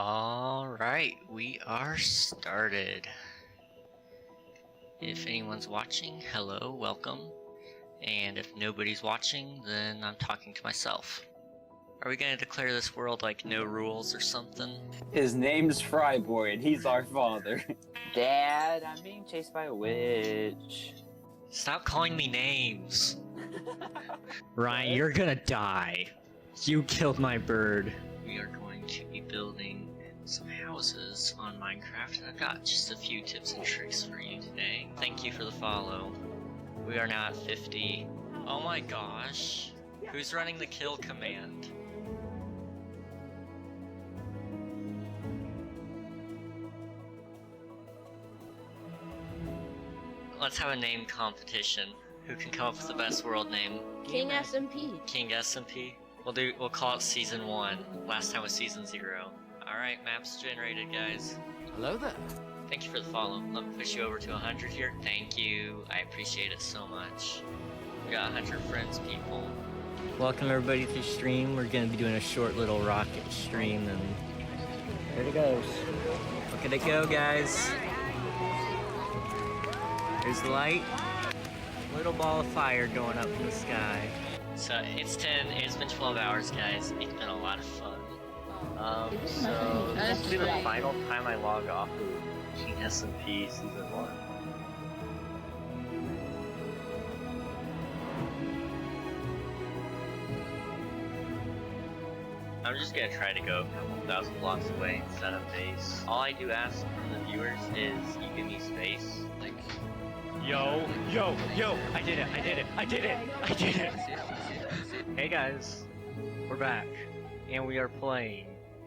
Alright, we are started. If anyone's watching, hello, welcome. And if nobody's watching, then I'm talking to myself. Are we gonna declare this world like no rules or something? His name's Fryboy and he's our father. Dad, I'm being chased by a witch. Stop calling me names! Ryan, you're gonna die. You killed my bird. We are going to be building some houses on Minecraft, and I've got just a few tips and tricks for you today. Thank you for the follow. We are now at 50. Oh my gosh. Who's running the kill command? Let's have a name competition. Who can come up with the best world name? King SMP. King SMP? We'll call it Season 1. Last time was Season 0. Alright, maps generated, guys. Hello there. Thank you for the follow. Let me push you over to 100 here. Thank you. I appreciate it so much. We got 100 friends, people. Welcome everybody to the stream. We're gonna be doing a short little rocket stream, and there it goes. Look at it go, guys. There's the light. Little ball of fire going up in the sky. So it's been 12 hours, guys. It's been a lot of fun. So this will be the final time I log off of King SMP Season 1. I'm just gonna try to go a couple thousand blocks away and set up base. All I do ask from the viewers is you give me space. Like, Yo, I did it. Hey guys, we're back, and we are playing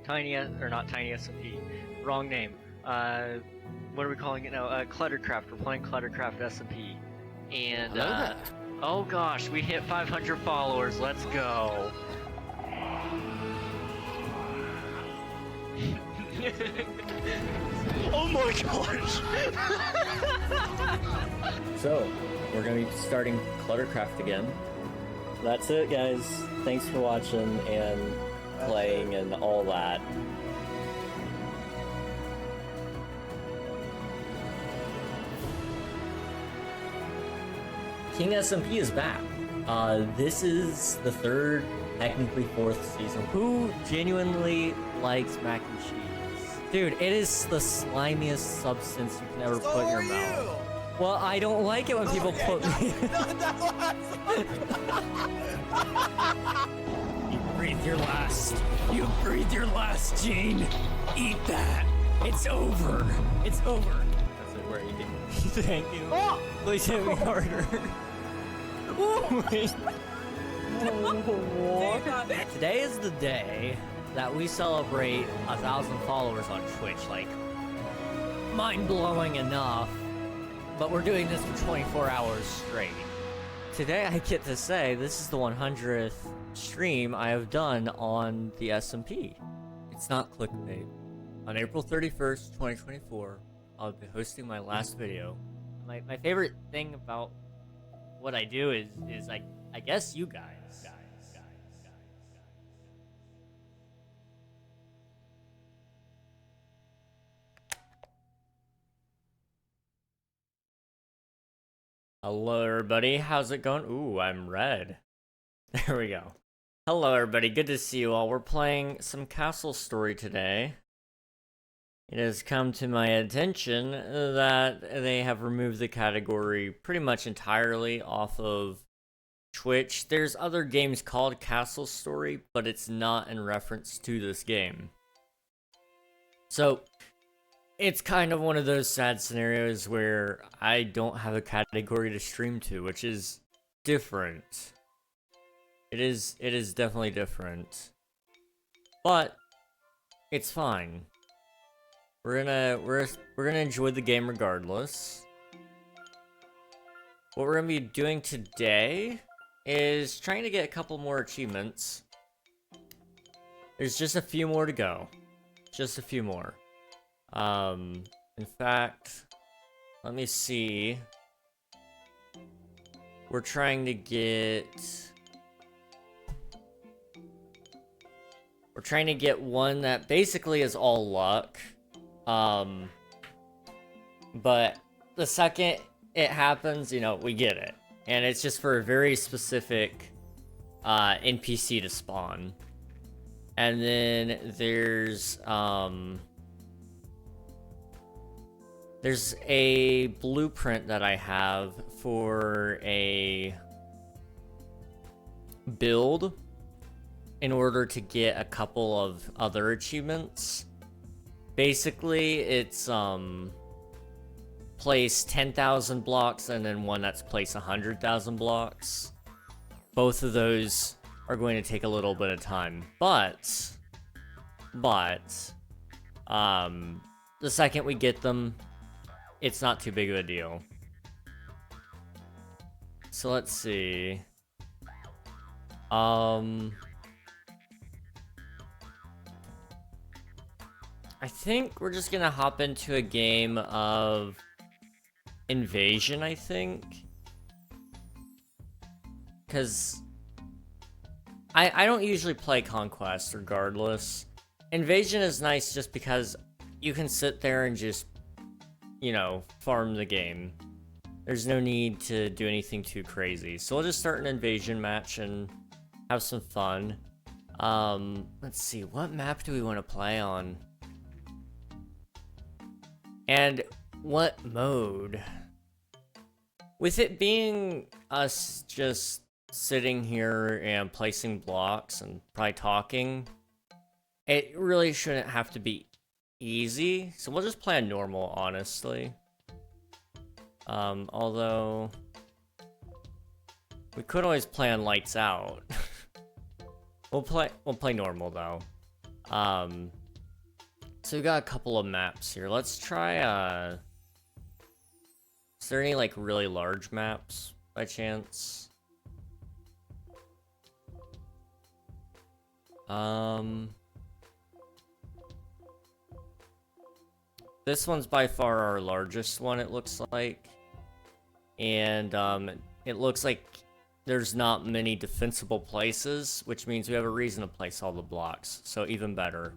not Tiny SMP, wrong name. What are we calling it now? Cluttercraft. We're playing Cluttercraft SMP, and oh gosh, we hit 500 followers. Let's go. Oh my gosh! So, we're gonna be starting Cluttercraft again. That's it, guys. Thanks for watching and playing and all that. King SMP is back. This is the third, technically fourth season. Who genuinely likes mac and cheese? Dude, it is the slimiest substance you can ever put in your mouth. Well, I don't like it when people put me. You breathe your last. You breathe your last, Gene. Eat that. It's over. It's over. That's it. We're eating. Thank you. Oh! Please hit me harder. Wait. Today is the day that we celebrate 1,000 followers on Twitch. Like, mind-blowing enough. But we're doing this for 24 hours straight. Today I get to say this is the 100th stream I have done on the SMP. It's not clickbait. On April 31st, 2024, I'll be hosting my last video. My favorite thing about what I do is I guess you guys. Hello everybody, how's it going? Ooh, I'm red. There we go. Hello everybody, good to see you all. We're playing some Castle Story today. It has come to my attention that they have removed the category pretty much entirely off of Twitch. There's other games called Castle Story, but it's not in reference to this game. So, it's kind of one of those sad scenarios where I don't have a category to stream to, which is different. It is definitely different. But it's fine. We're gonna enjoy the game regardless. What we're gonna be doing today is trying to get a couple more achievements. There's just a few more to go. Just a few more. In fact, let me see. We're trying to get We're trying to get one that basically is all luck. But the second it happens, you know, we get it. And it's just for a very specific NPC to spawn. And then there's a blueprint that I have for a build in order to get a couple of other achievements. Basically, it's place 10,000 blocks and then one that's place 100,000 blocks. Both of those are going to take a little bit of time, but the second we get them, it's not too big of a deal. So let's see. I think we're just gonna hop into a game of Invasion, I think. Because I don't usually play Conquest regardless. Invasion is nice just because you can sit there and just, you know, farm the game. There's no need to do anything too crazy. So we'll just start an Invasion match and have some fun. Let's see, what map do we want to play on? And what mode? With it being us just sitting here and placing blocks and probably talking, it really shouldn't have to be easy. So we'll just play on normal, honestly. Although we could always play on lights out. We'll play normal though. So we got a couple of maps here. Let's try is there any like really large maps by chance? This one's by far our largest one, it looks like. And it looks like there's not many defensible places, which means we have a reason to place all the blocks, so even better.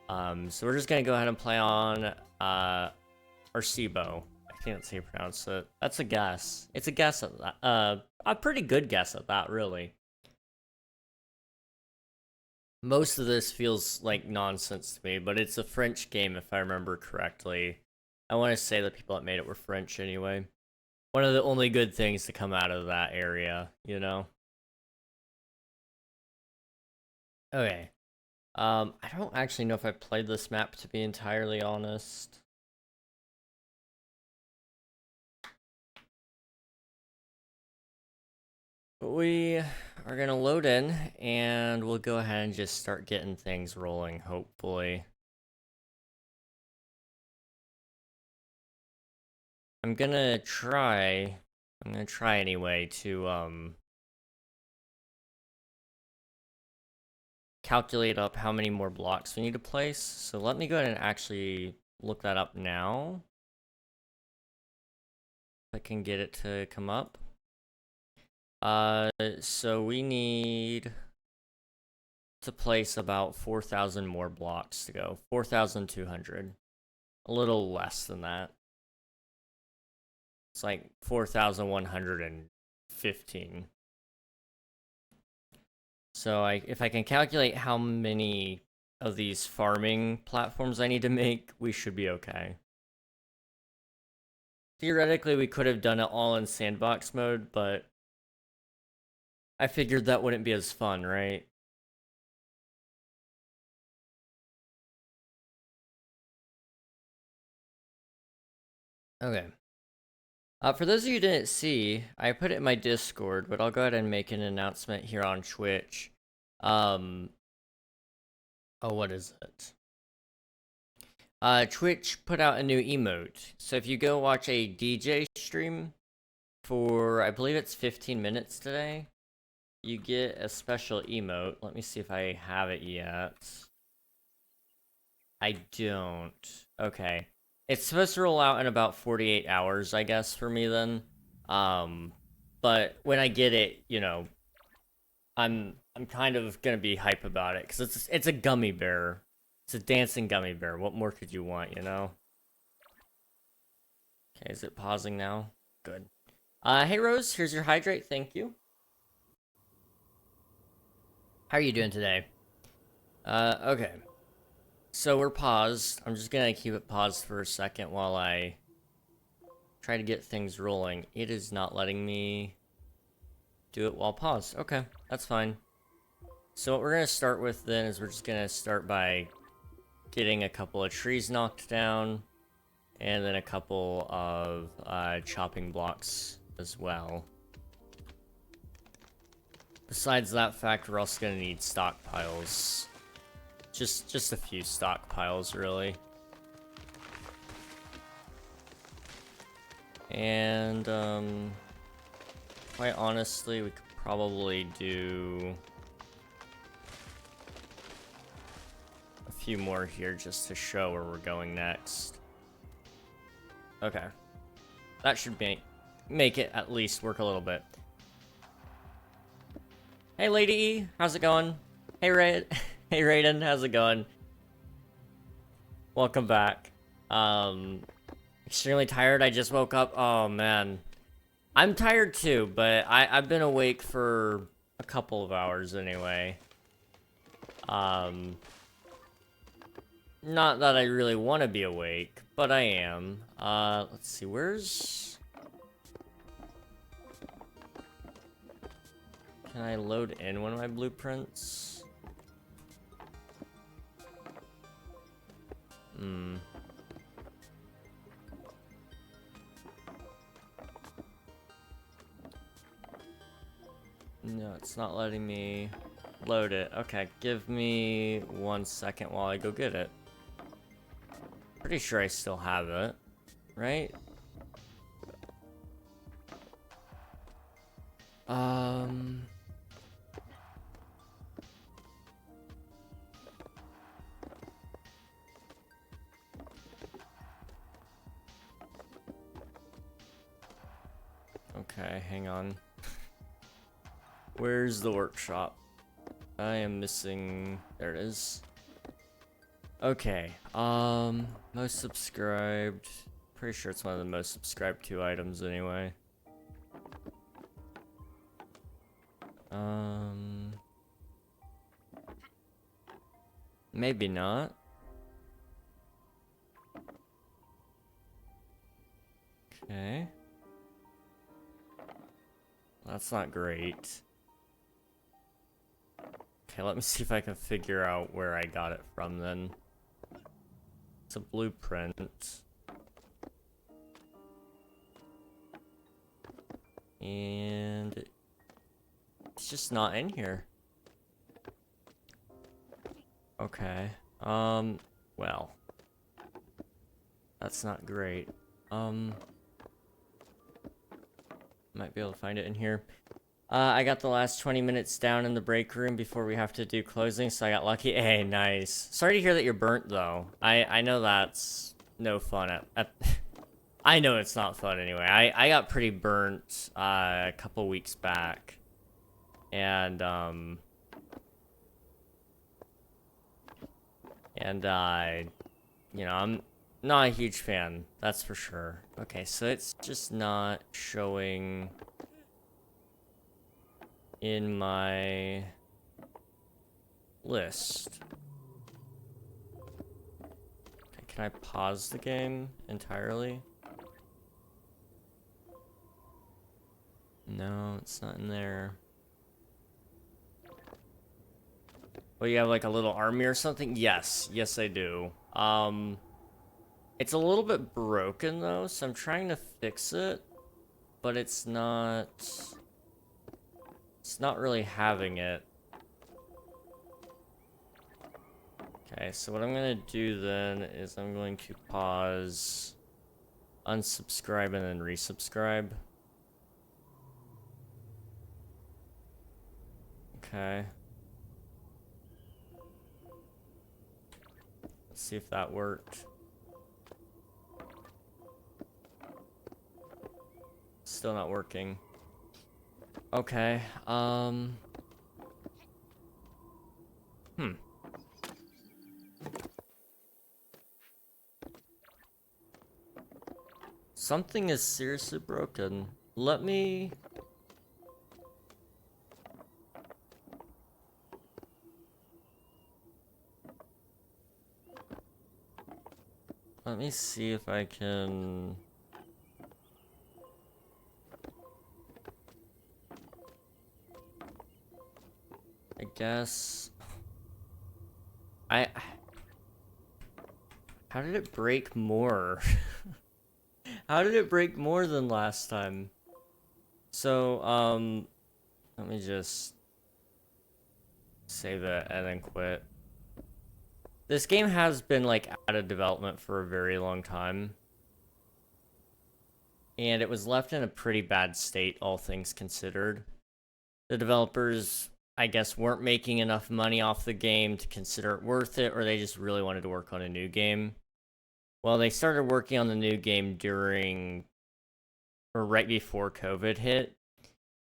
So we're just gonna go ahead and play on Arcebo. I think that's how you pronounce it. That's a guess. It's a guess at that. A pretty good guess at that, really. Most of this feels like nonsense to me, but it's a French game if I remember correctly. I want to say the people that made it were French anyway. One of the only good things to come out of that area, you know? Okay. I don't actually know if I played this map, to be entirely honest. But we are gonna load in, and we'll go ahead and just start getting things rolling, hopefully. I'm gonna try anyway to, calculate up how many more blocks we need to place. So let me go ahead and actually look that up now. If I can get it to come up. So we need to place about 4,000 more blocks to go. 4,200. A little less than that. It's like 4,115. So if I can calculate how many of these farming platforms I need to make, we should be okay. Theoretically, we could have done it all in sandbox mode, but I figured that wouldn't be as fun, right? Okay. For those of you who didn't see, I put it in my Discord, but I'll go ahead and make an announcement here on Twitch. Oh, what is it? Twitch put out a new emote. So if you go watch a DJ stream for, I believe it's 15 minutes today, you get a special emote. Let me see if I have it yet. I don't. Okay. It's supposed to roll out in about 48 hours, I guess, for me then. But when I get it, you know, I'm I'm kind of gonna be hype about it because it's a gummy bear. It's a dancing gummy bear. What more could you want, you know? Okay, is it pausing now? Good. Hey Rose, here's your hydrate. Thank you. How are you doing today? Okay. So we're paused. I'm just gonna keep it paused for a second while I try to get things rolling. It is not letting me do it while paused. Okay, that's fine. So what we're gonna start with then is we're just gonna start by getting a couple of trees knocked down, and then a couple of chopping blocks as well. Besides that fact, we're also gonna need stockpiles. Just a few stockpiles, really. And, quite honestly, we could probably do a few more here just to show where we're going next. Okay. That should make it at least work a little bit. Hey, Lady E, how's it going? Hey, hey, Raiden, how's it going? Welcome back. Extremely tired. I just woke up. Oh, man. I'm tired too, but I've been awake for a couple of hours anyway. Not that I really want to be awake, but I am. Let's see, where's... Can I load in one of my blueprints? No, it's not letting me load it. Okay, give me 1 second while I go get it. Pretty sure I still have it, right? Okay, hang on. Where's the workshop? I am missing... There it is. Okay, most subscribed. Pretty sure it's one of the most subscribed to items anyway. Maybe not. Okay. That's not great. Okay, let me see if I can figure out where I got it from then. It's a blueprint. And it's just not in here. Okay. Well. That's not great. Might be able to find it in here. I got the last 20 minutes down in the break room before we have to do closing, so I got lucky. Hey, nice. Sorry to hear that you're burnt, though. I know that's no fun at I know it's not fun anyway. I got pretty burnt a couple weeks back. And you know, I'm not a huge fan, that's for sure. Okay, so it's just not showing in my list. Okay, can I pause the game entirely? No, it's not in there. Well, you have like a little army or something? Yes, yes I do. It's a little bit broken though, so I'm trying to fix it, but it's not really having it. Okay, so what I'm gonna do then is I'm going to pause, unsubscribe, and then resubscribe. Okay. Let's see if that worked. Still not working. Okay, Something is seriously broken. Let me see if I can. I guess how did it break more? How did it break more than last time? So, let me just save it and then quit. This game has been, like, out of development for a very long time. And it was left in a pretty bad state, all things considered. The developers, I guess, weren't making enough money off the game to consider it worth it, or they just really wanted to work on a new game. Well, they started working on the new game during, or right before COVID hit.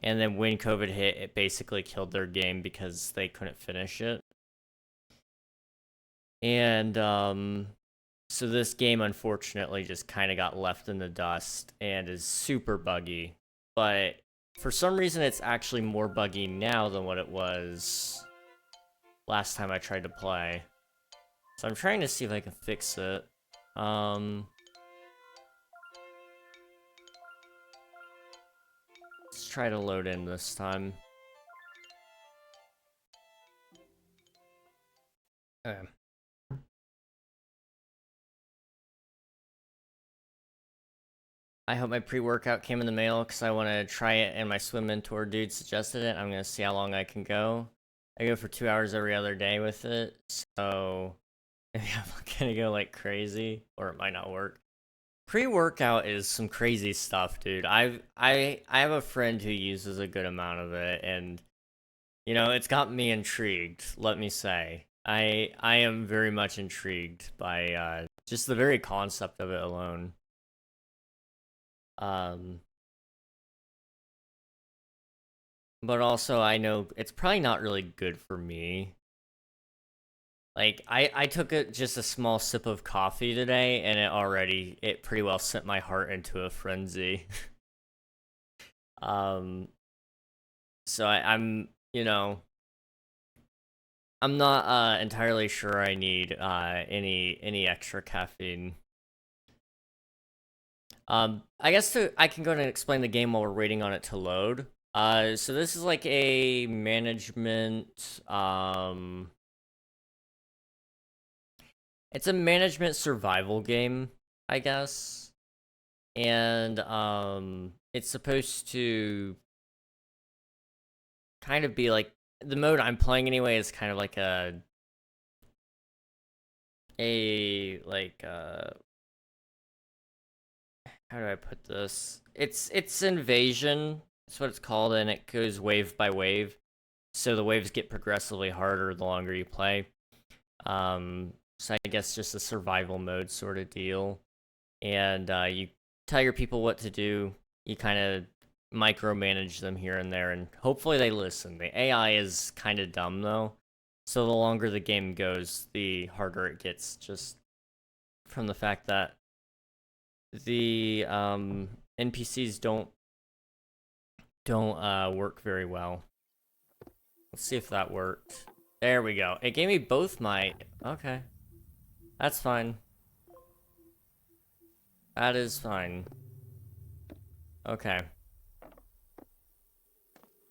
And then when COVID hit, it basically killed their game because they couldn't finish it. And, so this game, unfortunately, just kind of got left in the dust and is super buggy. But for some reason, it's actually more buggy now than what it was last time I tried to play. So I'm trying to see if I can fix it. Let's try to load in this time. Okay. I hope my pre-workout came in the mail because I want to try it and my swim mentor dude suggested it. I'm going to see how long I can go. I go for 2 hours every other day with it, so maybe I'm going to go like crazy, or it might not work. Pre-workout is some crazy stuff, dude. I have a friend who uses a good amount of it, and you know, it's got me intrigued, let me say. I am very much intrigued by just the very concept of it alone. But also I know it's probably not really good for me. Like, I took just a small sip of coffee today, and it pretty well sent my heart into a frenzy. So I'm, you know, I'm not entirely sure I need any extra caffeine. I guess I can go ahead and explain the game while we're waiting on it to load. So this is like a management, it's a management survival game, I guess. And, it's supposed to kind of be like, the mode I'm playing anyway is kind of like like, how do I put this? It's invasion. That's what it's called, and it goes wave by wave. So the waves get progressively harder the longer you play. So I guess just a survival mode sort of deal. And you tell your people what to do. You kind of micromanage them here and there, and hopefully they listen. The AI is kind of dumb though. So the longer the game goes, the harder it gets, just from the fact that the NPCs don't work very well. Let's see if that worked. There we go. It gave me both my... Okay. That's fine. That is fine. Okay.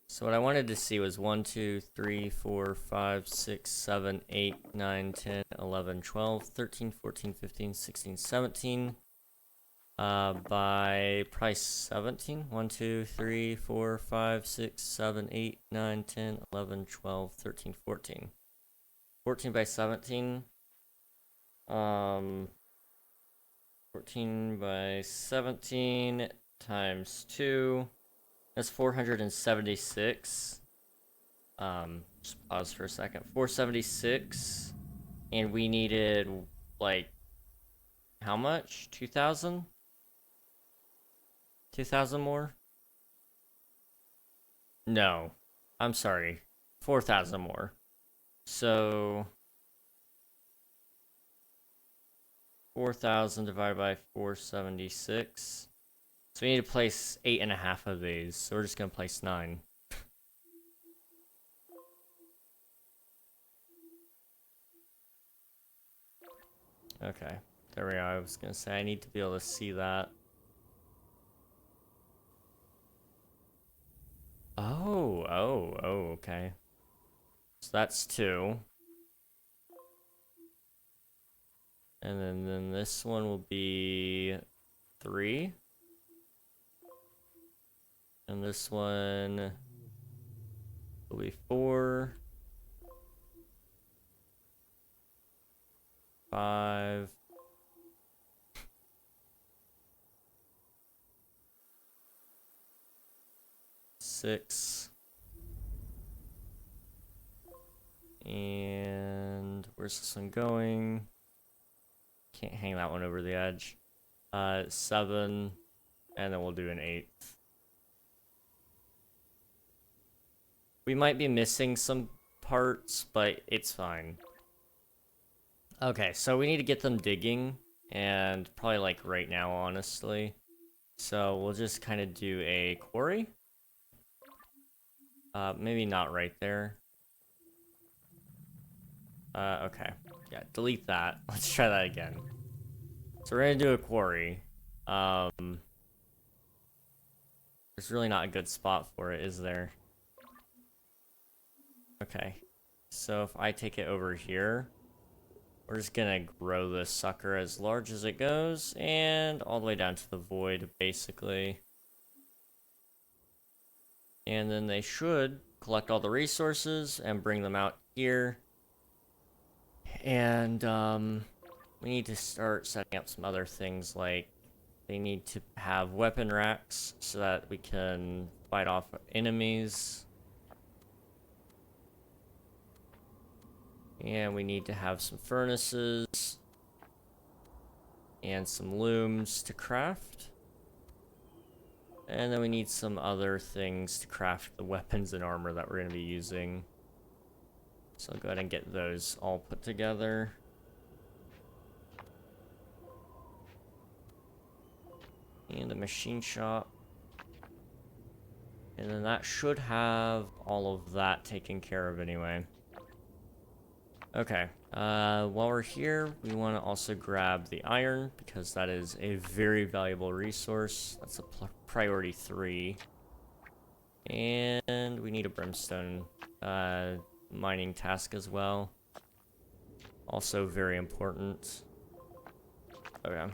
So what I wanted to see was 1, 2, 3, 4, 5, 6, 7, 8, 9, 10, 11, 12, 13, 14, 15, 16, 17. By price 17. 1, 2, 3, 4, 5, 6, 7, 8, 9, 10, 11, 12, 13, 14. 14 by 17. 14 by 17 times 2. That's 476. Just pause for a second. 476. And we needed, like, how much? 2,000? 2,000 more? No. I'm sorry. 4,000 more. So 4,000 divided by 476. So we need to place 8.5 of these. So we're just gonna place 9. Okay, there we are. I was gonna say I need to be able to see that. Oh, okay. So that's 2. And then this one will be 3. And this one will be 4. 5. 6. And where's this one going? Can't hang that one over the edge. 7. And then we'll do an 8th. We might be missing some parts, but it's fine. Okay, so we need to get them digging, and probably like right now, honestly. So we'll just kind of do a quarry. Maybe not right there. Okay. Yeah, delete that. Let's try that again. So we're gonna do a quarry. There's really not a good spot for it, is there? Okay. So if I take it over here, we're just gonna grow this sucker as large as it goes, and all the way down to the void, basically. And then they should collect all the resources and bring them out here. And we need to start setting up some other things, like they need to have weapon racks so that we can fight off enemies. And we need to have some furnaces and some looms to craft. And then we need some other things to craft the weapons and armor that we're going to be using. So I'll go ahead and get those all put together. And a machine shop. And then that should have all of that taken care of anyway. Okay, while we're here, we want to also grab the iron, because that is a very valuable resource. That's a priority 3. And we need a brimstone mining task as well. Also very important. Okay.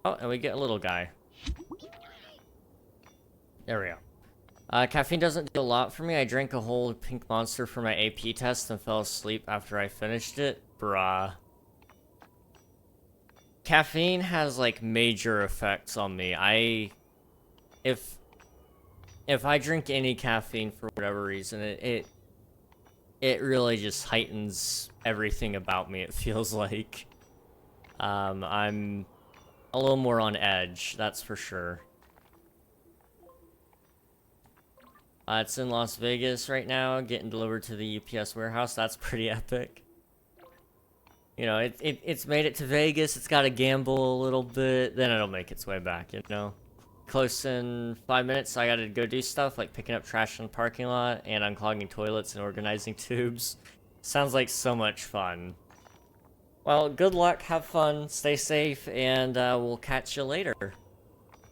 Oh, and we get a little guy. There we go. Caffeine doesn't do a lot for me. I drank a whole pink monster for my AP test and fell asleep after I finished it. Bruh. Caffeine has, like, major effects on me. If I drink any caffeine for whatever reason, it really just heightens everything about me, it feels like. I'm a little more on edge, that's for sure. It's in Las Vegas right now, getting delivered to the UPS warehouse. That's pretty epic. You know, it's made it to Vegas. It's got to gamble a little bit, then it'll make its way back, you know? Close in 5 minutes, I gotta go do stuff like picking up trash in the parking lot and unclogging toilets and organizing tubes. Sounds like so much fun. Well, good luck, have fun, stay safe, and we'll catch you later.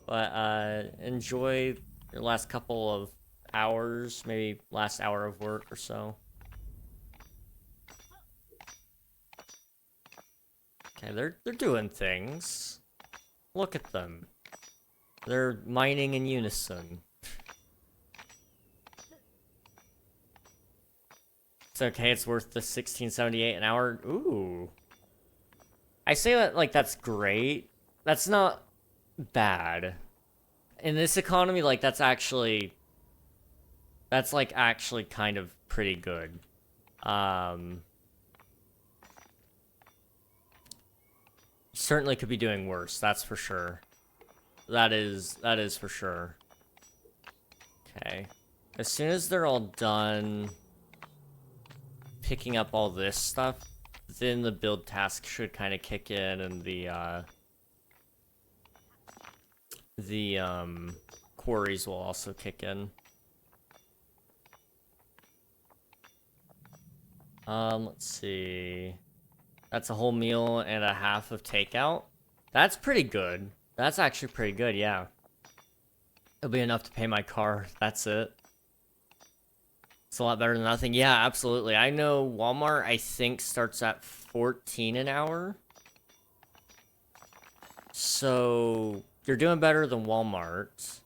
But enjoy your last couple of hours, maybe last hour of work or so. Okay, they're doing things. Look at them. They're mining in unison. It's okay, it's worth the $16.78 an hour. Ooh. I say that like that's great. That's not bad. In this economy, like that's like actually kind of pretty good. Certainly could be doing worse, that's for sure. That is for sure. Okay. As soon as they're all done picking up all this stuff, then the build task should kind of kick in, and the quarries will also kick in. Let's see. That's a whole meal and a half of takeout. That's pretty good. That's actually pretty good, yeah. It'll be enough to pay my car. That's it. It's a lot better than nothing. Yeah, absolutely. I know Walmart, I think, starts at 14 an hour. So, you're doing better than Walmart.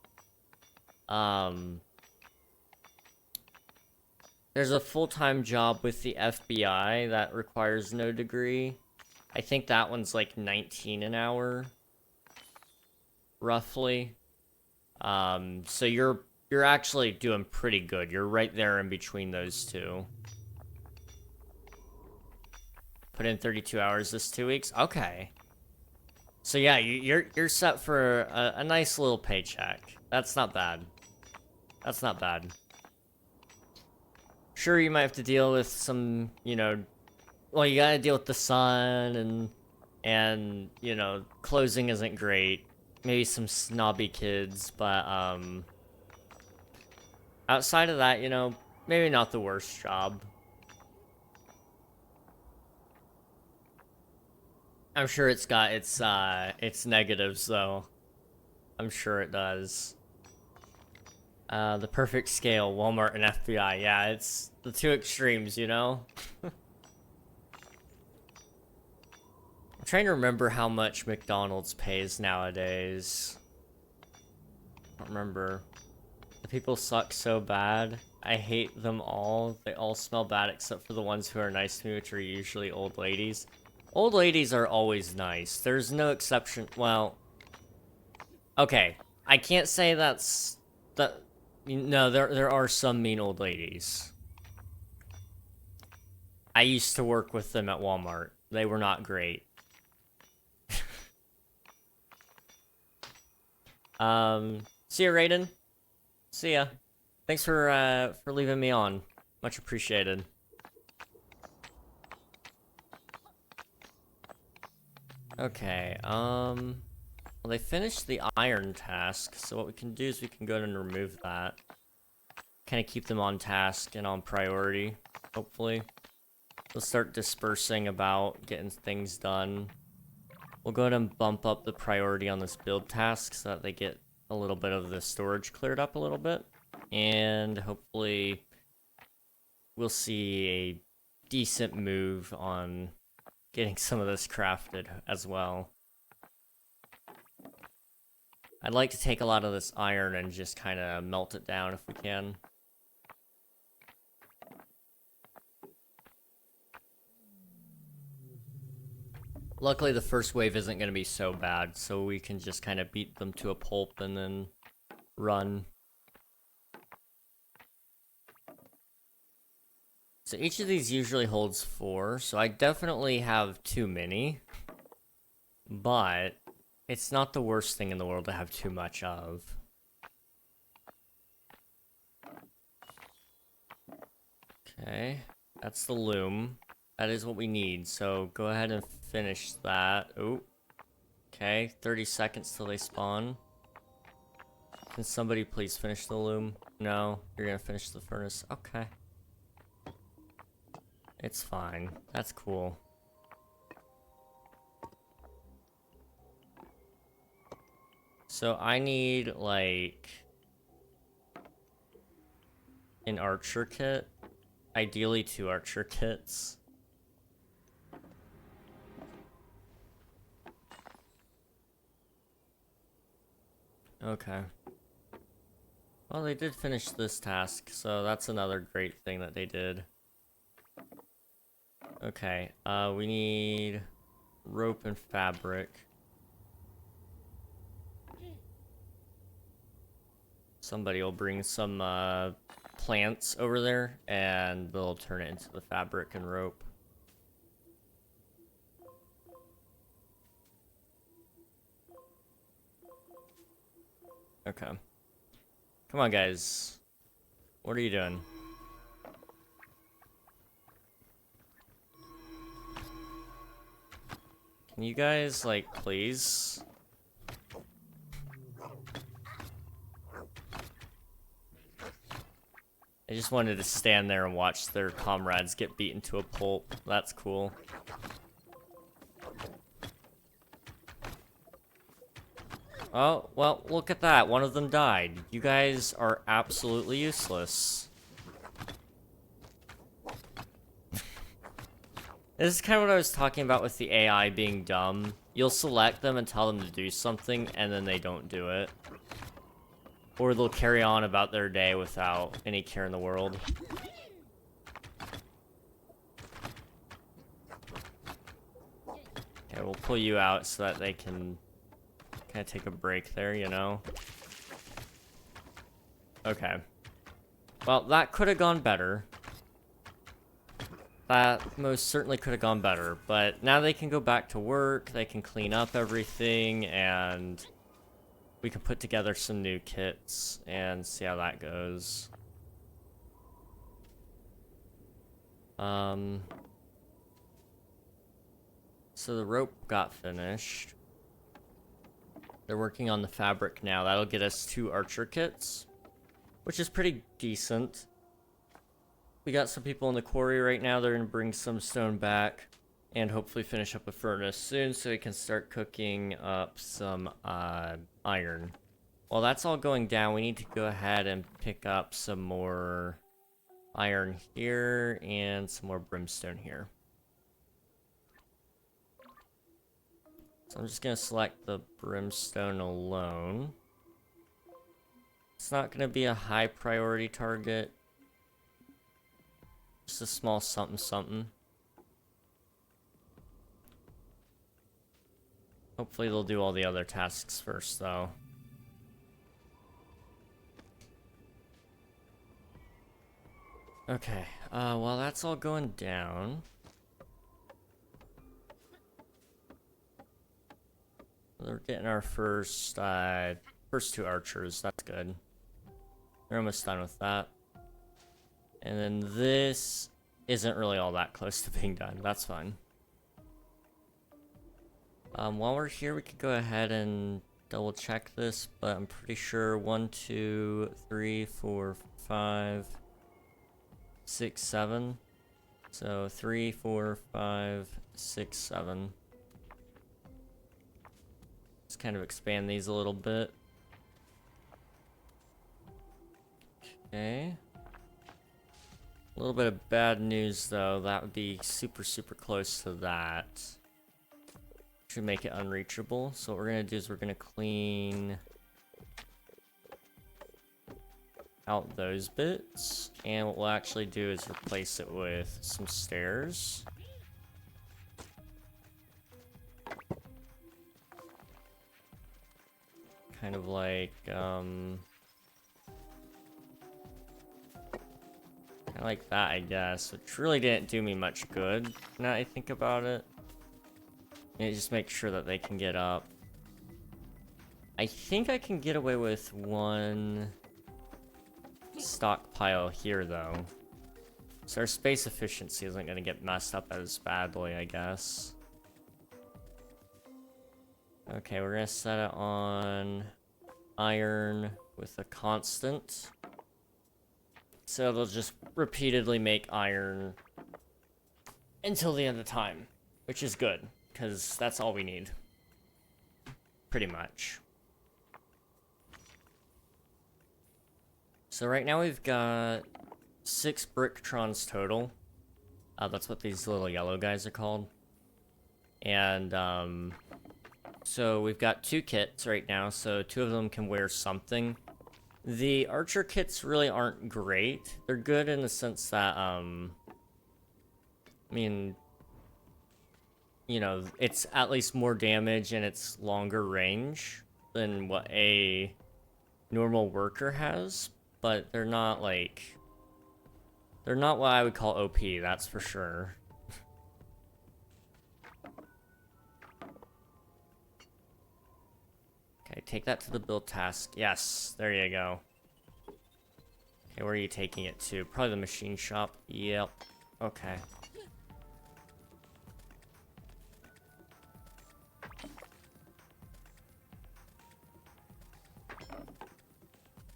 There's a full-time job with the FBI that requires no degree. I think that one's like 19 an hour. Roughly. So you're actually doing pretty good. You're right there in between those two. Put in 32 hours this 2 weeks? Okay. So yeah, you're set for a nice little paycheck. That's not bad. That's not bad. Sure, you might have to deal with some, you know, well, you gotta deal with the sun and you know, closing isn't great. Maybe some snobby kids, but outside of that, you know, maybe not the worst job. I'm sure it's got its negatives though. I'm sure it does. The perfect scale, Walmart and FBI. Yeah, it's the two extremes, you know? I'm trying to remember how much McDonald's pays nowadays. I don't remember. The people suck so bad. I hate them all. They all smell bad except for the ones who are nice to me, which are usually old ladies. Old ladies are always nice. There's no exception. Well, okay. I can't say that's... No, there are some mean old ladies. I used to work with them at Walmart. They were not great. See ya, Raiden. See ya. Thanks for leaving me on. Much appreciated. Okay, well, they finished the iron task, so what we can do is we can go ahead and remove that. Kind of keep them on task and on priority, hopefully. We'll start dispersing about getting things done. We'll go ahead and bump up the priority on this build task so that they get a little bit of the storage cleared up a little bit. And hopefully we'll see a decent move on getting some of this crafted as well. I'd like to take a lot of this iron and just kind of melt it down if we can. Luckily, the first wave isn't going to be so bad, so we can just kind of beat them to a pulp and then run. So each of these usually holds 4, so I definitely have too many. But it's not the worst thing in the world to have too much of. Okay, that's the loom. That is what we need, so go ahead and finish that. Oh, okay, 30 seconds till they spawn. Can somebody please finish the loom? No, you're gonna finish the furnace. Okay. It's fine. That's cool. So I need, like, an archer kit. Ideally 2 archer kits. Okay. Well, they did finish this task, so that's another great thing that they did. Okay, we need rope and fabric. Somebody will bring some plants over there, and they'll turn it into the fabric and rope. Okay. Come on, guys. What are you doing? Can you guys, like, please? They just wanted to stand there and watch their comrades get beaten to a pulp. That's cool. Oh, well, look at that. One of them died. You guys are absolutely useless. This is kind of what I was talking about with the AI being dumb. You'll select them and tell them to do something, and then they don't do it. Or they'll carry on about their day without any care in the world. Okay, we'll pull you out so that they can kind of take a break there, you know? Okay. Well, that could have gone better. That most certainly could have gone better, but now they can go back to work, they can clean up everything, and we can put together some new kits and see how that goes. So the rope got finished. They're working on the fabric now. That'll get us 2 archer kits, which is pretty decent. We got some people in the quarry right now. They're gonna bring some stone back and hopefully finish up a furnace soon so we can start cooking up some iron. While that's all going down, we need to go ahead and pick up some more iron here and some more brimstone here. So I'm just gonna select the brimstone alone. It's not gonna be a high priority target. Just a small something something. Hopefully they'll do all the other tasks first, though. Okay, while that's all going down... We're getting our first 2 archers, that's good. We're almost done with that. And then this isn't really all that close to being done. That's fine. While we're here, we could go ahead and double check this, but I'm pretty sure 1, 2, 3, 4, 5, 6, 7. So 3, 4, 5, 6, 7. Just kind of expand these a little bit. Okay. A little bit of bad news, though. That would be super, super close to that. Should make it unreachable. So what we're going to do is we're going to clean out those bits. And what we'll actually do is replace it with some stairs. Kind of like, like that, I guess, which really didn't do me much good, now I think about it. And just make sure that they can get up. I think I can get away with 1 stockpile here, though. So our space efficiency isn't going to get messed up as badly, I guess. Okay, we're going to set it on iron with a constant. So they'll just repeatedly make iron until the end of time, which is good, because that's all we need. Pretty much. So right now we've got 6 Bricktrons total. That's what these little yellow guys are called. And, so we've got 2 kits right now, so 2 of them can wear something. The archer kits really aren't great. They're good in the sense that, I mean, you know, it's at least more damage and it's longer range than what a normal worker has, but they're not like, they're not what I would call OP, that's for sure. Okay, take that to the build task. Yes, there you go. Okay, where are you taking it to? Probably the machine shop. Yep. Okay.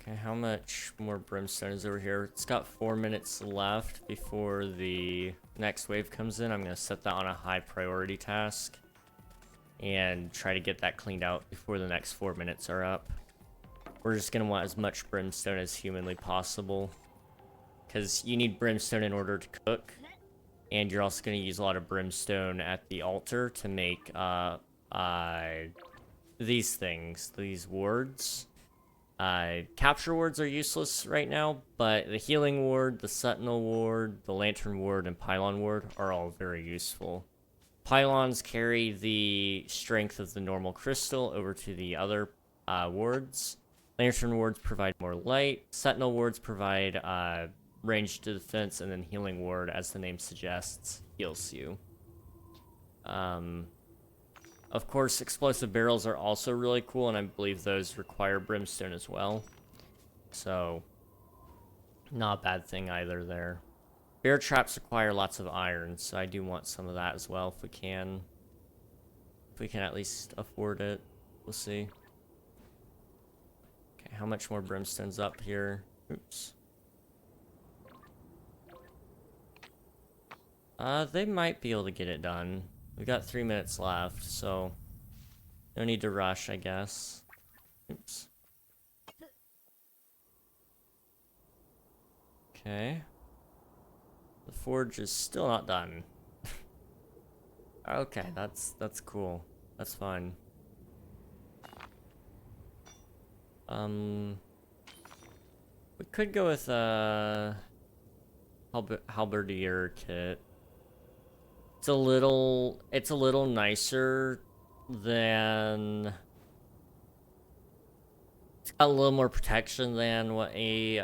Okay, how much more brimstone is over here? It's got 4 minutes left before the next wave comes in. I'm gonna set that on a high priority task and try to get that cleaned out before the next 4 minutes are up. We're just gonna want as much brimstone as humanly possible, because you need brimstone in order to cook, and you're also gonna use a lot of brimstone at the altar to make these things, these wards. Capture wards are useless right now, but the healing ward, the sentinel ward, the lantern ward, and pylon ward are all very useful. Pylons carry the strength of the normal crystal over to the other wards. Lantern wards provide more light. Sentinel wards provide ranged defense, and then healing ward, as the name suggests, heals you. Of course, explosive barrels are also really cool, and I believe those require brimstone as well. So, not a bad thing either there. Bear traps require lots of iron, so I do want some of that as well if we can. If we can at least afford it. We'll see. Okay, how much more brimstone's up here? Oops. They might be able to get it done. We got 3 minutes left, so no need to rush, I guess. Oops. Okay. The forge is still not done. Okay, that's cool. That's fine. We could go with halberdier kit. It's a little nicer than, it's got a little more protection than what a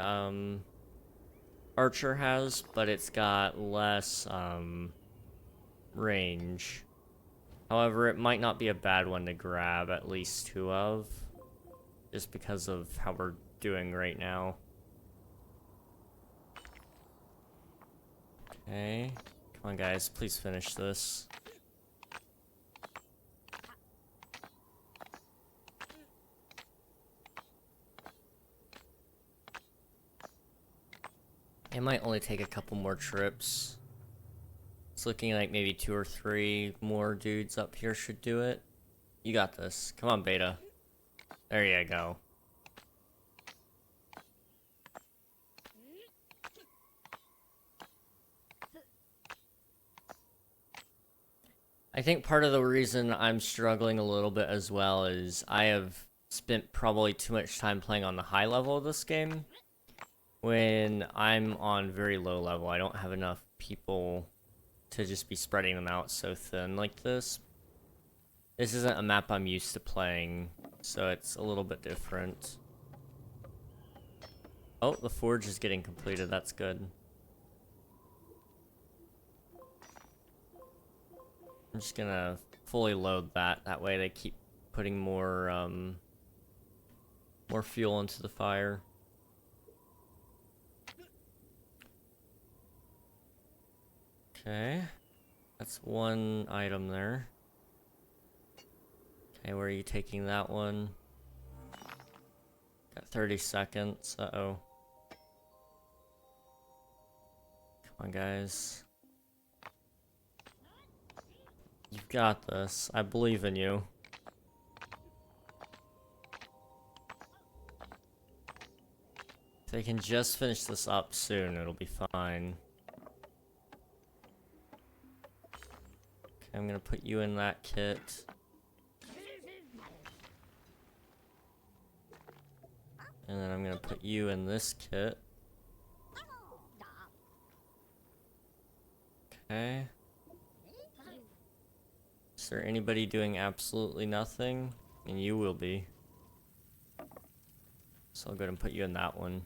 archer has, but it's got less range. However, it might not be a bad one to grab at least 2 of, just because of how we're doing right now. Okay. Come on, guys, please finish this. It might only take a couple more trips. It's looking like maybe 2 or 3 more dudes up here should do it. You got this. Come on, Beta. There you go. I think part of the reason I'm struggling a little bit as well is I have spent probably too much time playing on the high level of this game. When I'm on very low level, I don't have enough people to just be spreading them out so thin like this. This isn't a map I'm used to playing, so it's a little bit different. Oh, the forge is getting completed, that's good. I'm just gonna fully load that. That way they keep putting more fuel into the fire. Okay. That's one item there. Okay, where are you taking that one? Got 30 seconds. Uh-oh. Come on, guys. You've got this. I believe in you. If they can just finish this up soon, it'll be fine. Okay, I'm gonna put you in that kit. And then I'm gonna put you in this kit. Okay. Is there anybody doing absolutely nothing? And you will be. So I'll go ahead and put you in that one.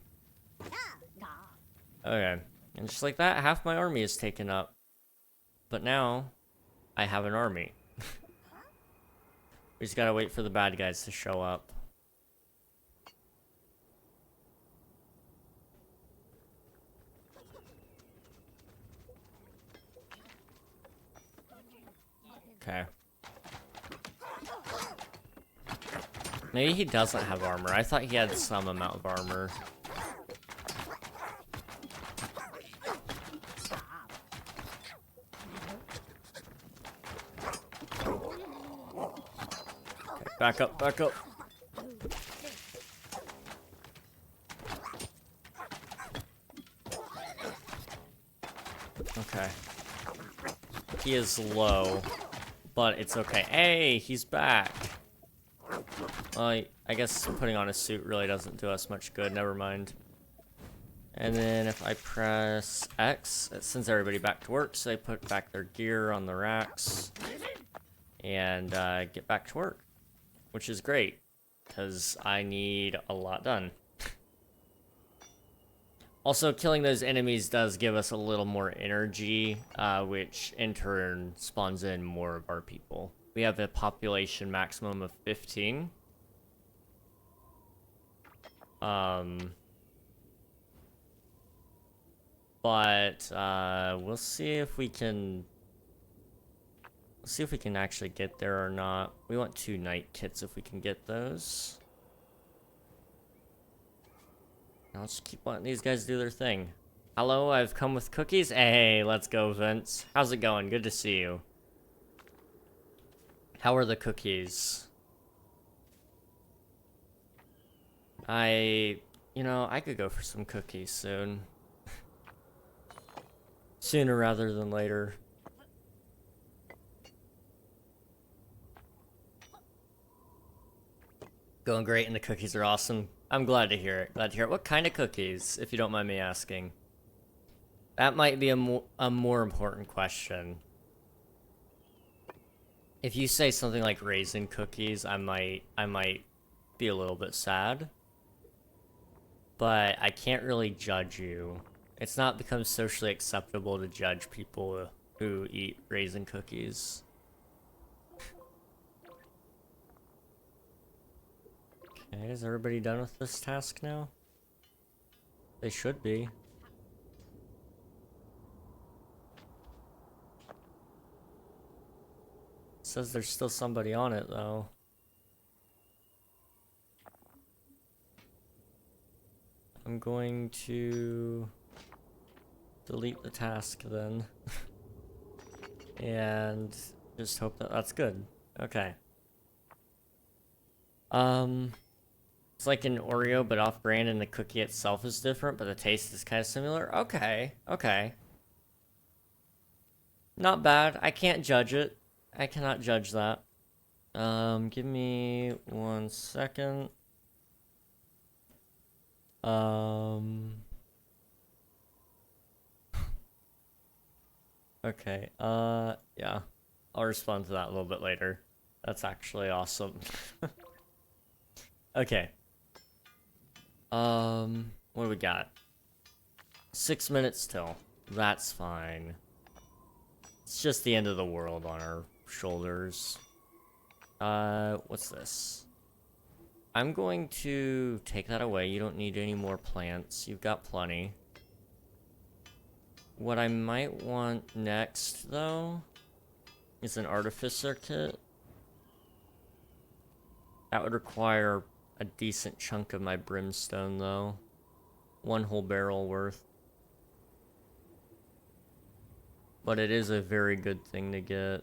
Okay. And just like that, half my army is taken up. But now, I have an army. We just gotta wait for the bad guys to show up. Okay. Maybe he doesn't have armor. I thought he had some amount of armor. Okay, back up, back up. Okay. He is low, but it's okay. Hey, he's back. I guess putting on a suit really doesn't do us much good. Never mind. And then if I press X, it sends everybody back to work, so they put back their gear on the racks and get back to work, which is great because I need a lot done. Also, killing those enemies does give us a little more energy, which in turn spawns in more of our people. We have a population maximum of 15. But we'll see if we can actually get there or not. We want 2 night kits if we can get those. Now let's keep letting these guys do their thing. Hello, I've come with cookies. Hey, let's go, Vince. How's it going? Good to see you. How are the cookies? I could go for some cookies soon. Sooner rather than later. Going great and the cookies are awesome. I'm glad to hear it. Glad to hear it. What kind of cookies, if you don't mind me asking? That might be a more important question. If you say something like raisin cookies, I might be a little bit sad. But I can't really judge you. It's not become socially acceptable to judge people who eat raisin cookies. Okay, is everybody done with this task now? They should be. It says there's still somebody on it, though. I'm going to delete the task then. And just hope that that's good. Okay. It's like an Oreo, but off-brand, and the cookie itself is different, but the taste is kind of similar. Okay, okay. Not bad. I can't judge it. I cannot judge that. Give me 1 second. Okay, yeah. I'll respond to that a little bit later. That's actually awesome. Okay. What do we got? 6 minutes till. That's fine. It's just the end of the world on our shoulders. What's this? I'm going to take that away. You don't need any more plants. You've got plenty. What I might want next, though, is an artificer kit. That would require a decent chunk of my brimstone, though. 1 whole barrel worth. But it is a very good thing to get.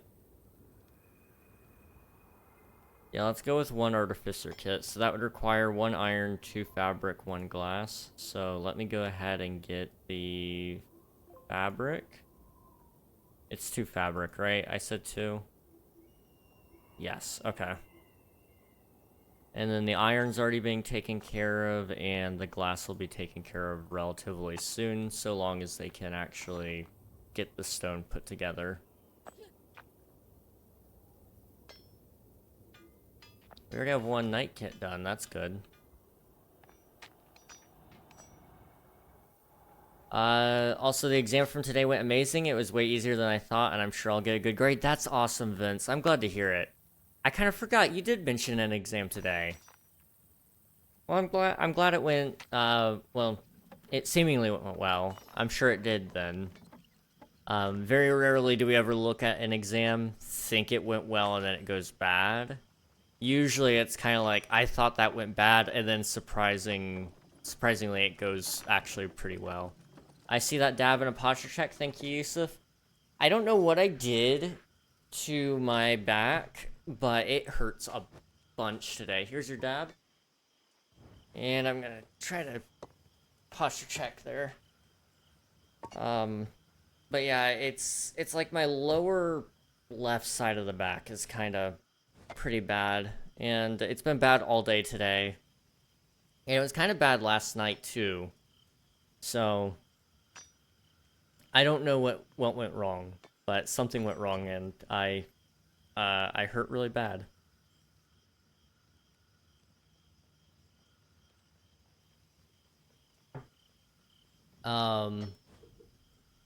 Yeah, let's go with 1 artificer kit. So that would require 1 iron, 2 fabric, 1 glass. So let me go ahead and get the fabric. It's 2 fabric, right? I said 2. Yes, okay. And then the iron's already being taken care of, and the glass will be taken care of relatively soon, so long as they can actually get the stone put together. We already have 1 night kit done, that's good. Also, the exam from today went amazing. It was way easier than I thought, and I'm sure I'll get a good grade. That's awesome, Vince. I'm glad to hear it. I kind of forgot you did mention an exam today. Well, I'm glad it went, well, it seemingly went well. I'm sure it did then. Very rarely do we ever look at an exam, think it went well, and then it goes bad. usually it's kind of like, I thought that went bad, and then surprisingly it goes actually pretty well. I see that dab in a posture check. Thank you, Yusuf. I don't know what I did to my back, but it hurts a bunch today. Here's your dab. And I'm gonna try to posture check there. But yeah, it's like my lower left side of the back is kind of pretty bad, and it's been bad all day today. And it was kind of bad last night too. So I don't know what went wrong, but something went wrong, and I hurt really bad.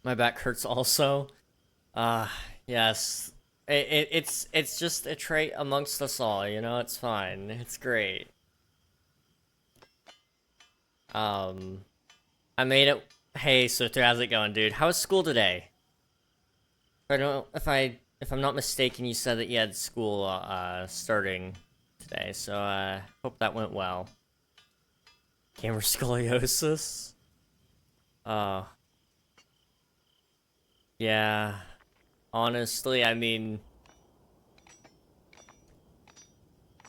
My back hurts also. Yes. It's just a trait amongst us all, you know, it's fine. It's great. I made it. Hey, Swifter, how's it going, dude? How's school today? If I'm not mistaken, you said that you had school starting today, so hope that went well. Camera scoliosis. Yeah. Honestly, I mean,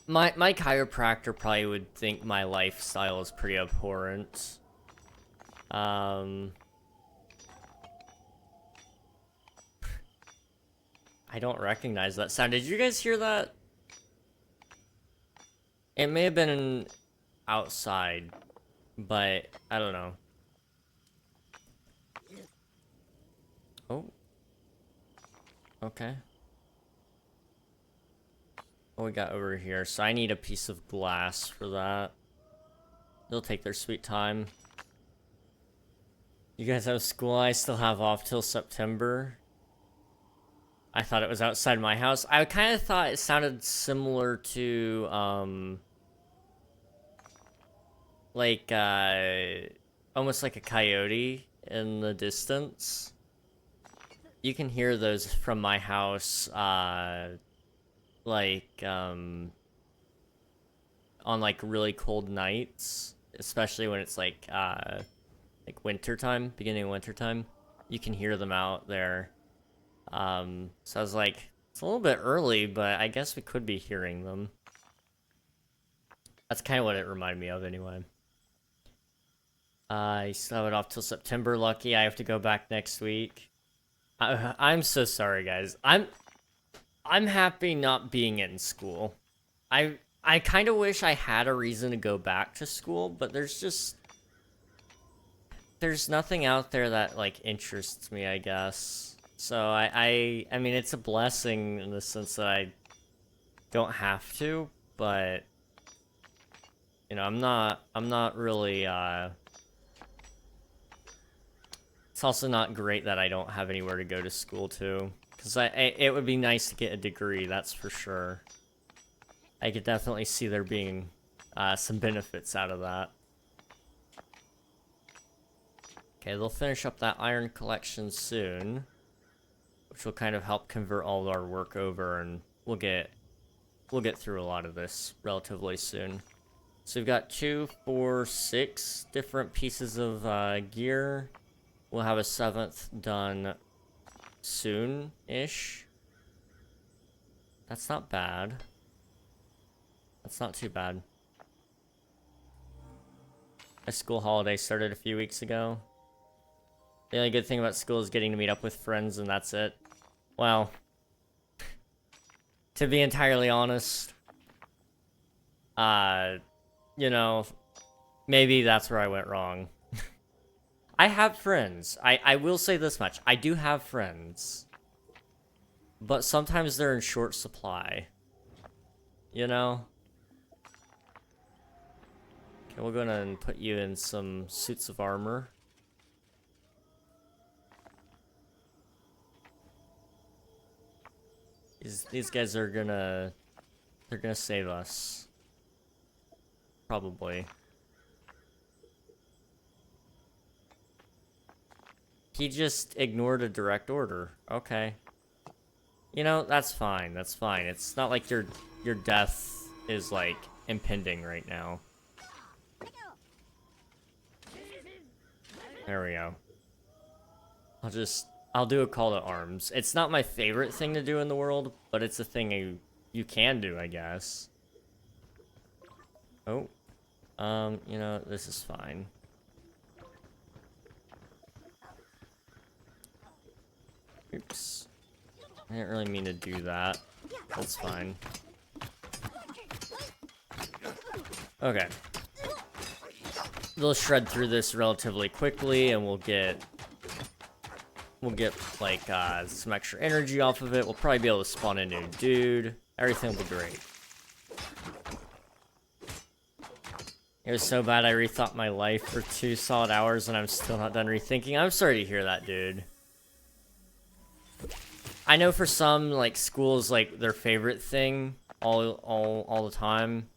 my chiropractor probably would think my lifestyle is pretty abhorrent. I don't recognize that sound. Did you guys hear that? It may have been outside, but I don't know. Oh. Okay. What we got over here? So I need a piece of glass for that. They'll take their sweet time. You guys have school? I still have off till September. I thought it was outside my house. I kind of thought it sounded similar to, like, almost like a coyote in the distance. You can hear those from my house, like, on, like, really cold nights. Especially when it's, like wintertime, beginning of wintertime. You can hear them out there. So I was like, it's a little bit early, but I guess we could be hearing them. That's kind of what it reminded me of, anyway. I still have it off till September. Lucky, I have to go back next week. I'm so sorry, guys. I'm happy not being in school. I kind of wish I had a reason to go back to school, but there's nothing out there that, like, interests me, I guess. So I mean, it's a blessing in the sense that I don't have to, but you know, I'm not really, it's also not great that I don't have anywhere to go to school to, because it would be nice to get a degree, that's for sure. I could definitely see there being some benefits out of that. Okay, they'll finish up that iron collection soon, which will kind of help convert all of our work over, and we'll get through a lot of this relatively soon. So we've got 2, 4, 6 different pieces of gear. We'll have a 7th done soon-ish. That's not bad. That's not too bad. My school holiday started a few weeks ago. The only good thing about school is getting to meet up with friends, and that's it. Well, to be entirely honest, you know, maybe that's where I went wrong. I have friends. I will say this much. I do have friends. But sometimes they're in short supply. You know? Okay, we'll go ahead and put you in some suits of armor. These guys are gonna... They're gonna save us. Probably. He just ignored a direct order. Okay. You know, that's fine. That's fine. It's not like your death is like impending right now. There we go. I'll do a call to arms. It's not my favorite thing to do in the world, but it's a thing you can do, I guess. Oh. You know, this is fine. Oops. I didn't really mean to do that. That's fine. Okay. We'll shred through this relatively quickly, and we'll get like some extra energy off of it. We'll probably be able to spawn a new dude. Everything will be great. It was so bad I rethought my life for 2 solid hours and I'm still not done rethinking. I'm sorry to hear that, dude. I know for some, like, school's like their favorite thing all the time.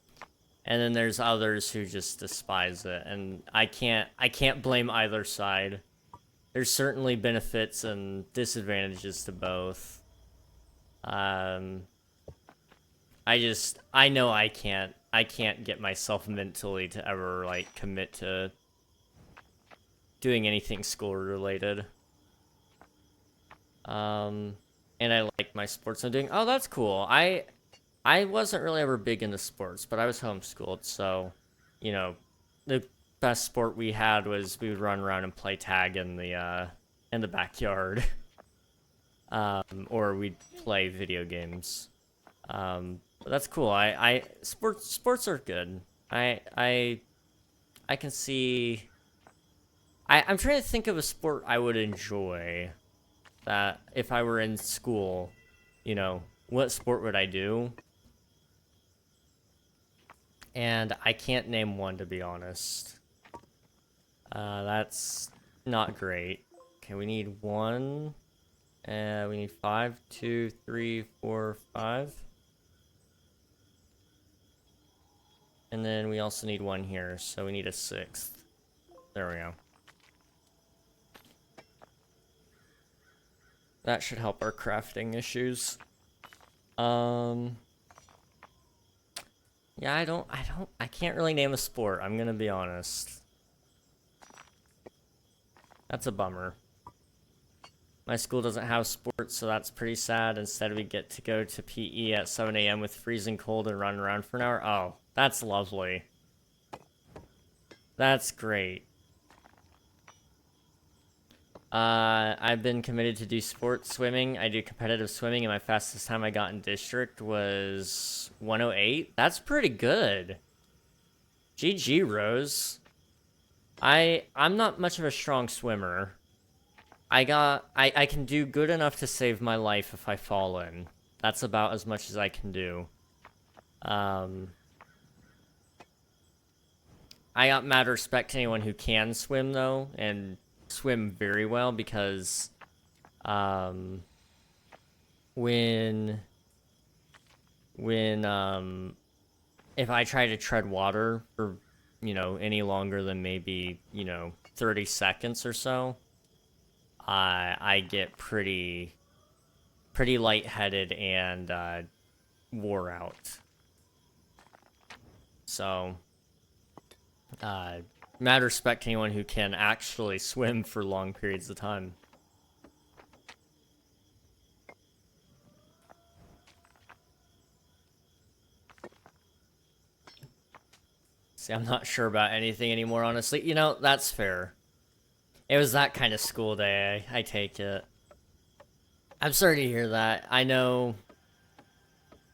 And then there's others who just despise it, and I can't blame either side. There's certainly benefits and disadvantages to both. I know I can't get myself mentally to ever like commit to doing anything school related. And I like my sports I'm doing. Oh, that's cool. I wasn't really ever big into sports, but I was homeschooled, so, you know, the best sport we had was we would run around and play tag in the backyard. Or we'd play video games. But that's cool. Sports are good. I can see... I'm trying to think of a sport I would enjoy that if I were in school, you know, what sport would I do? And I can't name one, to be honest. That's not great. Okay, we need 1. We need 5, 2, 3, 4, 5. And then we also need 1 here, so we need a 6th. There we go. That should help our crafting issues. Yeah, I can't really name a sport, I'm gonna be honest. That's a bummer. My school doesn't have sports, so that's pretty sad. Instead, we get to go to PE at 7 a.m. with freezing cold and run around for an hour. Oh, that's lovely. That's great. I've been committed to do sports swimming. I do competitive swimming, and my fastest time I got in district was 108. That's pretty good. GG, Rose. I'm not much of a strong swimmer. I can do good enough to save my life if I fall in. That's about as much as I can do. I got mad respect to anyone who can swim, though, and swim very well, because when if I try to tread water for, you know, any longer than maybe, you know, 30 seconds or so, I get pretty lightheaded and wore out. So mad respect to anyone who can actually swim for long periods of time. See, I'm not sure about anything anymore, honestly. You know, that's fair. It was that kind of school day, I take it. I'm sorry to hear that. I know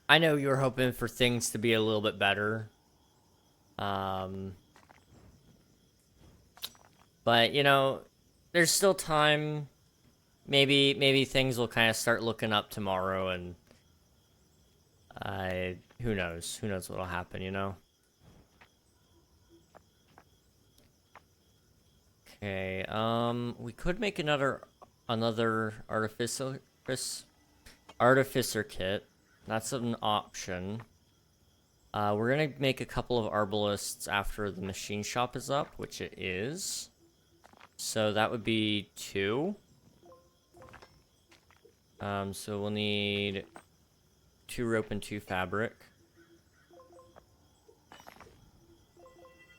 you were hoping for things to be a little bit better. But, you know, there's still time. Maybe things will kind of start looking up tomorrow, and who knows? Who knows what'll happen, you know? Okay, we could make another artificer kit. That's an option. We're gonna make a couple of arbalists after the machine shop is up, which it is. So that would be 2. So we'll need 2 rope and 2 fabric.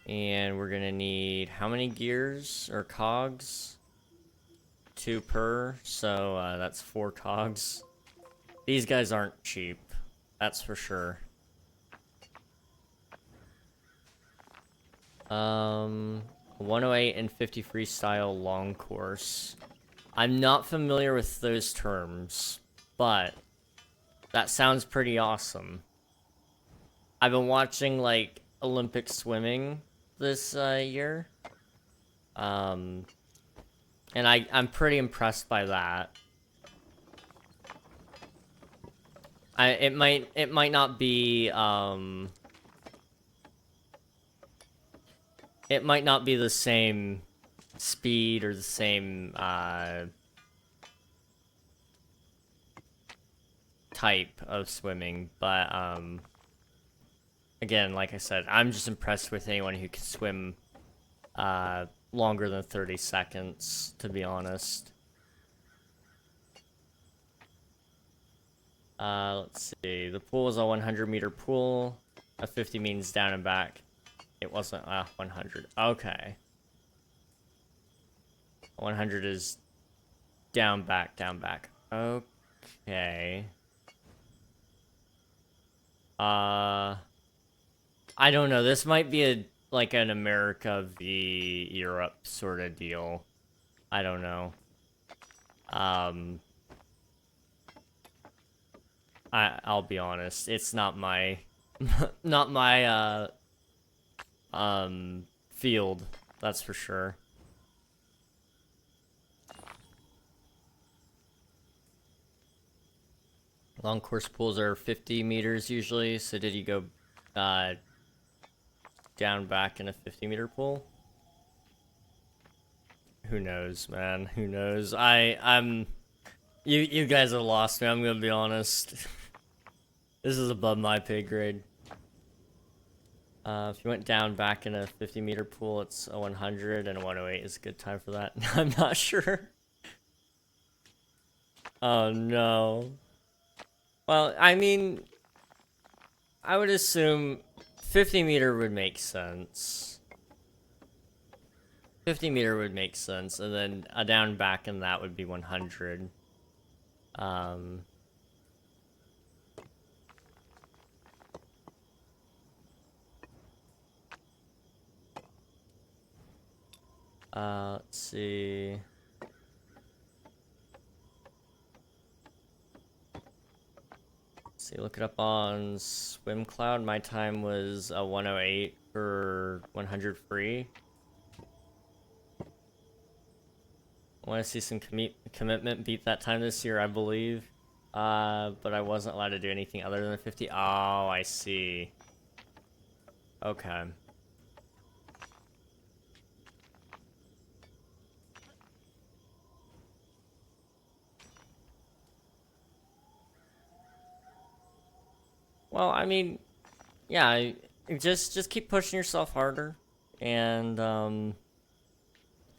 And we're gonna need how many gears or cogs? 2 per, so that's 4 cogs. These guys aren't cheap, that's for sure. 108 and 50 freestyle long course. I'm not familiar with those terms, but that sounds pretty awesome. I've been watching like Olympic swimming this year. And I'm pretty impressed by that. It might not be it might not be the same speed or the same type of swimming, but again, like I said, I'm just impressed with anyone who can swim longer than 30 seconds, to be honest. Let's see. The pool is a 100-meter pool. A 50 means down and back. It wasn't 100. Okay. 100 is down, back, down, back. Okay. I don't know. This might be like an America v Europe sort of deal. I don't know. I'll be honest. It's not my not my field. That's for sure. Long course pools are 50 meters usually, so did you go down back in a 50-meter pool? Who knows, man? Who knows? I'm you guys have lost me, I'm gonna be honest. This is above my pay grade. If you went down back in a 50-meter pool, it's a 100, and a 108 is a good time for that. I'm not sure. Oh no. Well, I mean, I would assume 50-meter would make sense. 50-meter would make sense, and then a down back in that would be 100. Let's see. Look it up on SwimCloud. My time was a 108 for 100 free. I want to see some commitment beat that time this year, I believe. But I wasn't allowed to do anything other than 50. Oh, I see. Okay. Well, I mean, yeah, just keep pushing yourself harder, and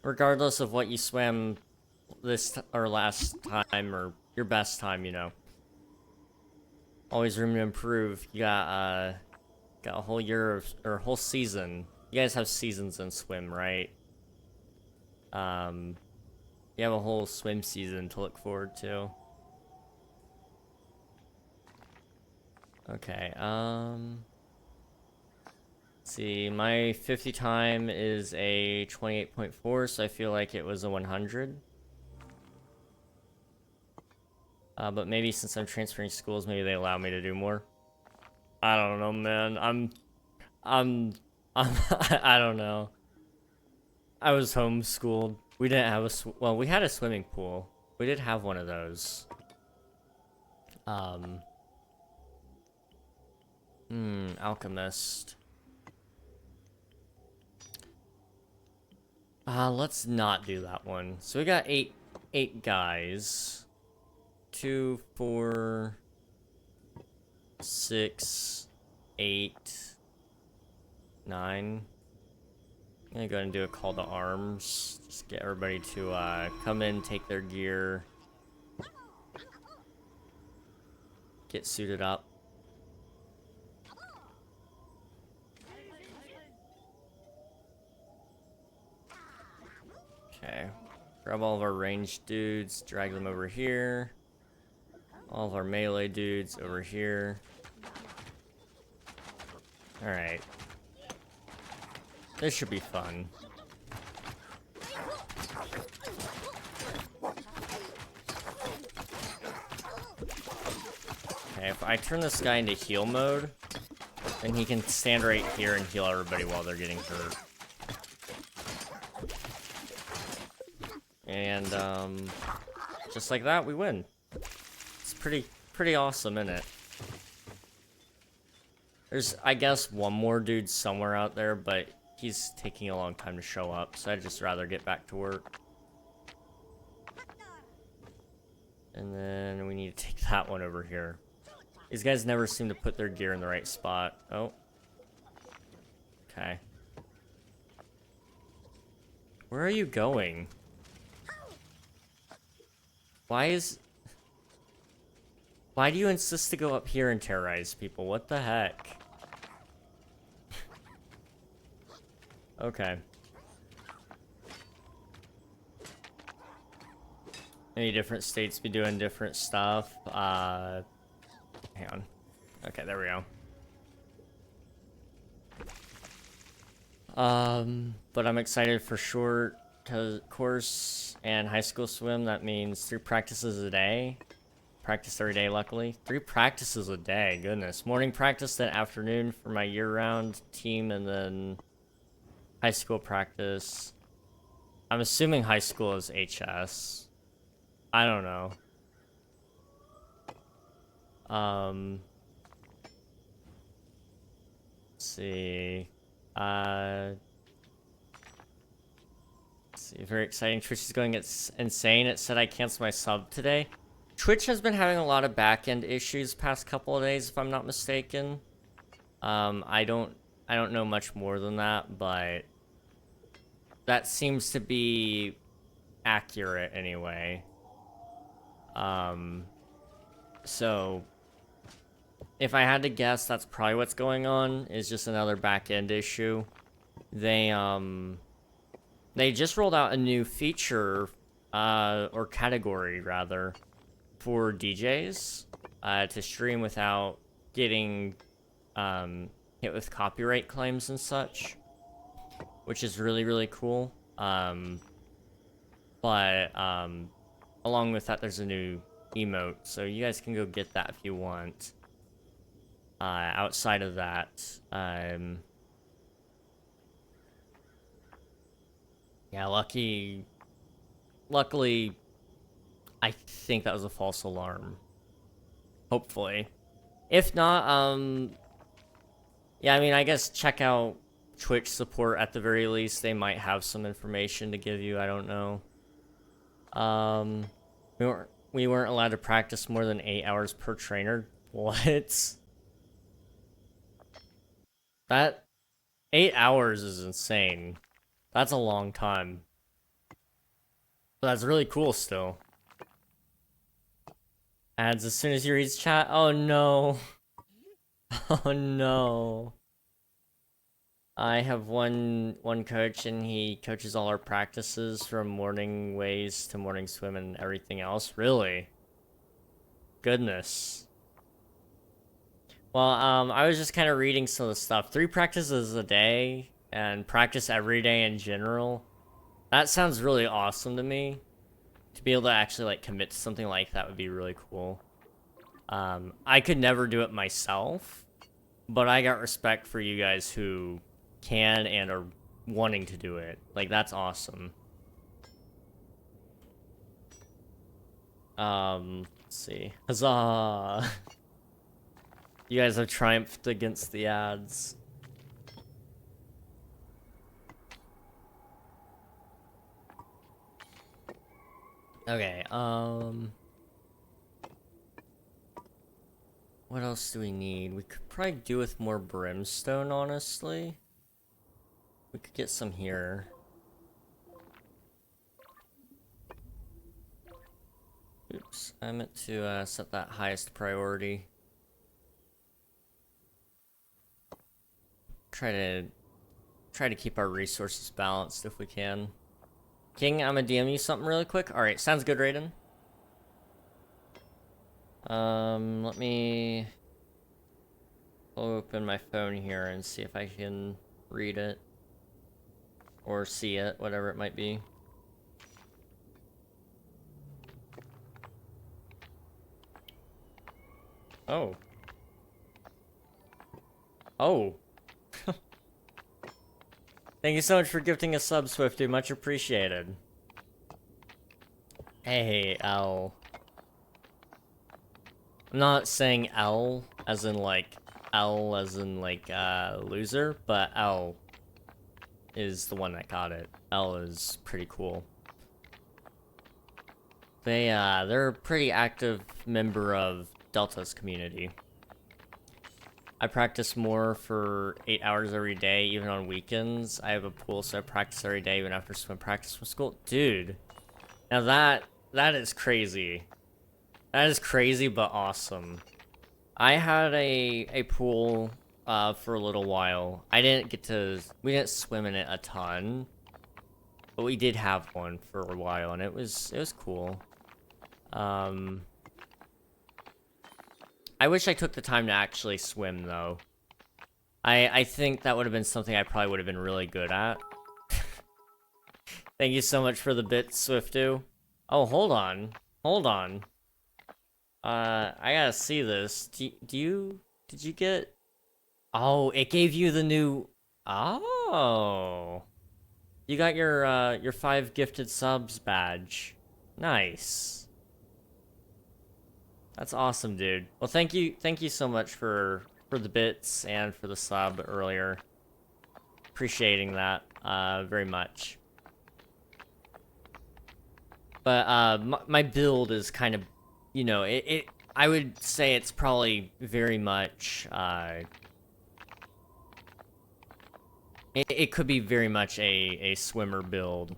regardless of what you swam this or last time or your best time, you know, always room to improve. You got a whole year or a whole season. You guys have seasons in swim, right? You have a whole swim season to look forward to. Okay, let's see, my 50 time is a 28.4, so I feel like it was a 100. But maybe since I'm transferring schools, maybe they allow me to do more. I don't know, man. I don't know. I was homeschooled. We didn't have well, we had a swimming pool. We did have one of those. Alchemist. Let's not do that one. So we got eight guys. 2, 4, 6, 8, 9. I'm gonna go ahead and do a call to arms. Just get everybody to come in, take their gear, get suited up. Grab all of our ranged dudes, drag them over here. All of our melee dudes over here. Alright. This should be fun. Okay, if I turn this guy into heal mode, then he can stand right here and heal everybody while they're getting hurt. And, just like that, we win. It's pretty awesome, isn't it? There's, I guess, one more dude somewhere out there, but he's taking a long time to show up, so I'd just rather get back to work. And then we need to take that one over here. These guys never seem to put their gear in the right spot. Oh. Okay. Where are you going? Why do you insist to go up here and terrorize people? What the heck? Okay. Any different states be doing different stuff? Hang on. Okay, there we go. But I'm excited for short course and high school swim. That means 3 practices a day. Practice every day, luckily. 3 practices a day, goodness. Morning practice, then afternoon for my year-round team, and then high school practice. I'm assuming high school is HS. I don't know. Let's see. Let's see. Very exciting. Twitch is going insane. It said I canceled my sub today. Twitch has been having a lot of back-end issues past couple of days, if I'm not mistaken. I don't know much more than that, but that seems to be accurate anyway. So if I had to guess, that's probably what's going on, is just another back-end issue. They just rolled out a new feature, or category rather, for DJs, to stream without getting, hit with copyright claims and such, which is really, really cool. But, along with that, there's a new emote, so you guys can go get that if you want. Outside of that, yeah, luckily, I think that was a false alarm. Hopefully. If not, yeah, I mean, I guess check out Twitch support at the very least. They might have some information to give you, I don't know. We weren't allowed to practice more than 8 hours per trainer. What? That 8 hours is insane. That's a long time. But that's really cool still. Ads as soon as you read chat. Oh no. Oh no. I have one coach, and he coaches all our practices from morning ways to morning swim and everything else. Really? Goodness. Well, I was just kind of reading some of the stuff. 3 practices a day and practice every day in general. That sounds really awesome to me. To be able to actually like commit to something like that would be really cool. I could never do it myself, but I got respect for you guys who can and are wanting to do it. Like, that's awesome. Let's see. Huzzah! You guys have triumphed against the ads. Okay, what else do we need? We could probably do with more brimstone, honestly. We could get some here. Oops, I meant to set that highest priority. Try to keep our resources balanced if we can. King, I'm gonna DM you something really quick. Alright, sounds good, Raiden. Let me open my phone here and see if I can read it. Or see it, whatever it might be. Oh. Oh. Thank you so much for gifting a sub, Swifty. Much appreciated. Hey, L. I'm not saying L as in like loser, but L is the one that got it. L is pretty cool. They're a pretty active member of Delta's community. I practice more for 8 hours every day, even on weekends. I have a pool, so I practice every day, even after swim practice from school. Dude, now that is crazy. That is crazy, but awesome. I had a pool for a little while. We didn't swim in it a ton, but we did have one for a while, and it was cool. I wish I took the time to actually swim, though. I think that would have been something I probably would have been really good at. Thank you so much for the bits, Swiftu. Oh, hold on. Hold on. I gotta see this. Did you get... Oh, it gave you the new... Oh. You got your 5 gifted subs badge. Nice. That's awesome, dude. Well, thank you so much for the bits and for the sub earlier. Appreciating that very much. But my build is kind of, you know, I would say it's probably very much it could be very much a swimmer build,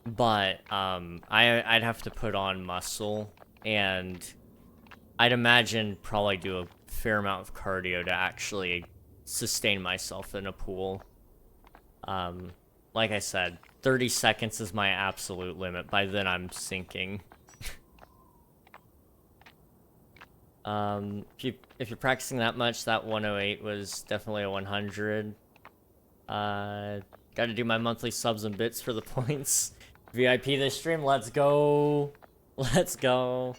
but I'd have to put on muscle, and I'd imagine probably do a fair amount of cardio to actually sustain myself in a pool. Like I said, 30 seconds is my absolute limit. By then I'm sinking. If you're practicing that much, that 108 was definitely a 100. Gotta do my monthly subs and bits for the points. VIP this stream, let's go. Let's go.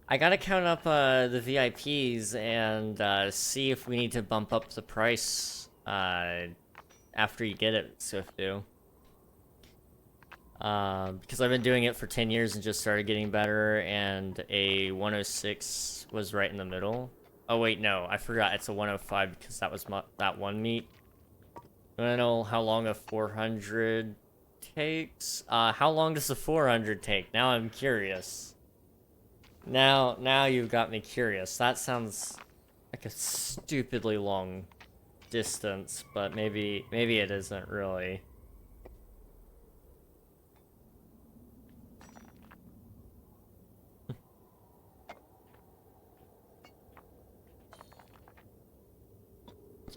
I gotta count up the VIPs and see if we need to bump up the price after you get it, Swiftu. Because I've been doing it for 10 years and just started getting better, and a 106 was right in the middle. Oh wait, no, I forgot, it's a 105 because that was that one meet. You wanna know how long a 400 takes? How long does a 400 take? Now I'm curious. Now you've got me curious. That sounds like a stupidly long distance, but maybe it isn't really.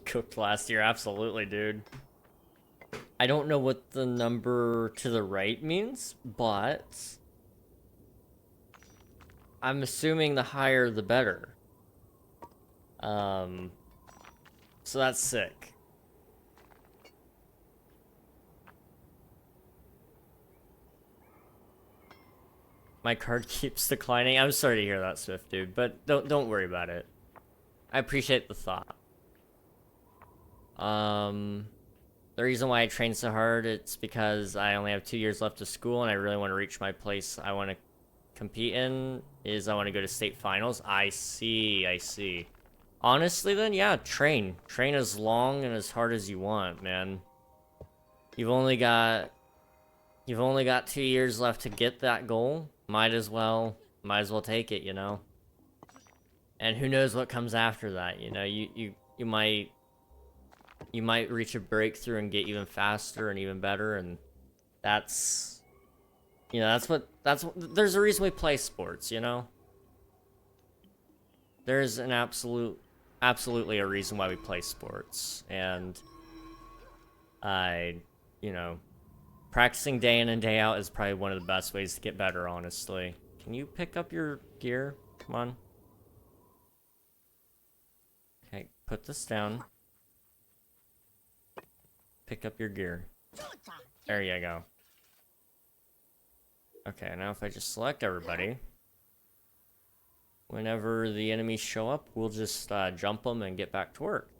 Cooked last year, absolutely, dude. I don't know what the number to the right means, but I'm assuming the higher the better. So that's sick. My card keeps declining. I'm sorry to hear that, Swift dude, but don't worry about it. I appreciate the thought. The reason why I train so hard, it's because I only have 2 years left of school and I really want to reach my place I want to compete in, is I want to go to state finals. I see. Honestly then, yeah, train as long and as hard as you want, man. You've only got 2 years left to get that goal. Might as well take it, you know. And who knows what comes after that, you know. You might reach a breakthrough and get even faster and even better, and that's, you know, there's a reason we play sports, you know. There's an absolutely a reason why we play sports, and you know, Practicing day in and day out is probably one of the best ways to get better, honestly. Can you pick up your gear? Come on. Okay, put this down. Pick up your gear. There you go. Okay, now if I just select everybody, whenever the enemies show up, we'll just jump them and get back to work.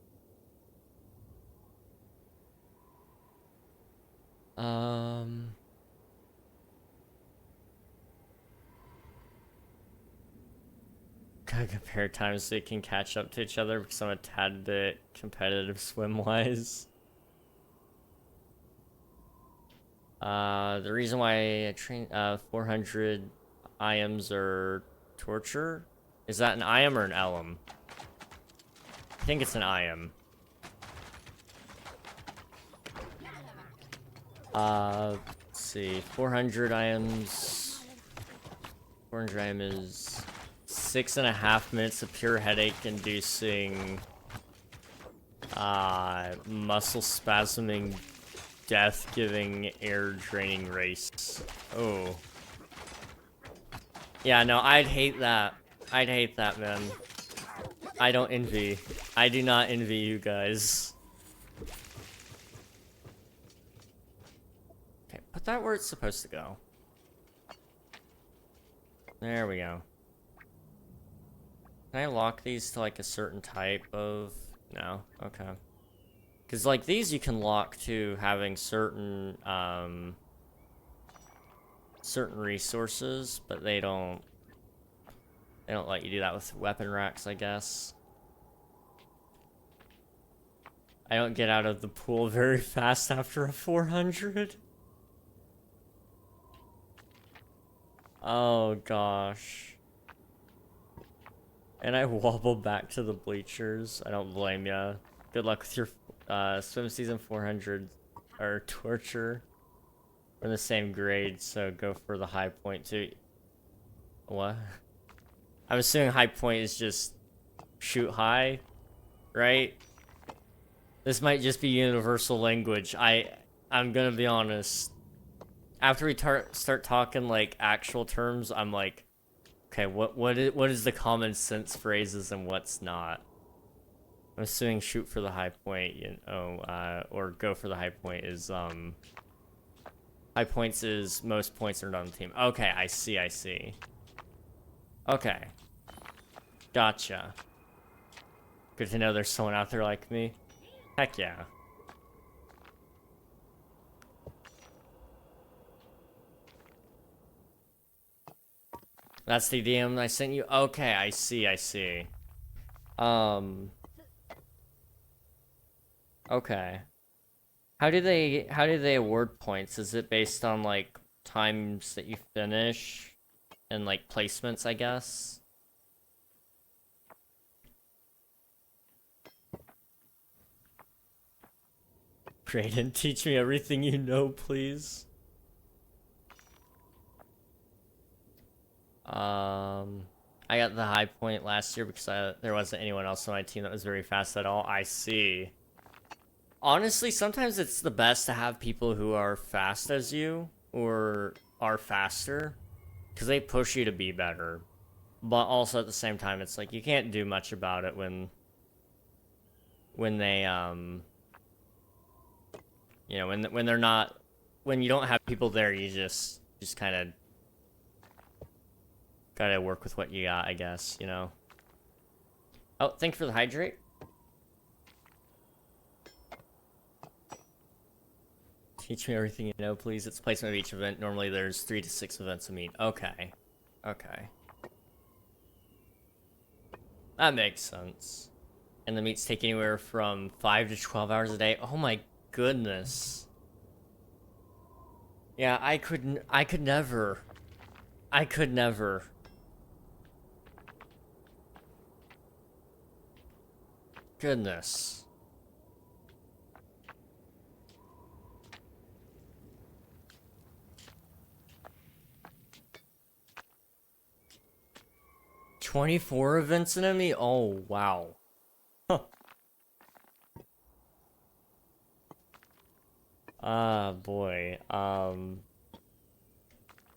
Gotta compare times so they can catch up to each other because I'm a tad bit competitive swim-wise. The reason why I train 400 IMs or torture, is that an IM or an LM? I think it's an IM. Let's see, 400 IMs. 400 IM is 6.5 minutes of pure headache-inducing, muscle spasming, death-giving, air-draining race. Oh. Yeah, no, I'd hate that. I'd hate that, man. I don't envy. I do not envy you guys. Okay, put that where it's supposed to go. There we go. Can I lock these to, like, a certain type of... No? Okay. Because, like, these you can lock to having certain, certain resources, but they don't let you do that with weapon racks, I guess. I don't get out of the pool very fast after a 400. Oh, gosh. And I wobble back to the bleachers. I don't blame ya. Good luck with your swim season 400 or torture. We're in the same grade, so go for the high point too. What? I'm assuming high point is just shoot high, right? This might just be universal language. I'm gonna be honest. After we start talking like actual terms, I'm like, okay, what is the common sense phrases and what's not? I'm assuming shoot for the high point, you know, or go for the high point is high points is most points earned on the team. Okay, I see. Okay. Gotcha. Good to know there's someone out there like me. Heck yeah. That's the DM I sent you? Okay, I see. Okay. How do they award points? Is it based on, like, times that you finish? And, like, placements, I guess? Brayden, teach me everything you know, please. I got the high point last year because there wasn't anyone else on my team that was very fast at all. I see. Honestly, sometimes it's the best to have people who are fast as you, or are faster, because they push you to be better. But also at the same time, it's like, you can't do much about it when they, you know, when they're not, when you don't have people there, you just kind of gotta work with what you got, I guess, you know. Oh, thank you for the hydrate. Teach me everything you know, please. It's placement of each event. Normally there's 3 to 6 events a meet. Okay. That makes sense. And the meets take anywhere from 5 to 12 hours a day. Oh my goodness. Yeah, I could never. Goodness. $24 events in me? Oh, wow. Huh. Ah, boy.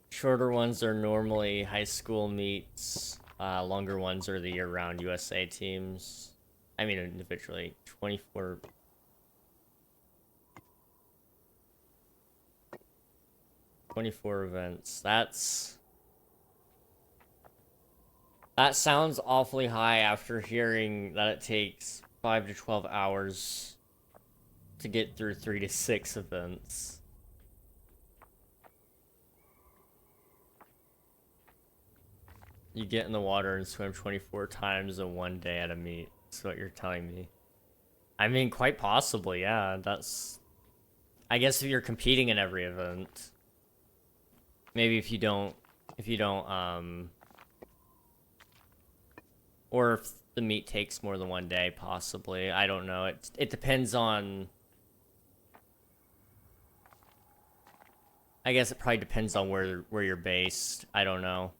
Shorter ones are normally high school meets. Longer ones are the year-round USA teams. I mean, individually, 24 events. That sounds awfully high after hearing that it takes 5 to 12 hours to get through 3 to 6 events. You get in the water and swim 24 times in one day at a meet. That's what you're telling me. I mean, quite possibly, yeah. That's... I guess if you're competing in every event. Maybe if you don't, or if the meet takes more than one day, possibly. I don't know. It depends on... I guess it probably depends on where you're based. I don't know.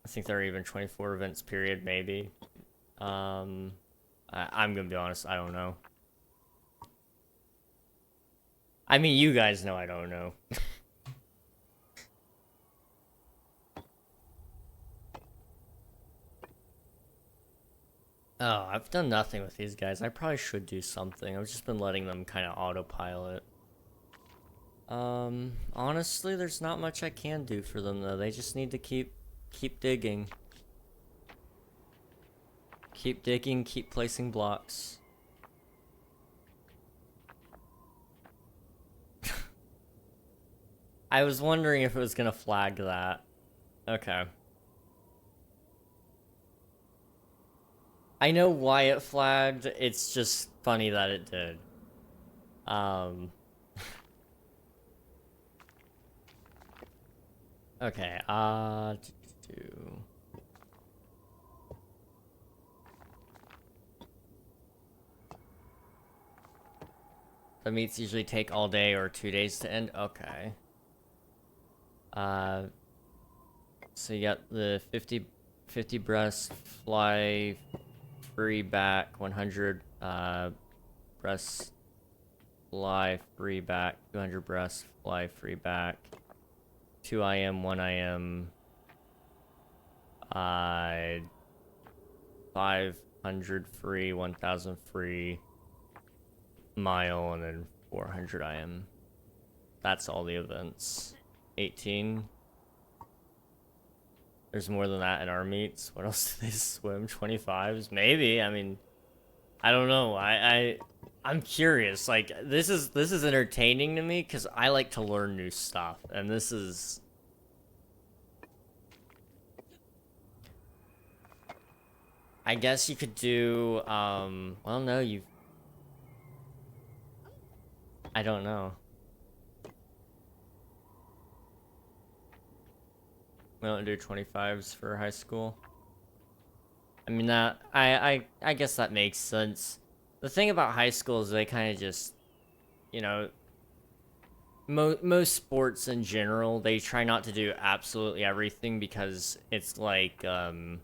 I think there are even 24 events period, maybe. I'm gonna be honest, I don't know. I mean, you guys know I don't know. Oh, I've done nothing with these guys. I probably should do something. I've just been letting them kind of autopilot. Honestly, there's not much I can do for them, though. They just need to keep digging. Keep digging, keep placing blocks. I was wondering if it was gonna flag that. Okay. I know why it flagged, it's just funny that it did. Okay, the meets usually take all day or 2 days to end? Okay. So you got the 50 breast fly free back, 100 breast fly free back, 200 breast fly free back, 2 IM, 1 IM, 500 free, 1000 free, mile, and then 400 IM. That's all the events. 18. There's more than that in our meets. What else do they swim? 25s? Maybe. I mean, I don't know. I'm curious. Like, this is entertaining to me because I like to learn new stuff, and this is... I guess you could do, well, no, I don't know. We don't do 25s for high school. I mean, that, I guess that makes sense. The thing about high school is they kind of just, you know, most sports in general, they try not to do absolutely everything because it's like, they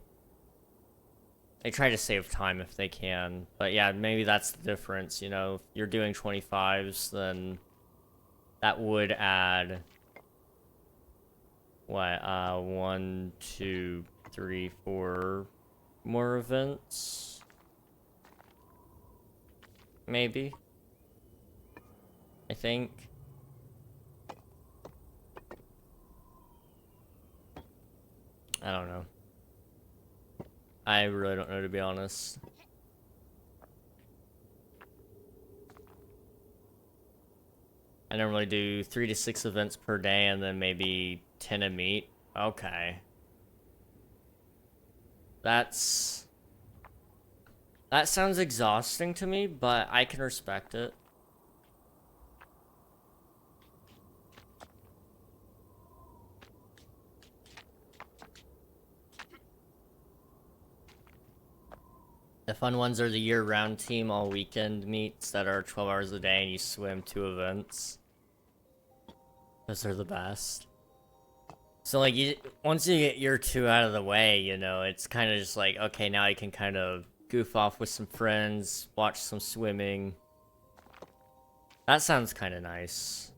try to save time if they can. But yeah, maybe that's the difference, you know. If you're doing 25s, then that would add... what, 1, 2, 3, 4 more events? Maybe. I think. I don't know. I really don't know, to be honest. I normally do 3 to 6 events per day and then maybe 10 a meet. Okay. That sounds exhausting to me, but I can respect it. The fun ones are the year-round team all weekend meets that are 12 hours a day and you swim 2 events. Those are the best. So like, once you get year 2 out of the way, you know, it's kind of just like, okay, now I can kind of goof off with some friends, watch some swimming. That sounds kind of nice.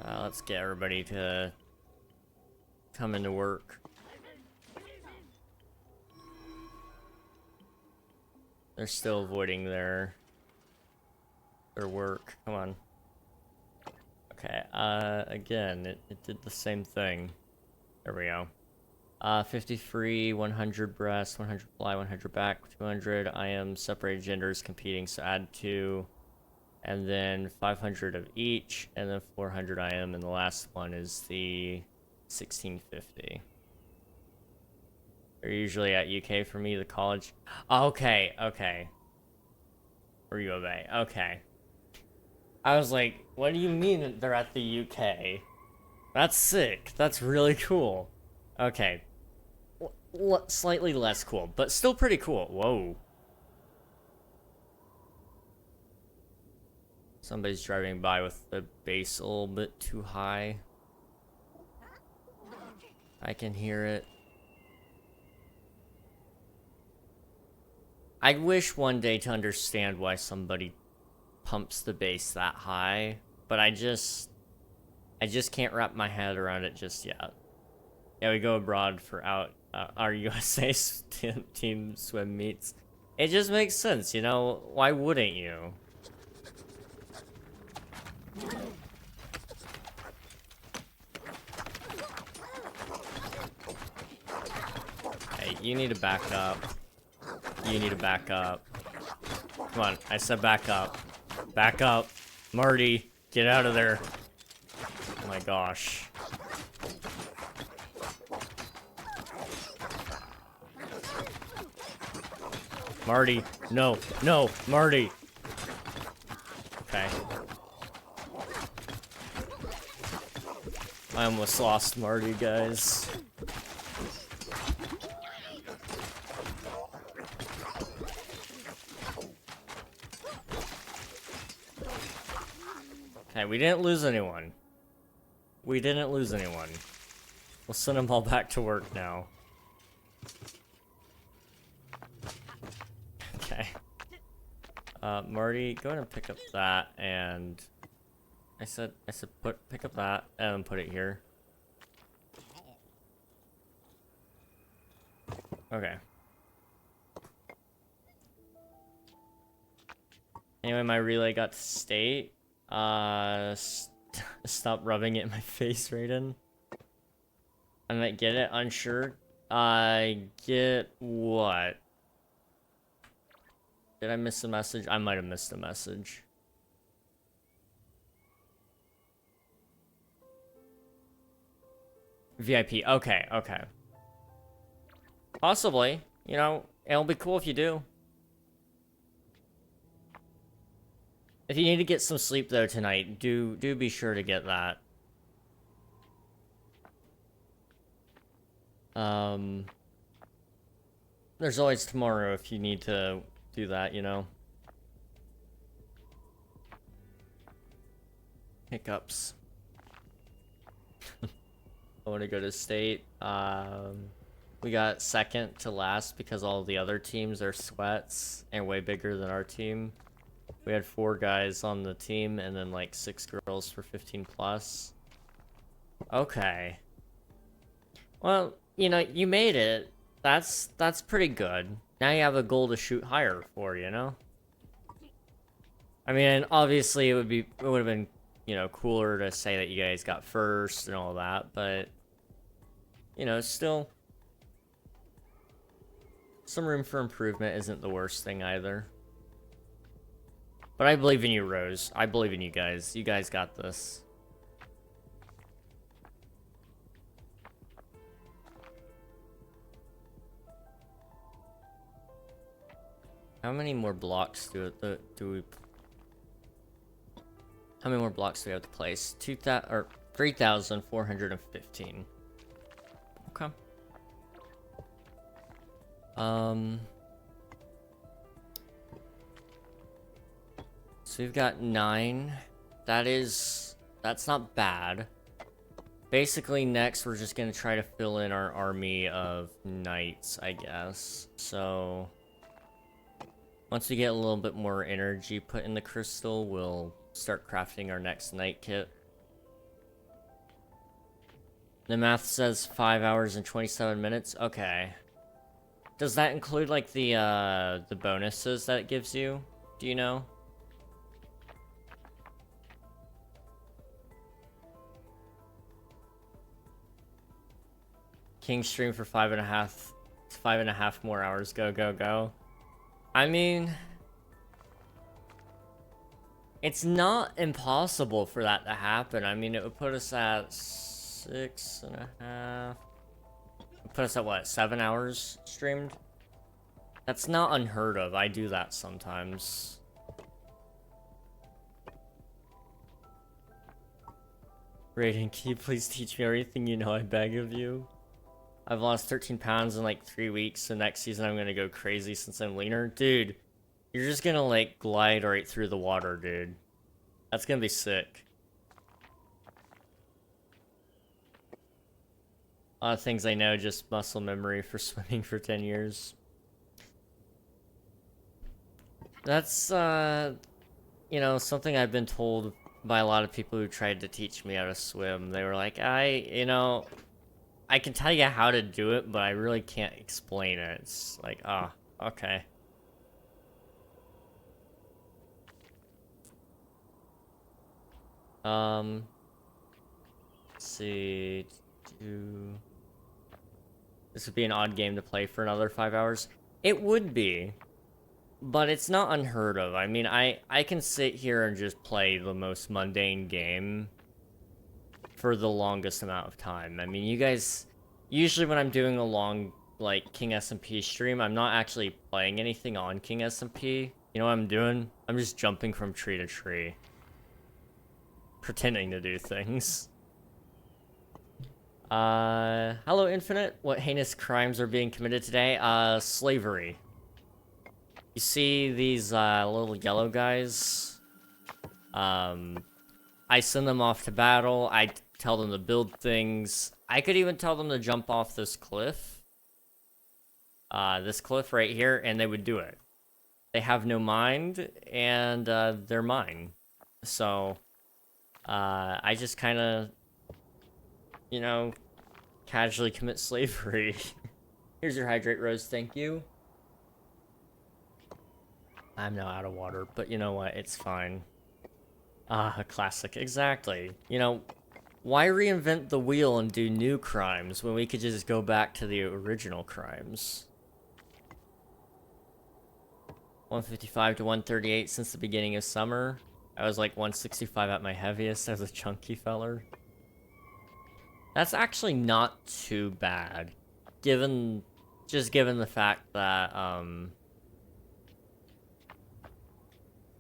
Let's get everybody to come into work. They're still avoiding their work. Come on. Okay, again, it did the same thing. There we go. 50 free, 100 breast, 100 fly, 100 back, 200 I am separated genders competing, so add 2. And then 500 of each, and then 400 I am, and the last one is the 1650. They're usually at UK for me, the college. Okay, okay. Or U of A, okay. I was like, what do you mean that they're at the UK? That's sick. That's really cool. Okay. Slightly less cool, but still pretty cool. Whoa. Somebody's driving by with the bass a little bit too high. I can hear it. I wish one day to understand why somebody pumps the bass that high, but I just can't wrap my head around it just yet. Yeah, we go abroad for our USA team swim meets. It just makes sense, you know? Why wouldn't you? Hey, you need to back up. You need to back up. Come on, I said back up. Back up. Marty, get out of there. Oh my gosh. Marty, no, no, Marty. Okay. I almost lost Marty, guys. Okay, we didn't lose anyone. We didn't lose anyone. We'll send them all back to work now. Okay. Marty, go ahead and pick up that, and I said pick up that and put it here. Okay. Anyway, my relay got to state. Stop rubbing it in my face, Raiden. I might get it, unsure. I get what? Did I miss a message? I might have missed a message. VIP, okay, okay. Possibly, you know, it'll be cool if you do. If you need to get some sleep though tonight, do be sure to get that. There's always tomorrow if you need to do that, you know. Hiccups. I want to go to state. We got second to last because all the other teams are sweats and way bigger than our team. We had 4 guys on the team and then like 6 girls for 15 plus. Okay. Well, you know, you made it. That's pretty good. Now you have a goal to shoot higher for, you know? I mean, obviously it would have been, you know, cooler to say that you guys got first and all that, but you know, still some room for improvement isn't the worst thing either. But I believe in you, Rose. I believe in you guys. You guys got this. How many more blocks do we? How many more blocks do we have to place? 3,415. Okay. So we've got 9. That's not bad. Basically, next we're just gonna try to fill in our army of knights, I guess. So Once we get a little bit more energy put in the crystal, we'll start crafting our next night kit. The math says 5 hours and 27 minutes. Okay. Does that include like the bonuses that it gives you? Do you know? King stream for 5.5 more hours. Go, go, go. I mean, it's not impossible for that to happen. I mean, it would put us at 6.5. Put us at what, 7 hours streamed? That's not unheard of. I do that sometimes. Raiden, can you please teach me everything you know, I beg of you? I've lost 13 pounds in like 3 weeks, so next season I'm gonna go crazy since I'm leaner. Dude, you're just gonna like glide right through the water, dude. That's gonna be sick. A lot of things I know, just muscle memory for swimming for 10 years. That's, you know, something I've been told by a lot of people who tried to teach me how to swim. They were like, you know, I can tell you how to do it, but I really can't explain it. It's like, ah, oh, okay. Let's see. This would be an odd game to play for another 5 hours. It would be, but it's not unheard of. I mean, I can sit here and just play the most mundane game for the longest amount of time. I mean, you guys, usually when I'm doing a long, like, King SMP stream, I'm not actually playing anything on King SMP. You know what I'm doing? I'm just jumping from tree to tree. Pretending to do things. Hello Infinite. What heinous crimes are being committed today? Slavery. You see these, little yellow guys? I send them off to battle. I tell them to build things. I could even tell them to jump off this cliff. This cliff right here, and they would do it. They have no mind, and, they're mine. So, I just kind of, you know, casually commit slavery. Here's your hydrate, Rose. Thank you. I'm now out of water, but you know what? It's fine. Classic. Exactly. You know, why reinvent the wheel and do new crimes when we could just go back to the original crimes? 155 to 138 since the beginning of summer. I was like 165 at my heaviest as a chunky feller. That's actually not too bad, given the fact that,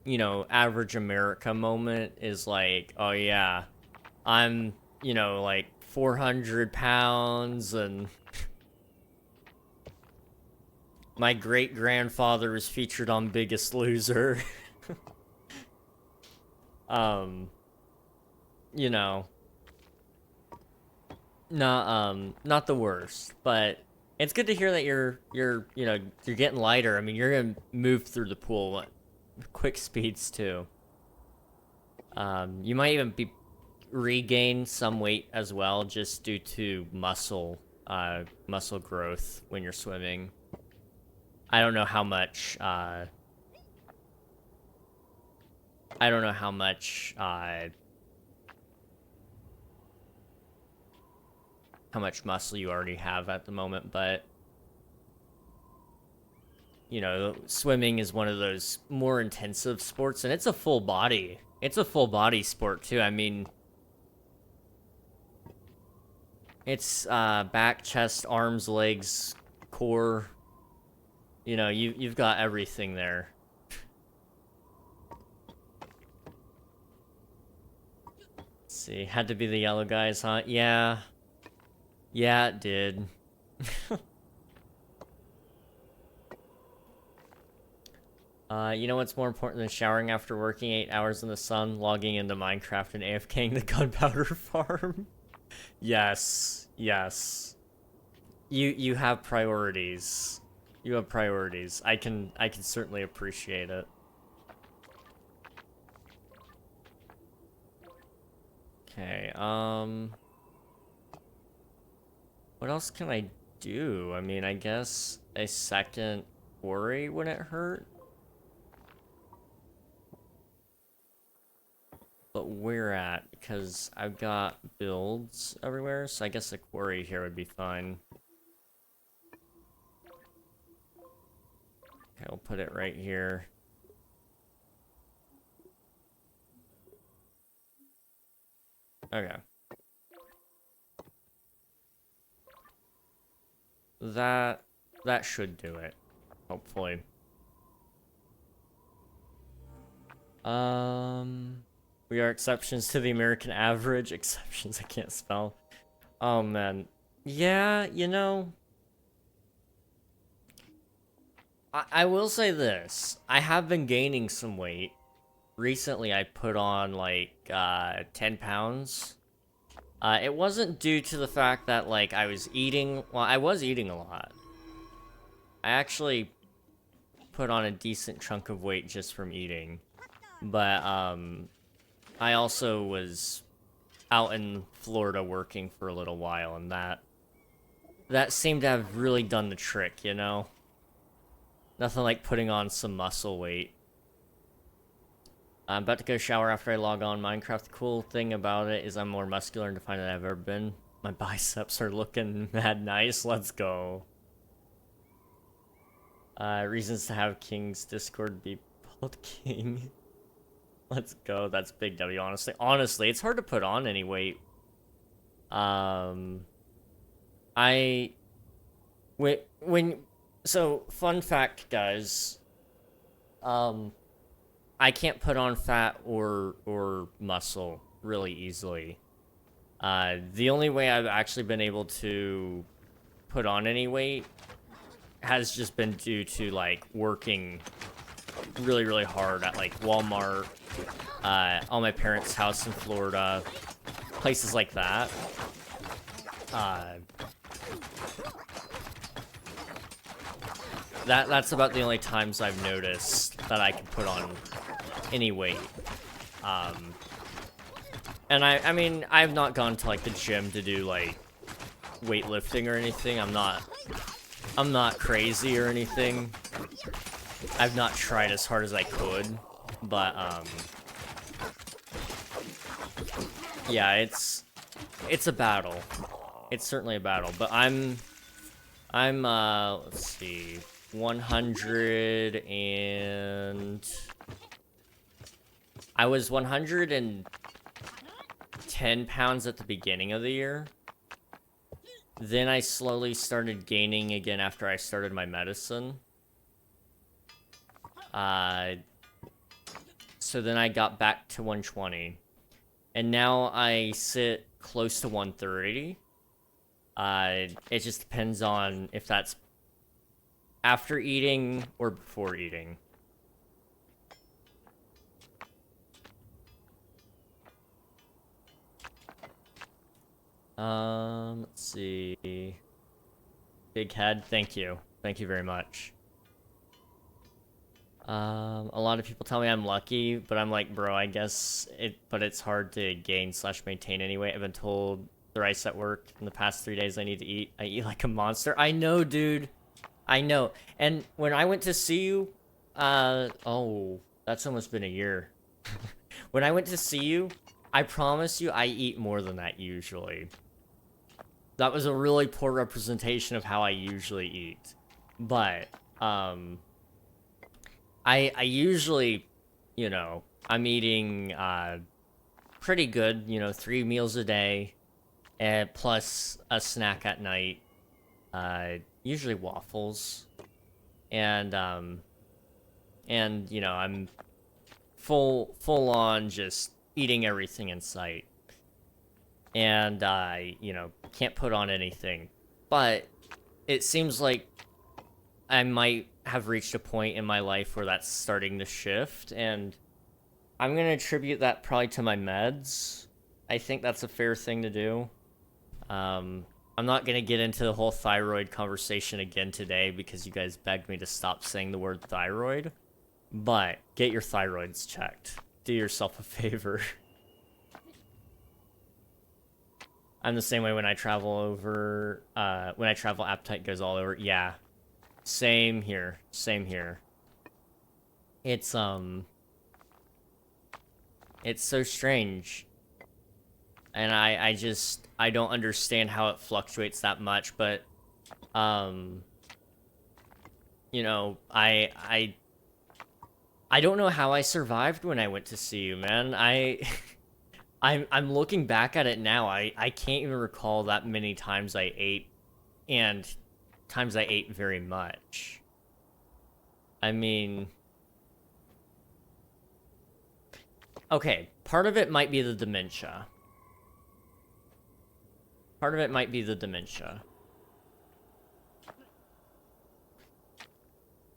you know, average America moment is like, oh yeah, I'm, you know, like 400 pounds and my great-grandfather was featured on Biggest Loser. You know, not the worst, but it's good to hear that you're you know, you're getting lighter. I mean, you're gonna move through the pool quick speeds too. You might even regain some weight as well, just due to muscle growth when you're swimming. I don't know how much how much muscle you already have at the moment, but you know, swimming is one of those more intensive sports, and it's a full body sport too. I mean, it's back, chest, arms, legs, core. You know, you've got everything there. Let's see, had to be the yellow guys, huh? Yeah, it did. You know what's more important than showering after working 8 hours in the sun, logging into Minecraft and AFKing the gunpowder farm? Yes. You have priorities. You have priorities. I can certainly appreciate it. Okay, what else can I do? I mean, I guess a second quarry wouldn't hurt. But where at? Because I've got builds everywhere, so I guess a quarry here would be fine. Okay, we'll put it right here. Okay. That should do it, hopefully. We are exceptions to the American average. Exceptions I can't spell. Oh man. Yeah, you know, I will say this. I have been gaining some weight. Recently I put on like 10 pounds. It wasn't due to the fact that like I was eating, well, I was eating a lot. I actually put on a decent chunk of weight just from eating. But I also was out in Florida working for a little while, and that seemed to have really done the trick, you know? Nothing like putting on some muscle weight. I'm about to go shower after I log on Minecraft. The cool thing about it is I'm more muscular and defined than I've ever been. My biceps are looking mad nice. Let's go. Reasons to have King's Discord be called King. Let's go. That's big W, honestly. Honestly, it's hard to put on any weight. So, fun fact, guys. I can't put on fat or muscle really easily. The only way I've actually been able to put on any weight has just been due to, like, working really, really hard at, like, Walmart, on my parents' house in Florida, places like that. That's about the only times I've noticed that I can put on any weight. And I mean, I've not gone to, like, the gym to do, like, weightlifting or anything. I'm not crazy or anything. I've not tried as hard as I could, but, yeah, it's a battle. It's certainly a battle, but I'm, let's see, 100 and... I was 110 pounds at the beginning of the year. Then I slowly started gaining again after I started my medicine. So then I got back to 120. And now I sit close to 130. It just depends on if that's after eating or before eating. Let's see. Big head, thank you. Thank you very much. A lot of people tell me I'm lucky, but I'm like, bro, I guess but it's hard to gain / maintain anyway. I've been told thrice at work in the past 3 days I need to eat. I eat like a monster. I know, dude. I know. And when I went to see you, oh, that's almost been a year. When I went to see you, I promise you I eat more than that usually. That was a really poor representation of how I usually eat. But, I usually, you know, I'm eating, pretty good, you know, 3 meals a day, and plus a snack at night, usually waffles, and, you know, I'm full on just eating everything in sight. And I, you know, can't put on anything. But it seems like I might have reached a point in my life where that's starting to shift, and I'm gonna attribute that probably to my meds. I think that's a fair thing to do. I'm I'm not gonna get into the whole thyroid conversation again today because you guys begged me to stop saying the word thyroid. But get your thyroids checked. Do yourself a favor. I'm the same way when I travel over, when I travel, appetite goes all over. Yeah. Same here. Same here. It's so strange. And I don't understand how it fluctuates that much, but, you know, I don't know how I survived when I went to see you, man. I'm looking back at it now. I can't even recall that many times I ate, and times I ate very much. I mean, okay, part of it might be the dementia. Part of it might be the dementia.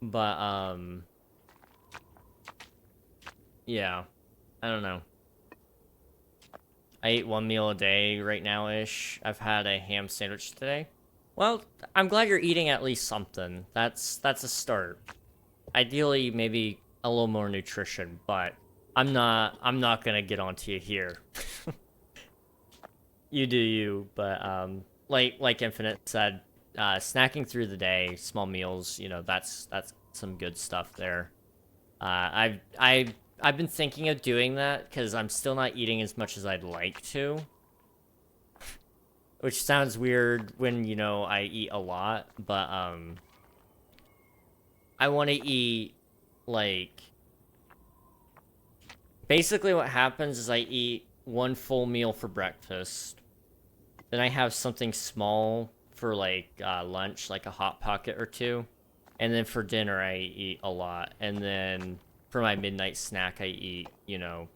But, yeah, I don't know. I eat one meal a day right now-ish. I've had a ham sandwich today. Well, I'm glad you're eating at least something. That's a start. Ideally, maybe a little more nutrition, but I'm not gonna get onto you here. You do you, but like Infinite said, snacking through the day, small meals, you know, that's some good stuff there. I've been thinking of doing that because I'm still not eating as much as I'd like to. Which sounds weird when, you know, I eat a lot, but I want to eat, like, basically what happens is I eat one full meal for breakfast, then I have something small for, like, lunch, like a Hot Pocket or two, and then for dinner I eat a lot, and then for my midnight snack I eat, you know,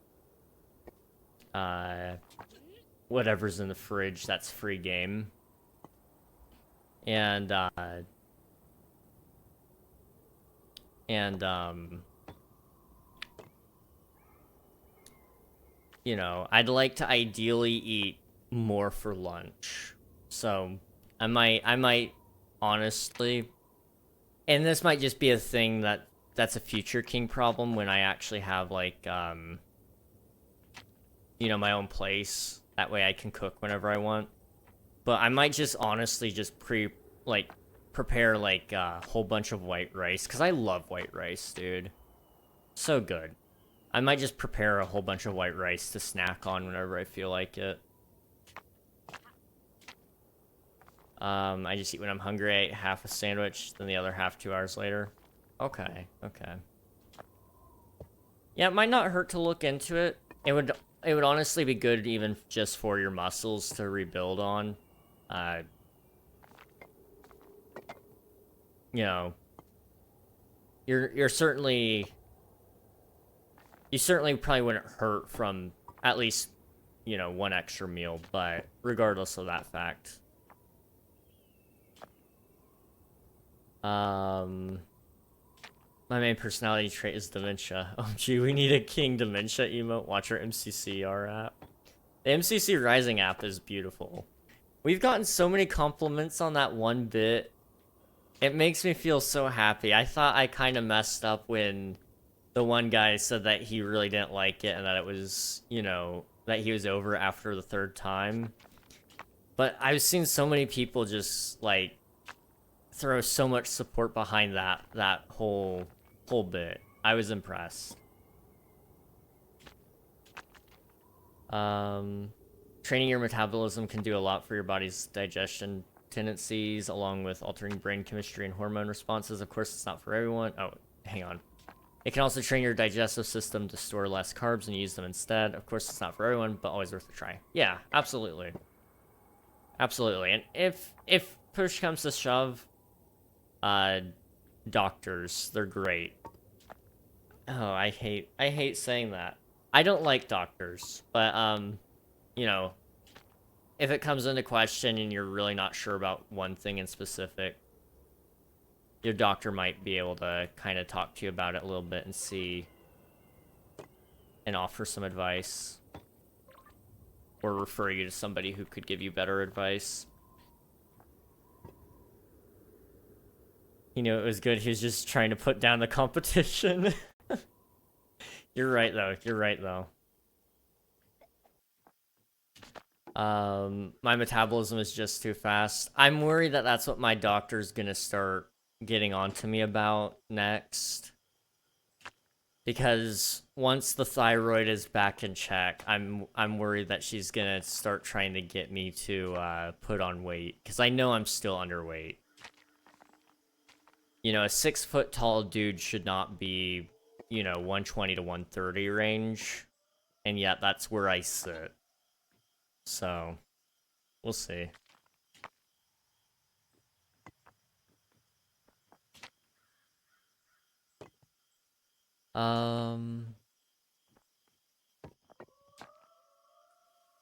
whatever's in the fridge that's free game. And you know, I'd like to ideally eat more for lunch. So I might honestly, and this might just be a thing that's a future king problem when I actually have, like, you know, my own place. That way I can cook whenever I want. But I might just honestly just prepare, like, a whole bunch of white rice. Because I love white rice, dude. So good. I might just prepare a whole bunch of white rice to snack on whenever I feel like it. I just eat when I'm hungry. I ate half a sandwich, then the other half 2 hours later. Okay, okay. Yeah, it might not hurt to look into it. It would honestly be good even just for your muscles to rebuild on. You know, you certainly probably wouldn't hurt from at least, you know, one extra meal, but regardless of that fact. My main personality trait is dementia. Oh gee, we need a king dementia emote. Watch our MCCR app. The MCC Rising app is beautiful. We've gotten so many compliments on that one bit. It makes me feel so happy. I thought I kind of messed up when the one guy said that he really didn't like it and that it was, you know, that he was over after the 3rd time. But I've seen so many people just, like, throw so much support behind that whole bit. I was impressed. Training your metabolism can do a lot for your body's digestion tendencies, along with altering brain chemistry and hormone responses. Of course, it's not for everyone. Oh, hang on. It can also train your digestive system to store less carbs and use them instead. Of course, it's not for everyone, but always worth a try. Yeah, absolutely. Absolutely. And if push comes to shove, doctors, they're great. Oh, I hate saying that. I don't like doctors, but, you know, if it comes into question and you're really not sure about one thing in specific, your doctor might be able to kind of talk to you about it a little bit and see, and offer some advice, or refer you to somebody who could give you better advice. He knew it was good. He was just trying to put down the competition. You're right, though. You're right, though. My metabolism is just too fast. I'm worried that that's what my doctor's gonna start getting onto me about next. Because once the thyroid is back in check, I'm worried that she's gonna start trying to get me to put on weight. Because I know I'm still underweight. You know, a 6 foot tall dude should not be, you know, 120 to 130 range. And yet that's where I sit. So, we'll see.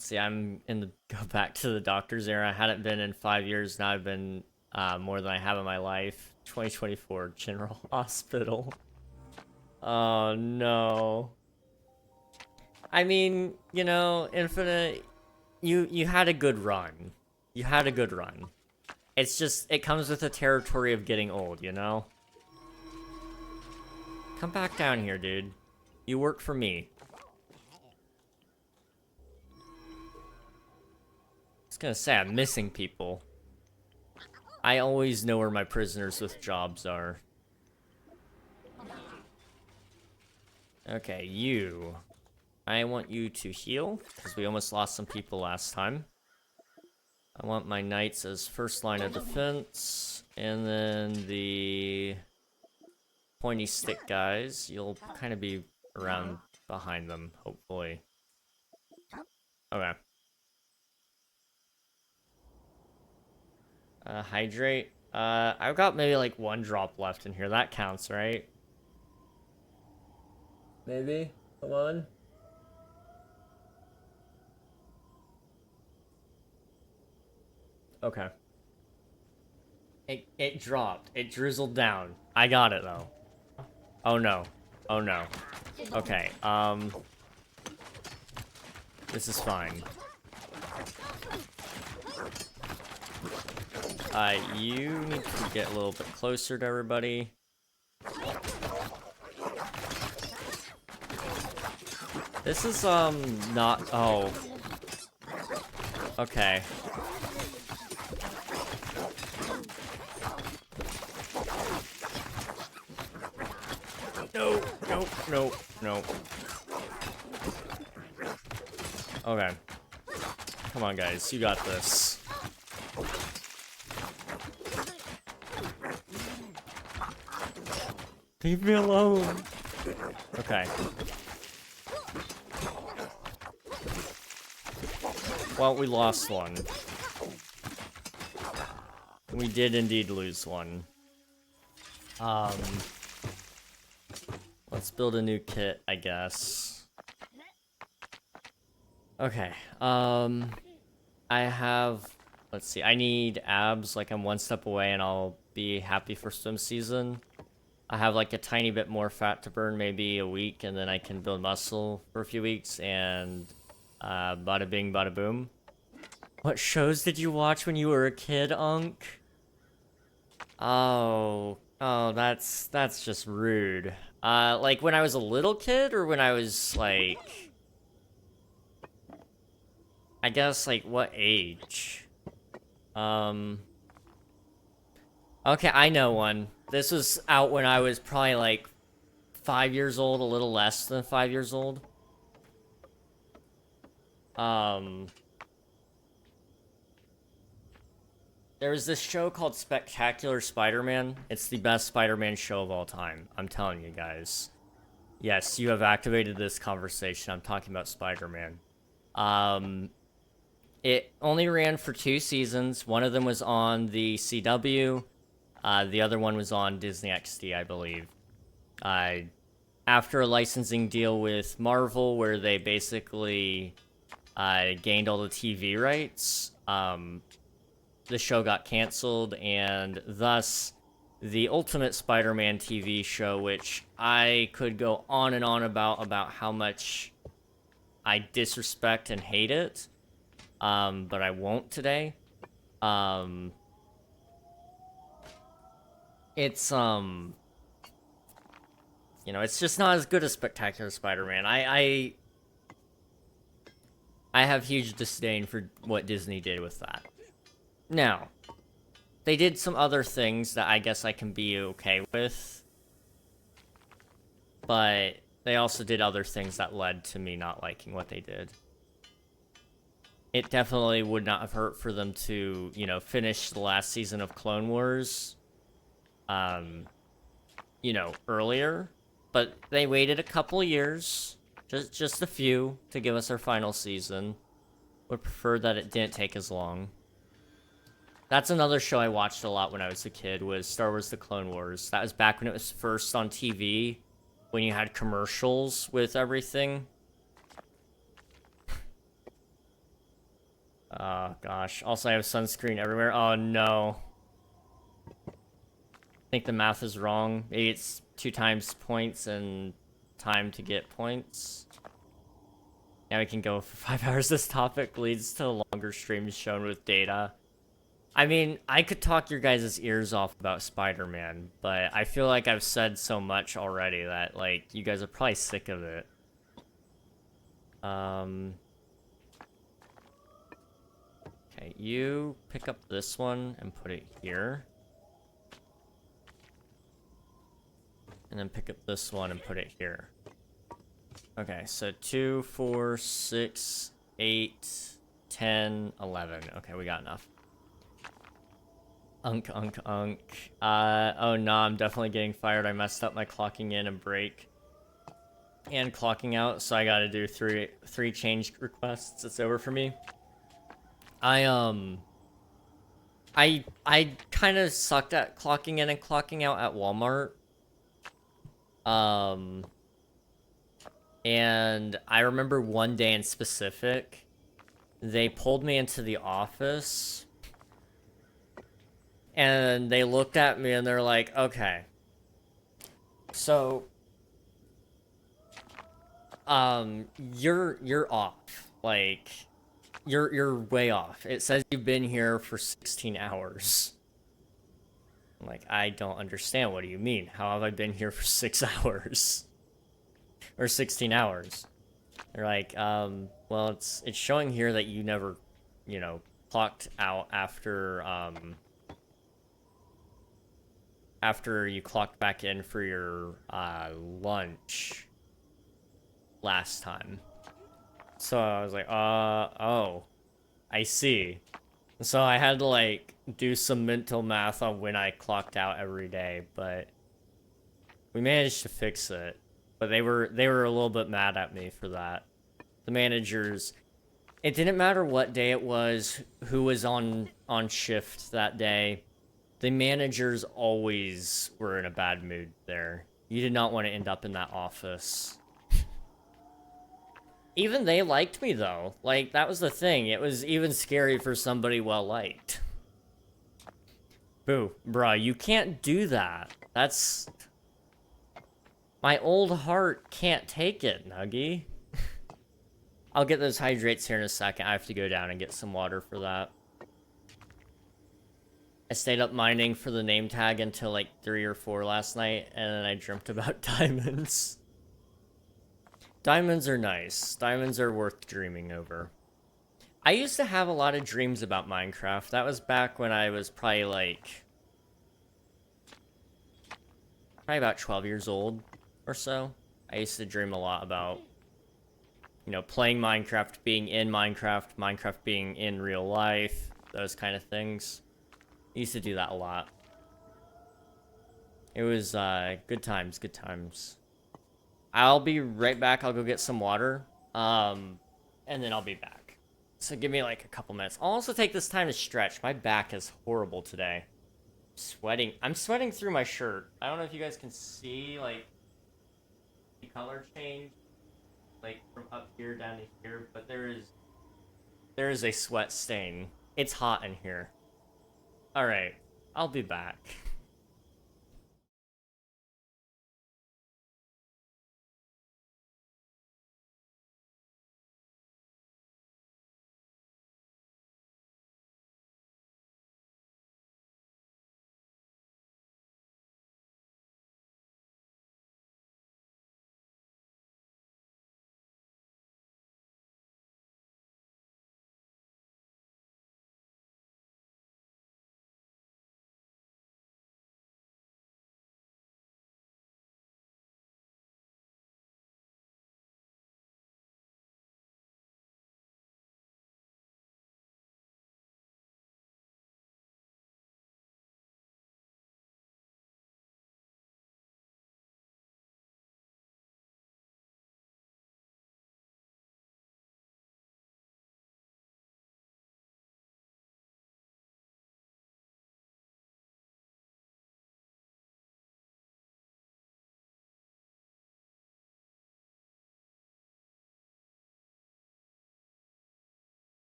See, I'm in the go back to the doctor's era. I hadn't been in 5 years. Now I've been more than I have in my life. 2024 General Hospital. Oh no. I mean, you know, Infinite, you had a good run. You had a good run. It's just, it comes with the territory of getting old, you know? Come back down here, dude. You work for me. I was gonna say, I'm missing people. I always know where my prisoners with jobs are. Okay, you. I want you to heal, because we almost lost some people last time. I want my knights as first line of defense, and then the pointy stick guys, you'll kind of be around behind them, hopefully. Okay. Hydrate. I've got maybe like 1 drop left in here. That counts, right? Maybe? Come on. Okay. It dropped. It drizzled down. I got it though. Oh no. Oh no. Okay, this is fine. You need to get a little bit closer to everybody. This is, not, oh. Okay. No, no, no, no. Okay. Come on, guys. You got this. Leave me alone. Okay. Well, we lost one. We did indeed lose one. Let's build a new kit, I guess. Okay, I have, let's see, I need abs, like I'm 1 step away and I'll be happy for swim season. I have like a tiny bit more fat to burn, maybe a week, and then I can build muscle for a few weeks, and bada bing, bada boom. What shows did you watch when you were a kid, Unk? Oh, that's just rude. Like when I was a little kid, or when I was like, I guess like what age? Okay, I know one. This was out when I was probably like 5 years old, a little less than 5 years old. There was this show called Spectacular Spider-Man. It's the best Spider-Man show of all time. I'm telling you guys. Yes, you have activated this conversation. I'm talking about Spider-Man. It only ran for 2 seasons. One of them was on the CW. The other one was on Disney XD, I believe. After a licensing deal with Marvel, where they basically gained all the TV rights, the show got canceled, and thus the Ultimate Spider-Man TV show, which I could go on and on about how much I disrespect and hate it, but I won't today. it's you know, it's just not as good as Spectacular Spider-Man. I have huge disdain for what Disney did with that. Now, they did some other things that I guess I can be okay with, but they also did other things that led to me not liking what they did. It definitely would not have hurt for them to, you know, finish the last season of Clone Wars, you know, earlier, but they waited a couple years, just a few, to give us our final season. Would prefer that it didn't take as long. That's another show I watched a lot when I was a kid, was Star Wars The Clone Wars. That was back when it was first on TV, when you had commercials with everything. Oh, gosh. Also, I have sunscreen everywhere. Oh, no. I think the math is wrong. Maybe it's 2 times points and time to get points. Now we can go for 5 hours. This topic leads to longer streams shown with data. I mean, I could talk your guys' ears off about Spider-Man, but I feel like I've said so much already that, like, you guys are probably sick of it. Okay, you pick up this one and put it here. And then pick up this one and put it here. Okay, so 2, 4, 6, 8, 10, 11. Okay, we got enough. Unk. Oh no, I'm definitely getting fired. I messed up my clocking in and break. And clocking out, so I gotta do three change requests. It's over for me. I kind of sucked at clocking in and clocking out at Walmart. And I remember one day in specific, they pulled me into the office, and they looked at me and they're like, okay, so, you're off. Like, you're way off. It says you've been here for 16 hours. I'm like, I don't understand. What do you mean? How have I been here for 6 hours? Or 16 hours? They're like, well, it's showing here that you never, you know, clocked out after, after you clocked back in for your, lunch last time. So I was like, oh, I see. So I had to, like, do some mental math on when I clocked out every day, but we managed to fix it. But they were a little bit mad at me for that. The managers, it didn't matter what day it was, who was on shift that day. The managers always were in a bad mood there. You did not want to end up in that office. Even they liked me, though. Like, that was the thing. It was even scary for somebody well-liked. Boo. Bruh, you can't do that. That's... My old heart can't take it, Nuggy. I'll get those hydrates here in a second. I have to go down and get some water for that. I stayed up mining for the name tag until like 3 or 4 last night, and then I dreamt about diamonds. Diamonds are nice. Diamonds are worth dreaming over. I used to have a lot of dreams about Minecraft. That was back when I was probably like... probably about 12 years old or so. I used to dream a lot about, you know, playing Minecraft, being in Minecraft, Minecraft being in real life, those kind of things. I used to do that a lot. It was, good times, good times. I'll be right back. I'll go get some water, and then I'll be back. So give me, like, a couple minutes. I'll also take this time to stretch. My back is horrible today. Sweating. I'm sweating through my shirt. I don't know if you guys can see, like, the color change, like, from up here down to here, but there is a sweat stain. It's hot in here. Alright, I'll be back.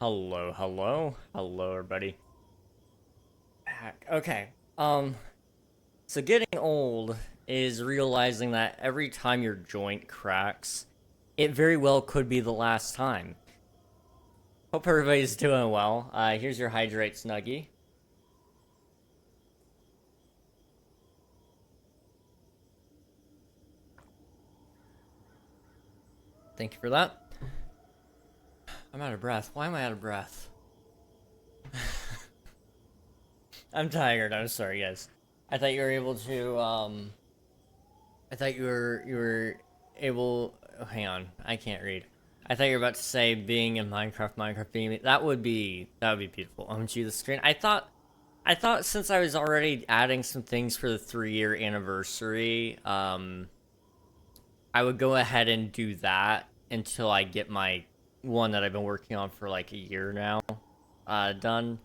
Hello, hello. Hello, everybody. Back. Okay. So getting old is realizing that every time your joint cracks, it very well could be the last time. Hope everybody's doing well. Here's your hydrate snuggie. Thank you for that. I'm out of breath. Why am I out of breath? I'm tired. I'm sorry, guys. I thought you were able to, I thought you were able... Oh, hang on. I can't read. I thought you were about to say being in Minecraft being... That would be beautiful. OMG, the screen. I thought since I was already adding some things for the 3-year anniversary, I would go ahead and do that until I get my one that I've been working on for like a year now, done.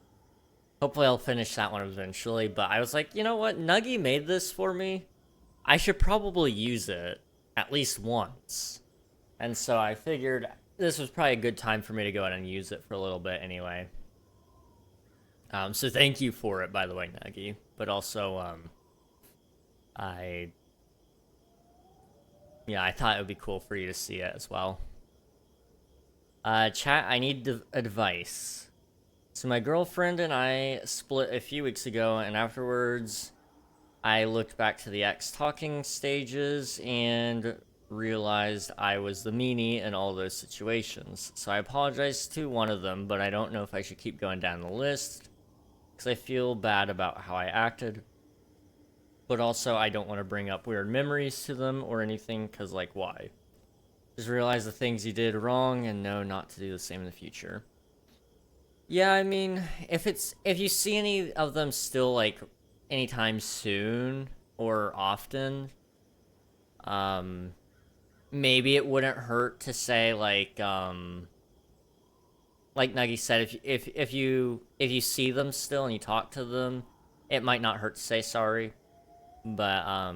Hopefully I'll finish that one eventually, but I was like, you know what? Nuggy made this for me. I should probably use it at least once. And so I figured this was probably a good time for me to go ahead and use it for a little bit anyway. So thank you for it, by the way, Nuggy. But also, I thought it would be cool for you to see it as well. Chat, I need advice. So my girlfriend and I split a few weeks ago, and afterwards, I looked back to the ex talking stages and realized I was the meanie in all those situations. So I apologized to one of them, but I don't know if I should keep going down the list, because I feel bad about how I acted. But also, I don't want to bring up weird memories to them or anything, because, like, why? Just realize the things you did wrong and know not to do the same in the future. Yeah, I mean, if you see any of them still, like, anytime soon or often, maybe it wouldn't hurt to say, like Nuggy said, if you see them still and you talk to them, it might not hurt to say sorry. But,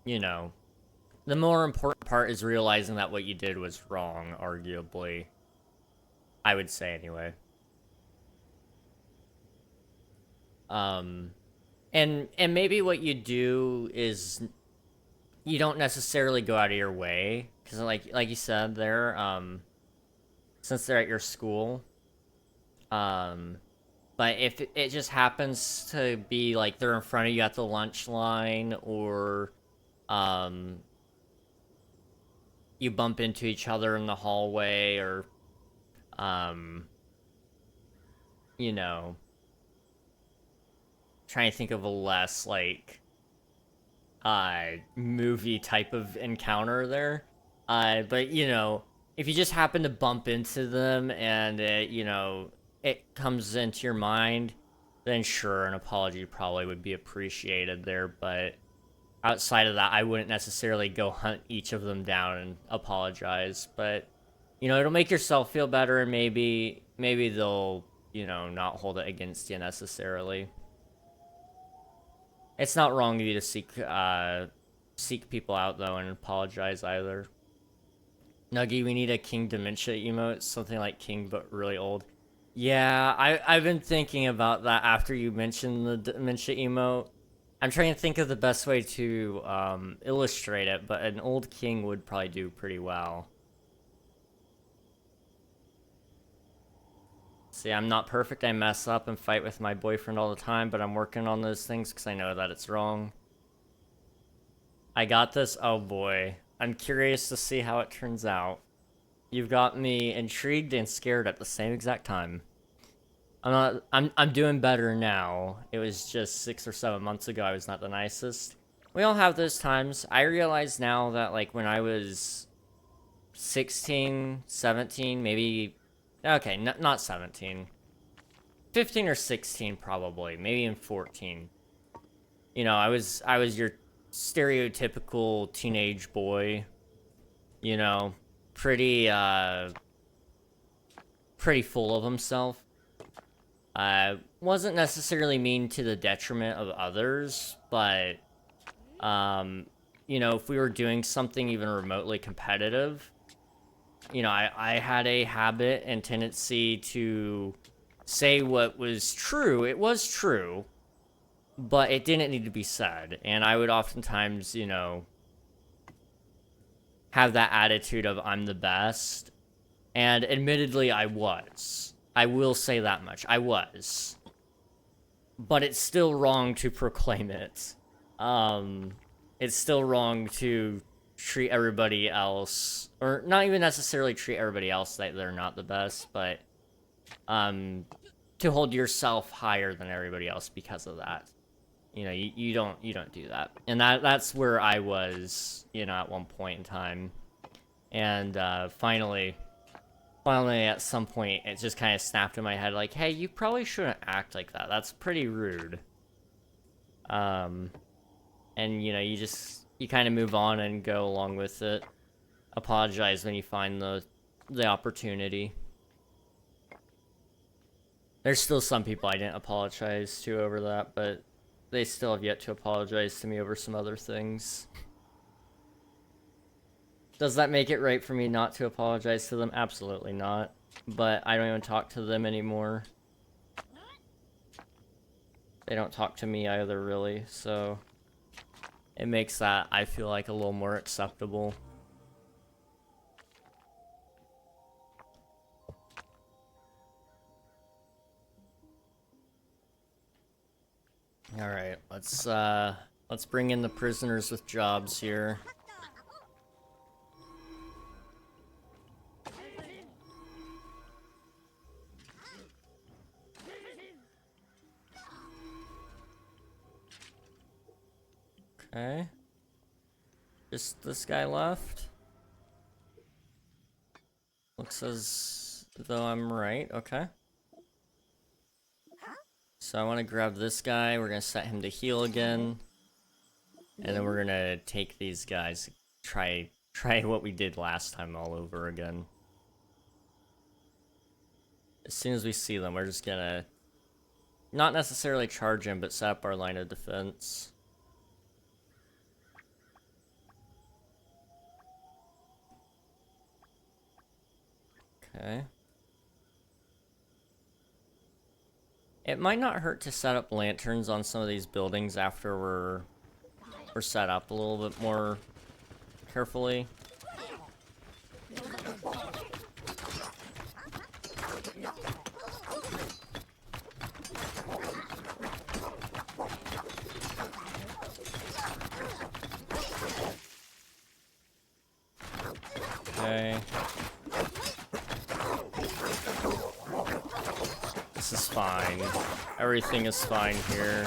you know, the more important part is realizing that what you did was wrong, arguably. I would say, anyway. And maybe what you do is you don't necessarily go out of your way, because like you said there, since they're at your school, but if it just happens to be like they're in front of you at the lunch line, or you bump into each other in the hallway, or you know, trying to think of a less like movie type of encounter there, but you know, if you just happen to bump into them and it comes into your mind, then sure, an apology probably would be appreciated there. But outside of that, I wouldn't necessarily go hunt each of them down and apologize. But you know, it'll make yourself feel better, and maybe they'll, you know, not hold it against you necessarily. It's not wrong of you to seek people out though and apologize either. Nuggy, we need a King Dementia emote, something like King but really old. Yeah, I've been thinking about that after you mentioned the Dementia emote. I'm trying to think of the best way to illustrate it, but an old king would probably do pretty well. See, I'm not perfect. I mess up and fight with my boyfriend all the time, but I'm working on those things because I know that it's wrong. I got this. Oh boy. I'm curious to see how it turns out. You've got me intrigued and scared at the same exact time. I'm doing better now. It was just 6 or 7 months ago I was not the nicest. We all have those times. I realize now that, like, when I was 16, 17, maybe... Okay, not 17. 15 or 16 probably, maybe in 14. You know, I was your stereotypical teenage boy. You know, pretty full of himself. Wasn't necessarily mean to the detriment of others, but you know, if we were doing something even remotely competitive, you know, I had a habit and tendency to say what was true. It was true, but it didn't need to be said. And I would oftentimes, you know, have that attitude of I'm the best. And admittedly, I was. I will say that much. I was. But it's still wrong to proclaim it. It's still wrong to treat everybody else, or not even necessarily treat everybody else like they're not the best, but to hold yourself higher than everybody else because of that. You know, you don't do that. And that's where I was, you know, at one point in time. And finally at some point it just kind of snapped in my head like, hey, you probably shouldn't act like that. That's pretty rude. And you know, you kind of move on and go along with it. Apologize when you find the opportunity. There's still some people I didn't apologize to over that, but they still have yet to apologize to me over some other things. Does that make it right for me not to apologize to them? Absolutely not. But I don't even talk to them anymore. They don't talk to me either, really, so it makes that, I feel like, a little more acceptable. Alright, let's bring in the prisoners with jobs here. Okay. Just this guy left. Looks as though I'm right. Okay. So I want to grab this guy. We're going to set him to heal again. And then we're going to take these guys. Try what we did last time all over again. As soon as we see them, we're just going to not necessarily charge him, but set up our line of defense. Okay. It might not hurt to set up lanterns on some of these buildings after we're set up a little bit more carefully. Okay. This is fine. Everything is fine here.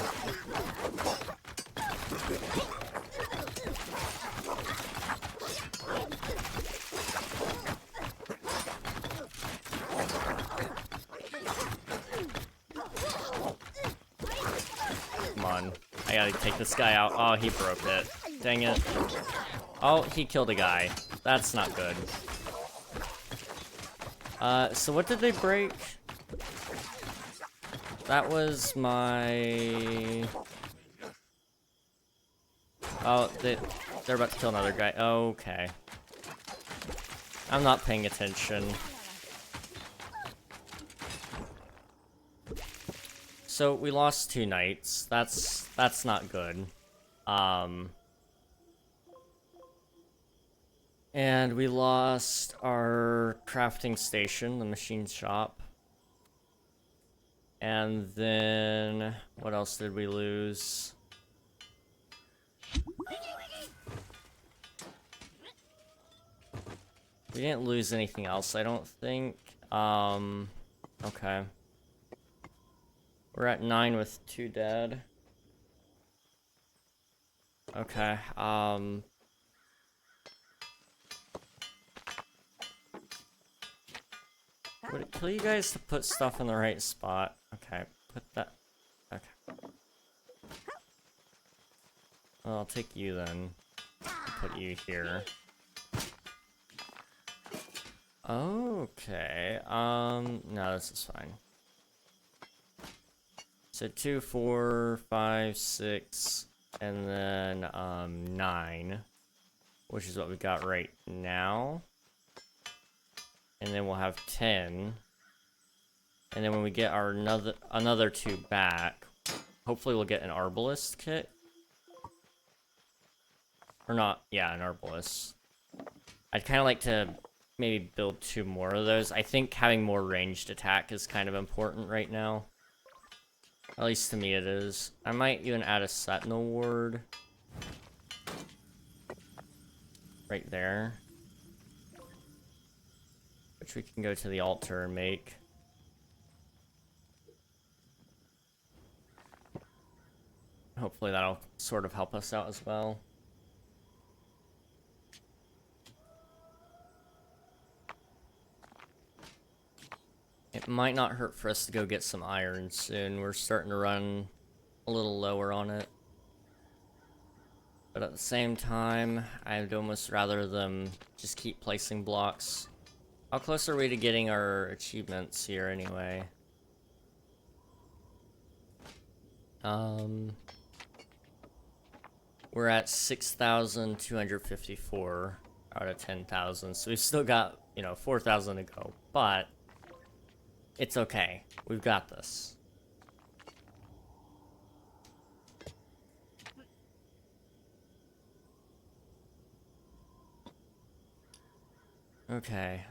Come on. I gotta take this guy out. Oh, he broke it. Dang it. Oh, he killed a guy. That's not good. So what did they break? That was my... Oh, they're about to kill another guy. Okay. I'm not paying attention. So we lost 2 knights. That's not good. And we lost our crafting station, the machine shop. And then, what else did we lose? We didn't lose anything else, I don't think. Okay. We're at 9 with 2 dead. Okay, would it kill you guys to put stuff in the right spot? Okay, put that... Okay. Well, I'll take you then. Put you here. Okay, no, this is fine. So 2, 4, 5, 6, and then, 9. Which is what we got right now. And then we'll have 10. And then when we get our another 2 back, hopefully we'll get an Arbalist kit. Or not, yeah, an Arbalist. I'd kind of like to maybe build 2 more of those. I think having more ranged attack is kind of important right now. At least to me it is. I might even add a Sentinel Ward. Right there. Which we can go to the altar and make. Hopefully that'll sort of help us out as well. It might not hurt for us to go get some iron soon. We're starting to run a little lower on it. But at the same time, I'd almost rather them just keep placing blocks. How close are we to getting our achievements here anyway? We're at 6,254 out of 10,000, so we've still got, 4,000 to go, but it's okay. We've got this. Okay,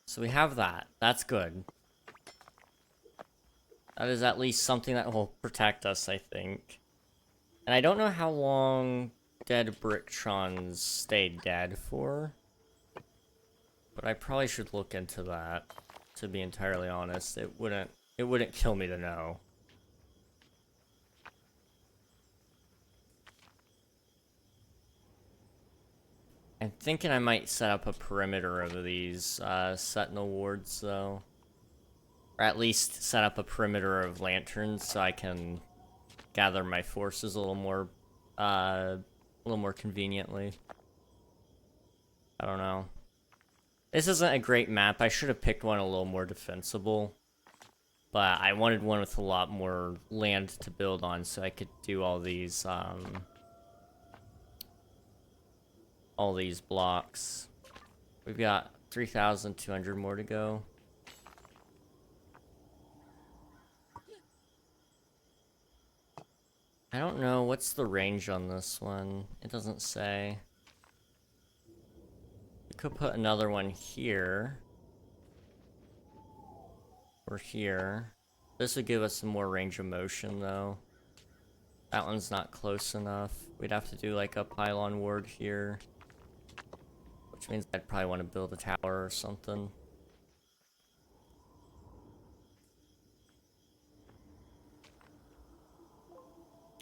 so we have that. That's good. That is at least something that will protect us, I think. And I don't know how long dead Bricktrons stay dead for. But I probably should look into that, to be entirely honest. It wouldn't kill me to know. I'm thinking I might set up a perimeter of these Sentinel wards, though. Or at least set up a perimeter of lanterns so I can gather my forces a little more conveniently. I don't know. This isn't a great map. I should have picked one a little more defensible. But I wanted one with a lot more land to build on so I could do all these blocks. We've got 3,200 more to go. I don't know, what's the range on this one? It doesn't say. We could put another one here. Or here. This would give us some more range of motion, though. That one's not close enough. We'd have to do like a pylon ward here. Which means I'd probably want to build a tower or something.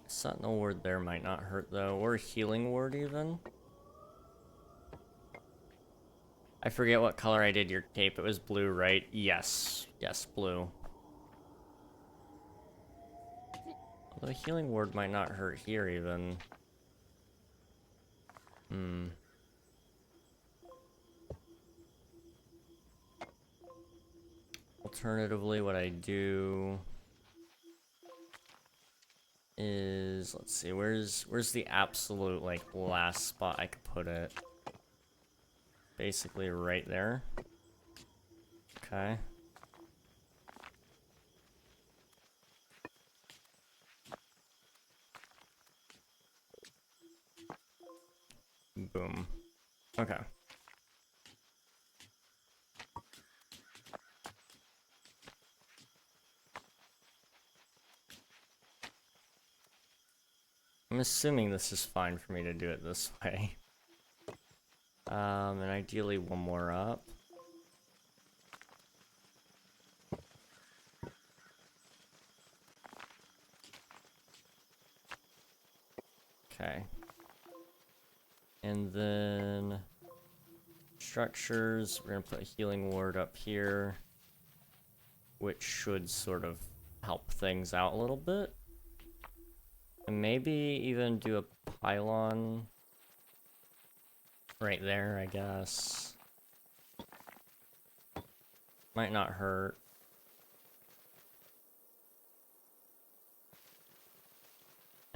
Sentinel ward there might not hurt though, or a healing ward even. I forget what color I did your cape. It was blue, right? Yes. Yes, blue. Although a healing ward might not hurt here even. Alternatively, what I do is, let's see, where's the absolute like last spot I could put it? Basically right there. Okay. Boom. Okay. I'm assuming this is fine for me to do it this way. And ideally one more up. Okay. And then structures, we're gonna put a healing ward up here, which should sort of help things out a little bit. And maybe even do a pylon right there, I guess. Might not hurt.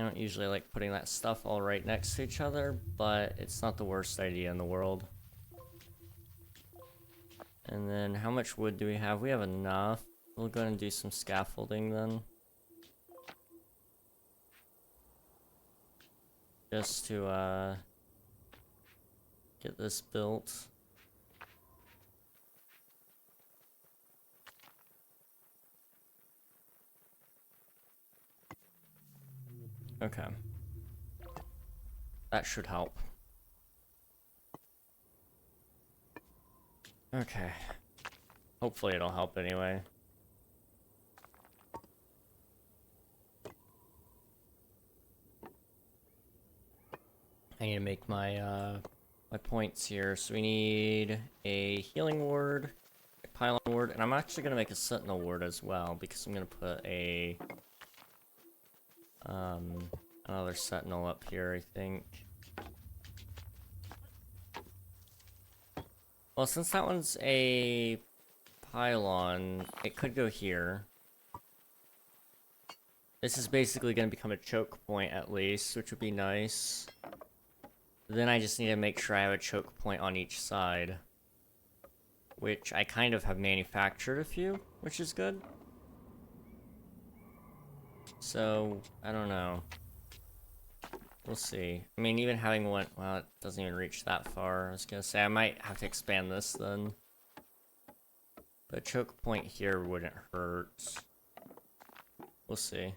I don't usually like putting that stuff all right next to each other, but it's not the worst idea in the world. And then how much wood do we have? We have enough. We'll go and do some scaffolding then. Just to get this built. Okay. That should help. Okay. Hopefully it'll help anyway. I need to make my my points here. So we need a healing ward, a pylon ward, and I'm actually gonna make a sentinel ward as well because I'm gonna put a another sentinel up here, I think. Well, since that one's a pylon, it could go here. This is basically going to become a choke point at least, which would be nice. Then I just need to make sure I have a choke point on each side. Which I kind of have manufactured a few, which is good. So, I don't know. We'll see. I mean, even having one... Well, it doesn't even reach that far. I was gonna say, I might have to expand this then. But a choke point here wouldn't hurt. We'll see.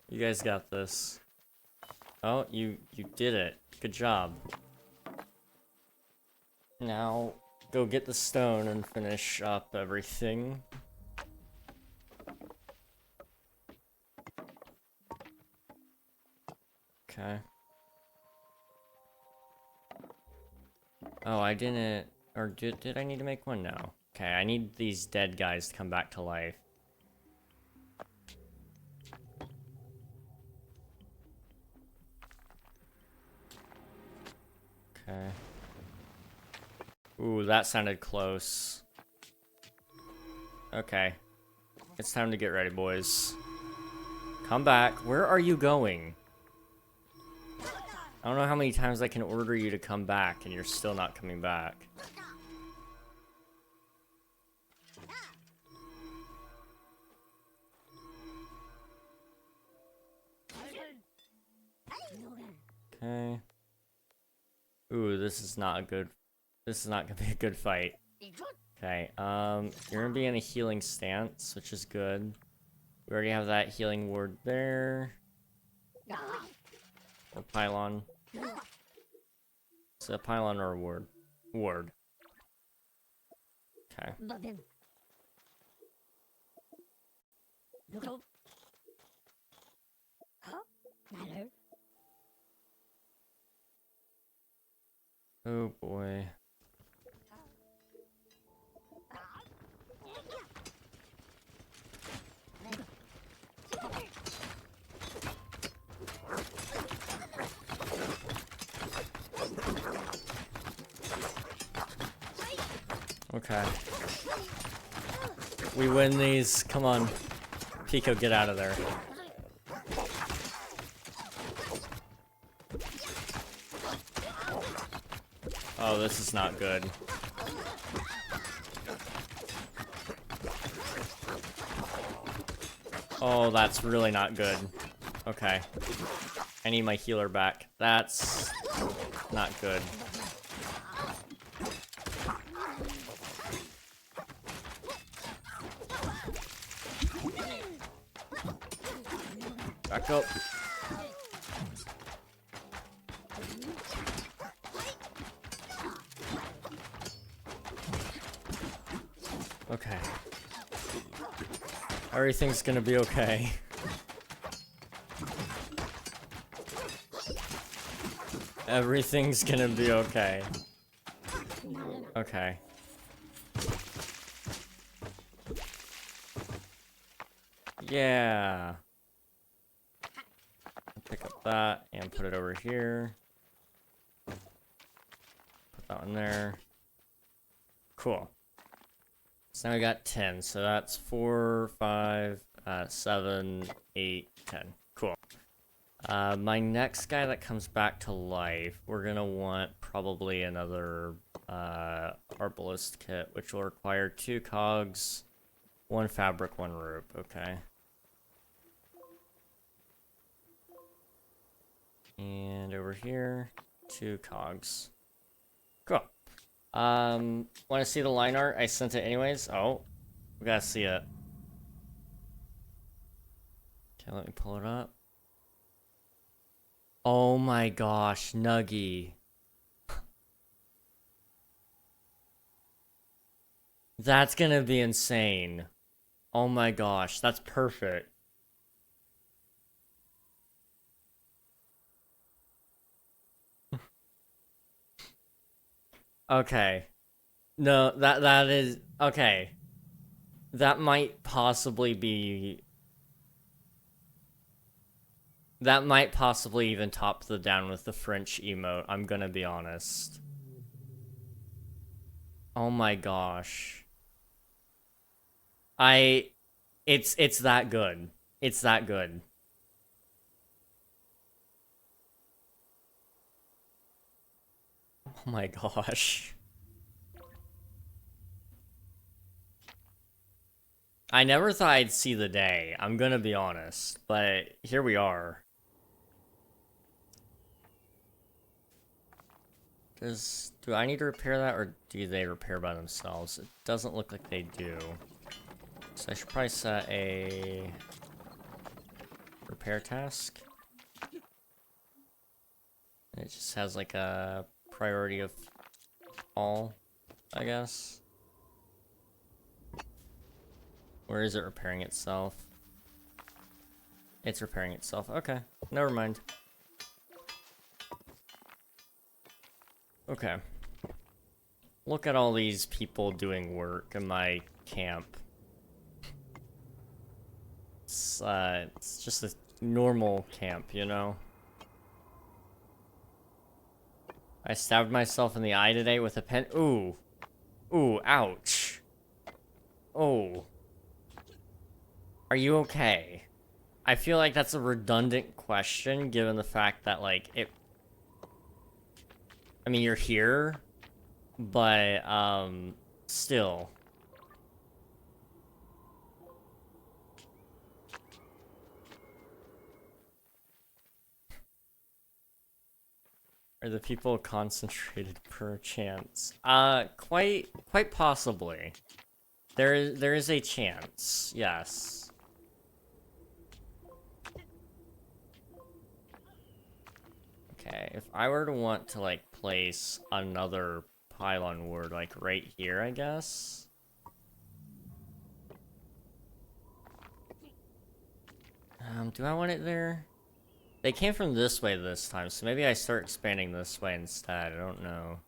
You guys got this. Oh, you did it. Good job. Now, go get the stone and finish up everything. Okay. Oh, I didn't... Or did I need to make one? No. Okay, I need these dead guys to come back to life. Okay. Ooh, that sounded close. Okay. It's time to get ready, boys. Come back. Where are you going? I don't know how many times I can order you to come back and you're still not coming back. Okay. Ooh, this is not a good... This is not gonna be a good fight. Okay, you're gonna be in a healing stance, which is good. We already have that healing ward there. Or pylon. Is it a pylon or a ward? Ward. Okay. Oh boy. Okay. We win these. Come on. Pico, get out of there. Oh, this is not good. Oh, that's really not good. Okay. I need my healer back. That's not good. Back up. Okay. Everything's gonna be okay. Everything's gonna be okay. Okay. Yeah. Pick up that and put it over here. Put that one there. cool. So now we got 10, so that's 4, 5, 7, 8, 10. Cool. My next guy that comes back to life, we're gonna want probably another Arbalist kit, which will require 2 cogs, 1 fabric, 1 rope. Okay. And over here, 2 cogs. Cool. Want to see the line art? I sent it anyways. Oh, we gotta see it. Okay, let me pull it up. Oh my gosh, Nuggy. That's gonna be insane. Oh my gosh, that's perfect. Okay. No, that is okay. That might possibly be. That might possibly even top the down with the French emote, I'm gonna be honest. Oh my gosh. It's that good. It's that good. Oh my gosh. I never thought I'd see the day, I'm gonna be honest, but here we are. Do I need to repair that, or do they repair by themselves? It doesn't look like they do. So I should probably set a repair task. It just has like a priority of all, I guess. Or is it repairing itself? It's repairing itself. Okay, never mind. Okay. Look at all these people doing work in my camp. It's just a normal camp, you know? I stabbed myself in the eye today with a pen. Ooh. Ooh, ouch. Oh. Are you okay? I feel like that's a redundant question, given the fact that, like, I mean, you're here, but, still. Are the people concentrated per chance? Quite possibly. There is a chance, yes. Okay, if I were to want to, like, place another pylon ward, like, right here, I guess. Do I want it there? They came from this way this time, so maybe I start expanding this way instead. I don't know.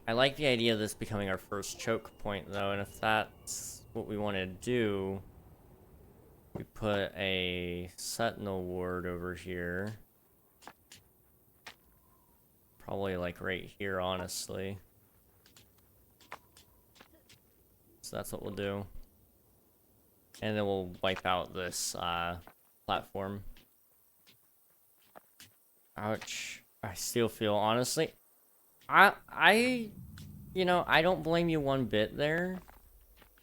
I like the idea of this becoming our first choke point, though, and if that's what we want to do, we put a sentinel ward over here. Probably, like, right here, honestly. So that's what we'll do. And then we'll wipe out this platform. Ouch. I still feel, honestly, you know, I don't blame you one bit there.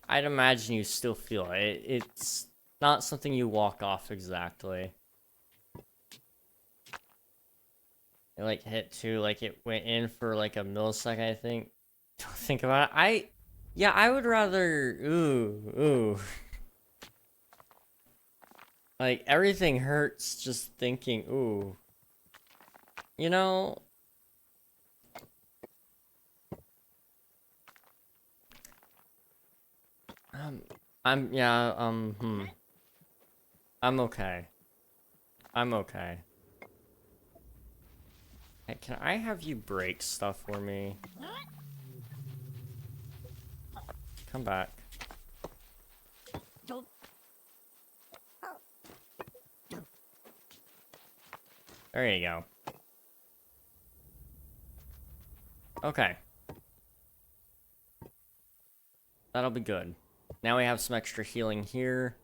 I'd imagine you still feel it. It's not something you walk off exactly. It, like, hit 2, like, it went in for, like, a millisecond, I think. Don't think about it. Yeah, I would rather, ooh. Like, everything hurts just thinking, ooh. You know... I'm okay. I'm okay. Hey, can I have you break stuff for me? Come back. There you go. Okay. That'll be good. Now we have some extra healing here.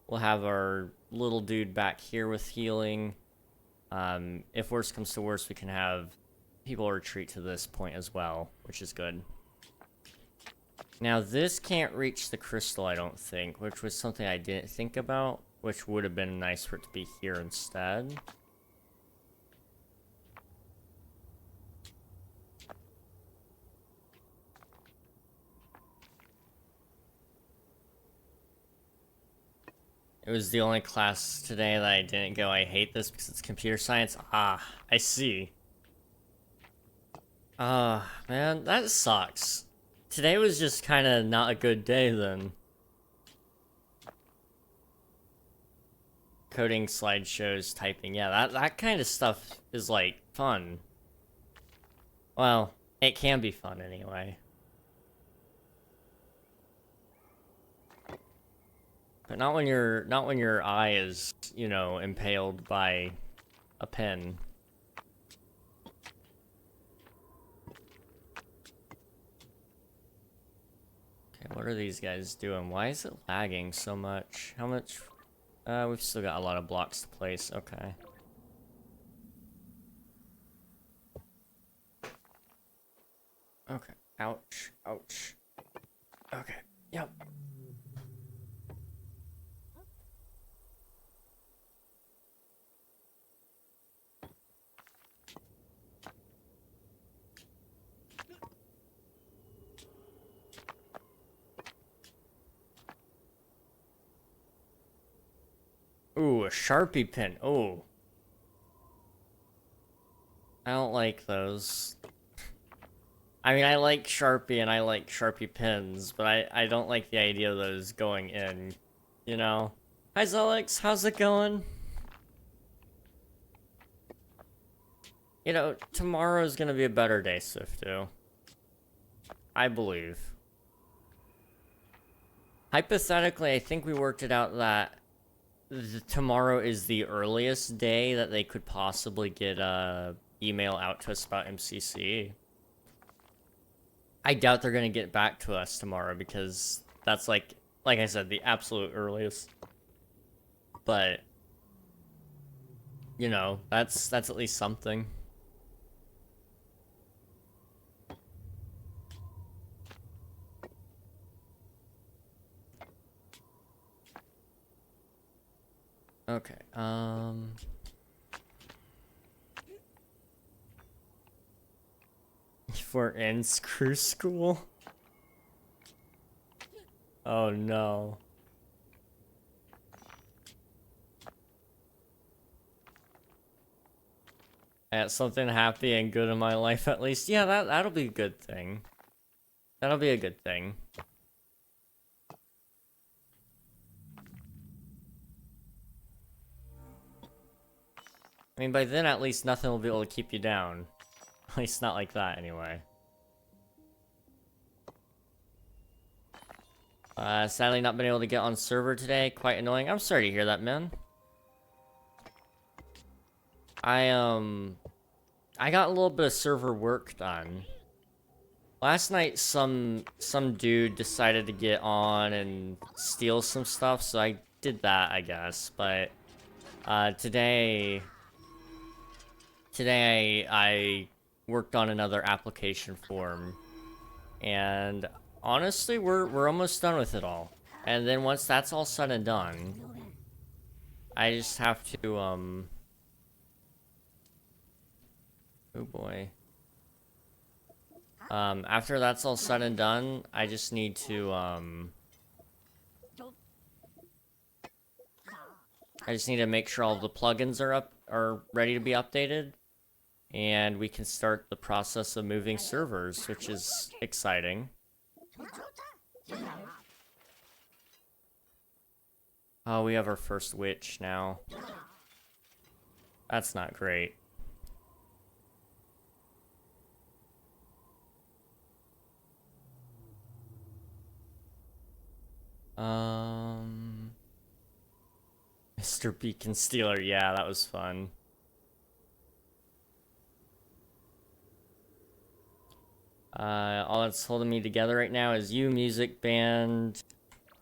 We'll have our little dude back here with healing. If worse comes to worse, we can have people retreat to this point as well, which is good. Now, this can't reach the crystal, I don't think, which was something I didn't think about, which would have been nice for it to be here instead. It was the only class today that I didn't go. I hate this because it's computer science. Ah, I see. Man, that sucks. Today was just kind of not a good day then. Coding, slideshows, typing. Yeah, that kind of stuff is, like, fun. Well, it can be fun anyway. But not when your eye is, you know, impaled by a pen. Okay, what are these guys doing? Why is it lagging so much? How much? We've still got a lot of blocks to place. Okay. Okay. Ouch. Ouch. Okay. Yep. Ooh, a Sharpie pen. Oh. I don't like those. I mean, I like Sharpie and I like Sharpie pens, but I don't like the idea of those going in, you know? Hi, Zelix. How's it going? You know, tomorrow's gonna be a better day, Swifto. I believe. Hypothetically, I think we worked it out that tomorrow is the earliest day that they could possibly get a email out to us about MCC. I doubt they're gonna get back to us tomorrow because that's like I said, the absolute earliest. But you know, that's at least something. Okay, for in screw school? Oh no. At something happy and good in my life at least. Yeah, that'll be a good thing. That'll be a good thing. I mean, by then at least nothing will be able to keep you down. At least not like that, anyway. Sadly not been able to get on server today. Quite annoying. I'm sorry to hear that, man. I got a little bit of server work done. Last night, some dude decided to get on and steal some stuff, so I did that, I guess. But, today I worked on another application form, and honestly, we're almost done with it all. And then once that's all said and done, I just have to oh boy. After that's all said and done, I just need to make sure all the plugins are ready to be updated. And we can start the process of moving servers, which is exciting. Oh, we have our first witch now. That's not great. Mr. Beacon Stealer, yeah, that was fun. All that's holding me together right now is you, music band,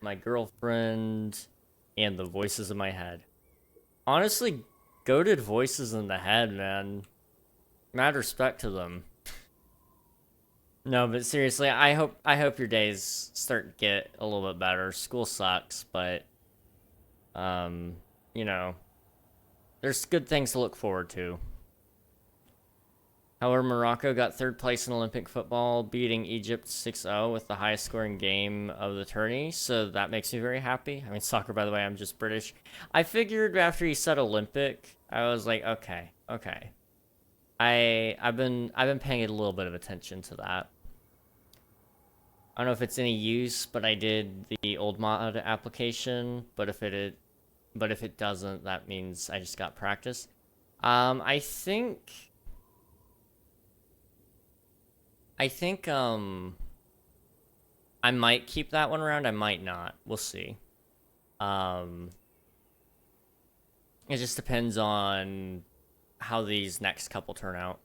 my girlfriend, and the voices in my head. Honestly, goated voices in the head, man. Mad respect to them. No, but seriously, I hope your days start to get a little bit better. School sucks, but you know, there's good things to look forward to. However, Morocco got 3rd place in Olympic football, beating Egypt 6-0 with the highest scoring game of the tourney, so that makes me very happy. I mean, soccer, by the way, I'm just British. I figured after he said Olympic, I was like, okay. I've been paying a little bit of attention to that. I don't know if it's any use, but I did the old mod application, but if it doesn't, that means I just got practice. I think I might keep that one around, I might not. We'll see. It just depends on how these next couple turn out.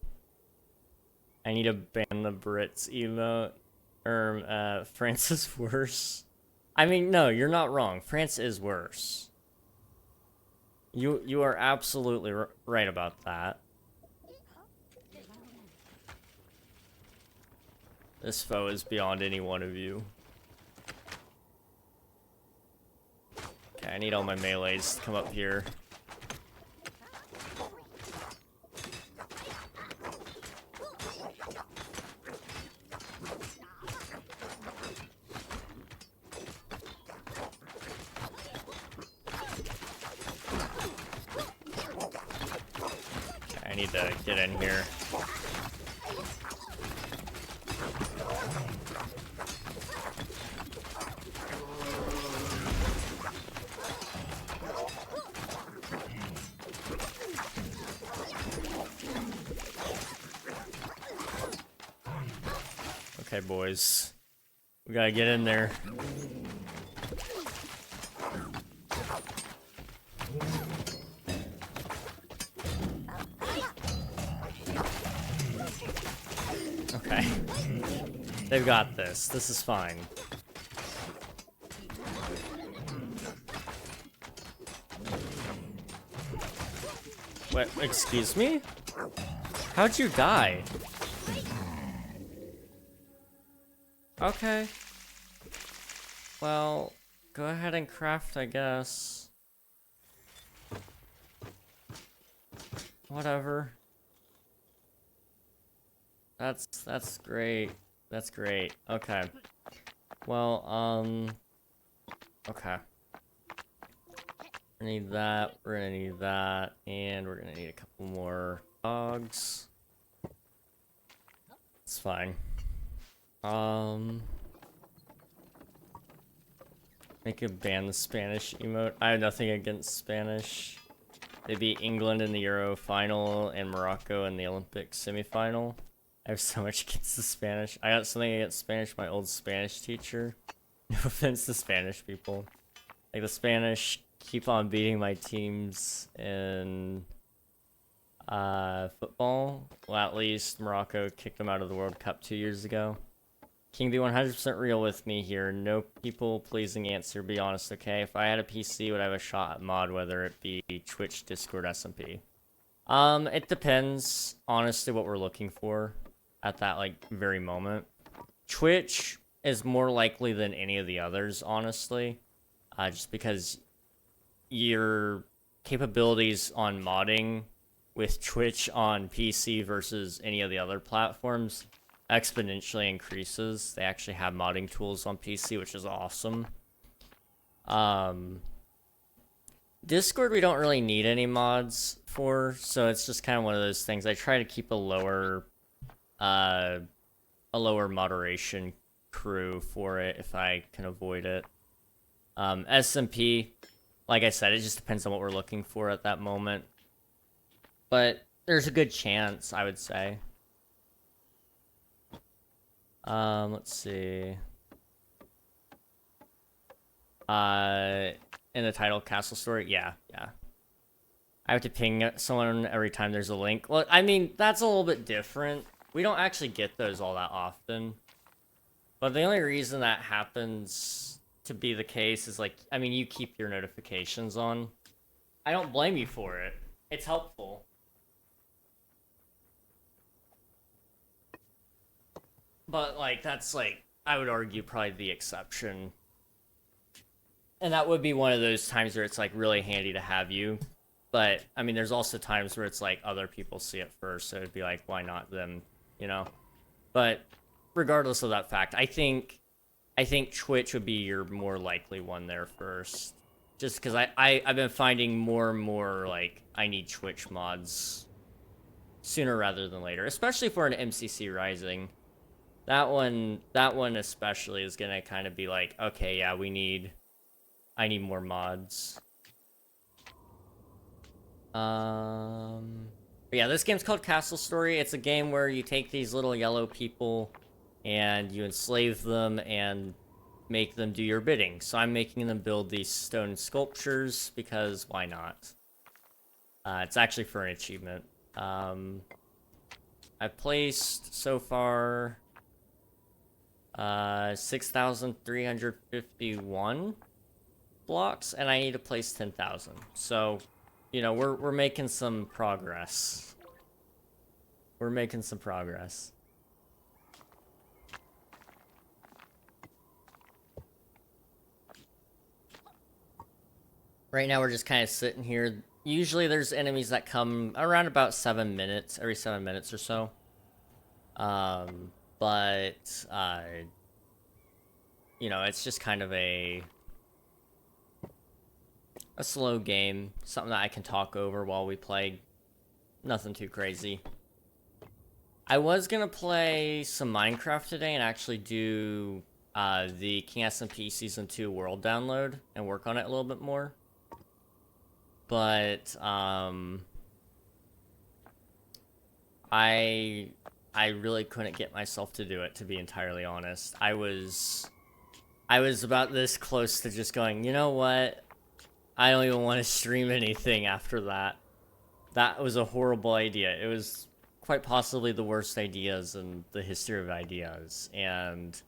I need to ban the Brits emote. France is worse. I mean, no, you're not wrong. France is worse. You are absolutely right about that. This foe is beyond any one of you. Okay, I need all my melees to come up here. I need to get in here. Okay, boys. We gotta get in there. Okay. They've got this. This is fine. What? Excuse me? How'd you die? Okay. Well, go ahead and craft, I guess. Whatever. That's great. That's great. Okay. Well, okay. We need that, we're gonna need that, and we're gonna need a couple more dogs. It's fine. Make a ban the Spanish emote. I have nothing against Spanish. They beat England in the Euro final and Morocco in the Olympic semifinal. I have so much against the Spanish. I got something against Spanish, my old Spanish teacher. No offense to Spanish people. Like, the Spanish keep on beating my teams in football. Well, at least Morocco kicked them out of the World Cup 2 years ago. King, be 100% real with me here. No people-pleasing answer, be honest, okay? If I had a PC, would I have a shot at mod, whether it be Twitch, Discord, SMP? It depends, honestly, what we're looking for at that, like, very moment. Twitch is more likely than any of the others, honestly. Just because your capabilities on modding with Twitch on PC versus any of the other platforms exponentially increases. They actually have modding tools on PC, which is awesome. Discord, we don't really need any mods for, so it's just kind of one of those things. I try to keep a lower moderation crew for it if I can avoid it. SMP, like I said, it just depends on what we're looking for at that moment. But there's a good chance, I would say. Let's see. In the title, Castle Story? Yeah. I have to ping someone every time there's a link. Well, I mean, that's a little bit different. We don't actually get those all that often. But the only reason that happens to be the case is like, I mean, you keep your notifications on. I don't blame you for it. It's helpful. But like, that's like, I would argue probably the exception. And that would be one of those times where it's like really handy to have you. But I mean, there's also times where it's like other people see it first, so it'd be like, why not them, you know? But regardless of that fact, I think Twitch would be your more likely one there first. Just because I've been finding more and more, like, I need Twitch mods sooner rather than later. Especially for an MCC Rising. That one especially is gonna kind of be like, okay, yeah, I need more mods. But yeah, this game's called Castle Story. It's a game where you take these little yellow people and you enslave them and make them do your bidding. So I'm making them build these stone sculptures because why not? It's actually for an achievement. I've placed so far 6,351 blocks, and I need to place 10,000. So, you know, we're making some progress. We're making some progress. Right now we're just kind of sitting here. Usually there's enemies that come around about 7 minutes, every 7 minutes or so. But you know, it's just kind of a slow game, something that I can talk over while we play. Nothing too crazy. I was gonna play some Minecraft today and actually do the King SMP Season 2 world download and work on it a little bit more. But I really couldn't get myself to do it, to be entirely honest. I was about this close to just going, you know what? I don't even want to stream anything after that. That was a horrible idea. It was quite possibly the worst ideas in the history of ideas. And,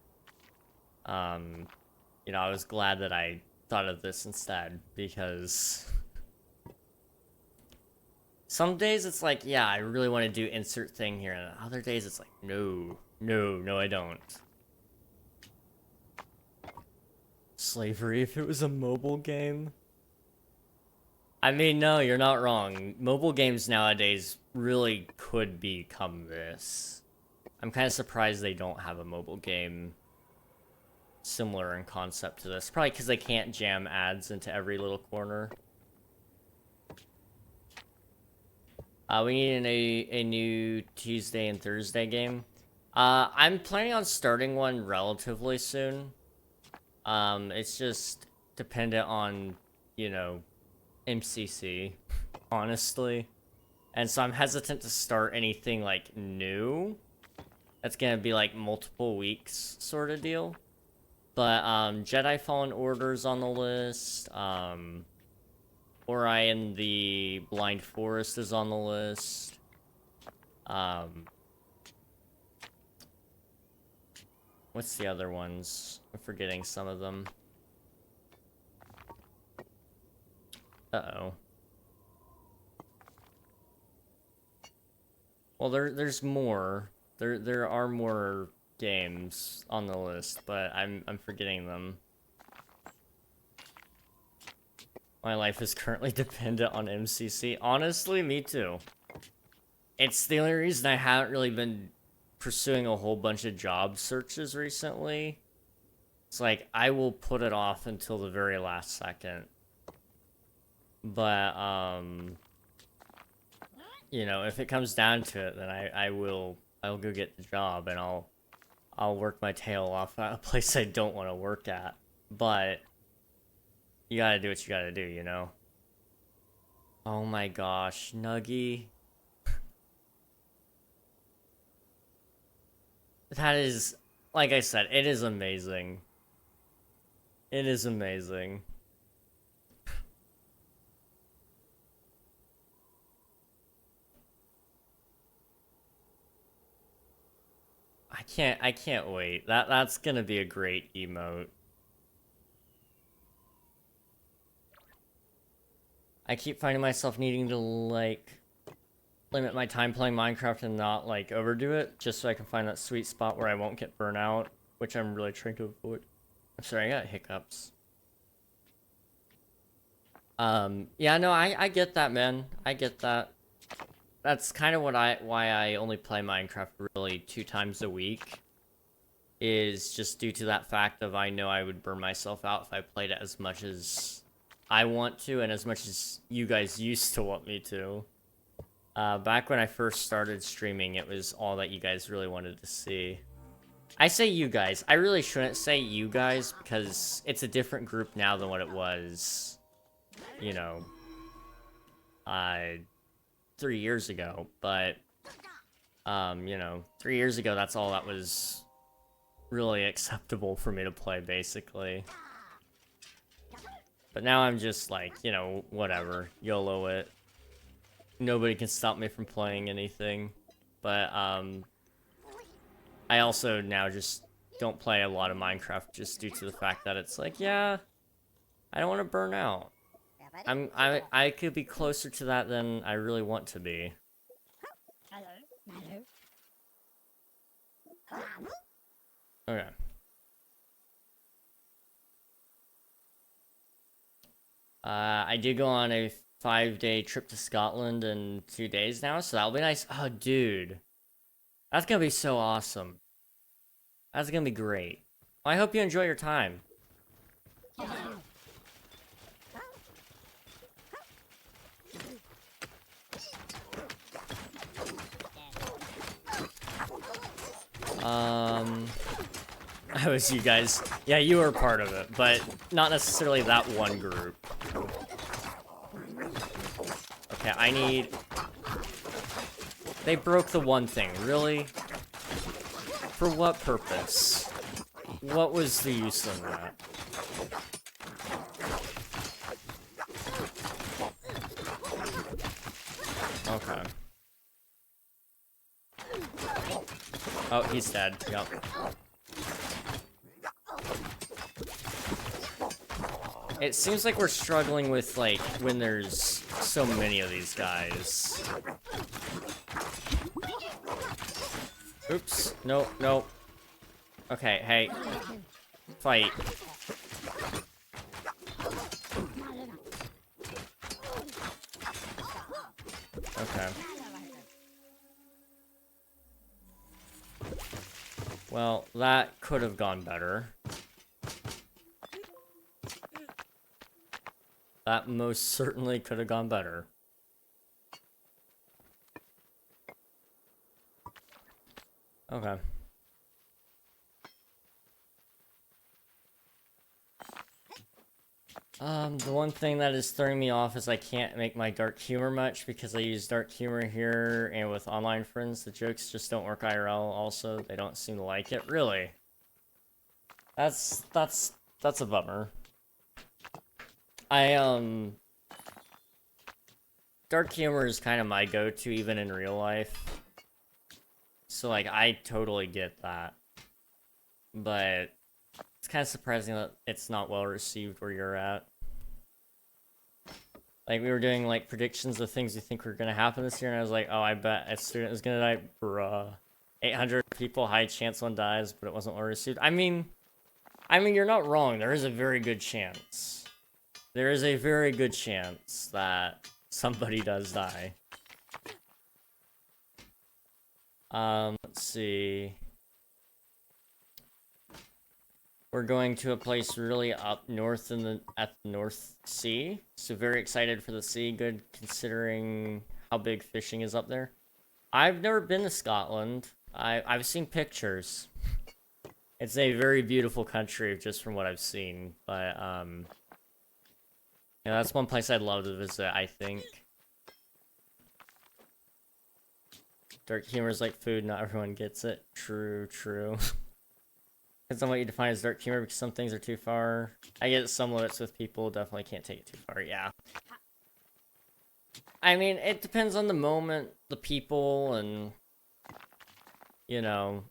you know, I was glad that I thought of this instead, because some days it's like, yeah, I really want to do insert thing here, and other days it's like, no, I don't. Slavery if it was a mobile game? I mean, no, you're not wrong. Mobile games nowadays really could become this. I'm kind of surprised they don't have a mobile game similar in concept to this. Probably because they can't jam ads into every little corner. We need a new Tuesday and Thursday game. I'm planning on starting one relatively soon. It's just dependent on, you know, MCC, honestly. And so I'm hesitant to start anything, like, new. That's gonna be, like, multiple weeks sort of deal. But, Jedi Fallen Order's on the list. Ori and the Blind Forest is on the list. What's the other ones? I'm forgetting some of them. Uh-oh. Well, there's more. There are more games on the list, but I'm forgetting them. My life is currently dependent on MCC. Honestly, me too. It's the only reason I haven't really been pursuing a whole bunch of job searches recently. It's like, I will put it off until the very last second. But, you know, if it comes down to it, then I'll go get the job, and I'll work my tail off at a place I don't want to work at. But you gotta do what you gotta do, you know? Oh my gosh, Nuggy. That is, like I said, it is amazing. It is amazing. I can't wait. That's gonna be a great emote. I keep finding myself needing to, like, limit my time playing Minecraft and not, like, overdo it, just so I can find that sweet spot where I won't get burnt out, which I'm really trying to avoid. I'm sorry, I got hiccups. Yeah, no, I get that, man. I get that. That's kind of why I only play Minecraft really 2 times a week. Is just due to that fact of I know I would burn myself out if I played it as much as I want to and as much as you guys used to want me to. Back when I first started streaming, it was all that you guys really wanted to see. I say you guys. I really shouldn't say you guys because it's a different group now than what it was, you know, 3 years ago. But, you know, 3 years ago, that's all that was really acceptable for me to play, basically. But now I'm just like, you know, whatever. YOLO it. Nobody can stop me from playing anything. But, I also now just don't play a lot of Minecraft just due to the fact that it's like, yeah, I don't want to burn out. I could be closer to that than I really want to be. Okay. I did go on a 5-day trip to Scotland in 2 days now, so that'll be nice. Oh, dude. That's gonna be so awesome. That's gonna be great. Well, I hope you enjoy your time. I was you guys. Yeah, you were part of it, but not necessarily that one group. Okay, I need... They broke the one thing, really? For what purpose? What was the use of that? Okay. Oh, he's dead. Yep. It seems like we're struggling with, like, when there's so many of these guys. Oops. No, no. Okay, hey. Fight. Okay. Well, that could have gone better. That most certainly could have gone better. Okay. The one thing that is throwing me off is I can't make my dark humor much because I use dark humor here and with online friends. The jokes just don't work IRL also. They don't seem to like it. Really? That's a bummer. Dark humor is kind of my go-to even in real life. So, like, I totally get that. But it's kind of surprising that it's not well received where you're at. Like, we were doing, like, predictions of things we think were gonna happen this year, and I was like, oh, I bet a student is gonna die. Bruh. 800 people, high chance one dies, but it wasn't well received. I mean, you're not wrong. There is a very good chance. There is a very good chance that somebody does die. Let's see. We're going to a place really up north at the North Sea. So very excited for the sea. Good considering how big fishing is up there. I've never been to Scotland. I've seen pictures. It's a very beautiful country just from what I've seen. But yeah, that's one place I'd love to visit, I think. Dark humor is like food, not everyone gets it. True, true. Depends on what you define as dark humor, because some things are too far. I get some limits with people, definitely can't take it too far, yeah. I mean, it depends on the moment, the people, and, you know,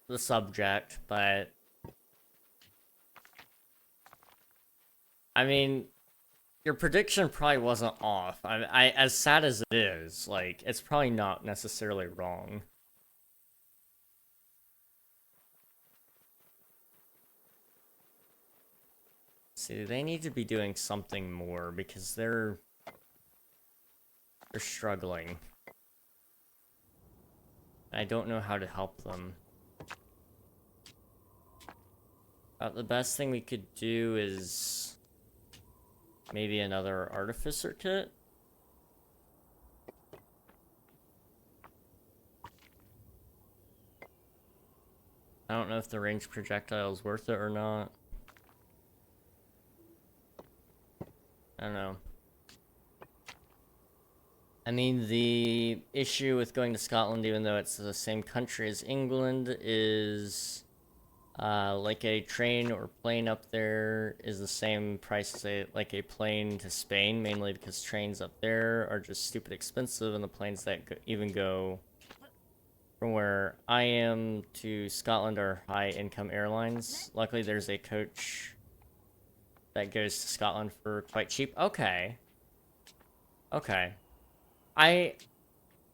the subject, but I mean, your prediction probably wasn't off. I as sad as it is, like, it's probably not necessarily wrong. See, they need to be doing something more because they're struggling. I don't know how to help them. The best thing we could do is maybe another artificer kit. I don't know if the ranged projectile is worth it or not. I don't know. I mean, the issue with going to Scotland, even though it's the same country as England, is like a train or plane up there is the same price as like a plane to Spain, mainly because trains up there are just stupid expensive, and the planes that even go from where I am to Scotland are high-income airlines. Luckily, there's a coach that goes to Scotland for quite cheap. Okay. Okay.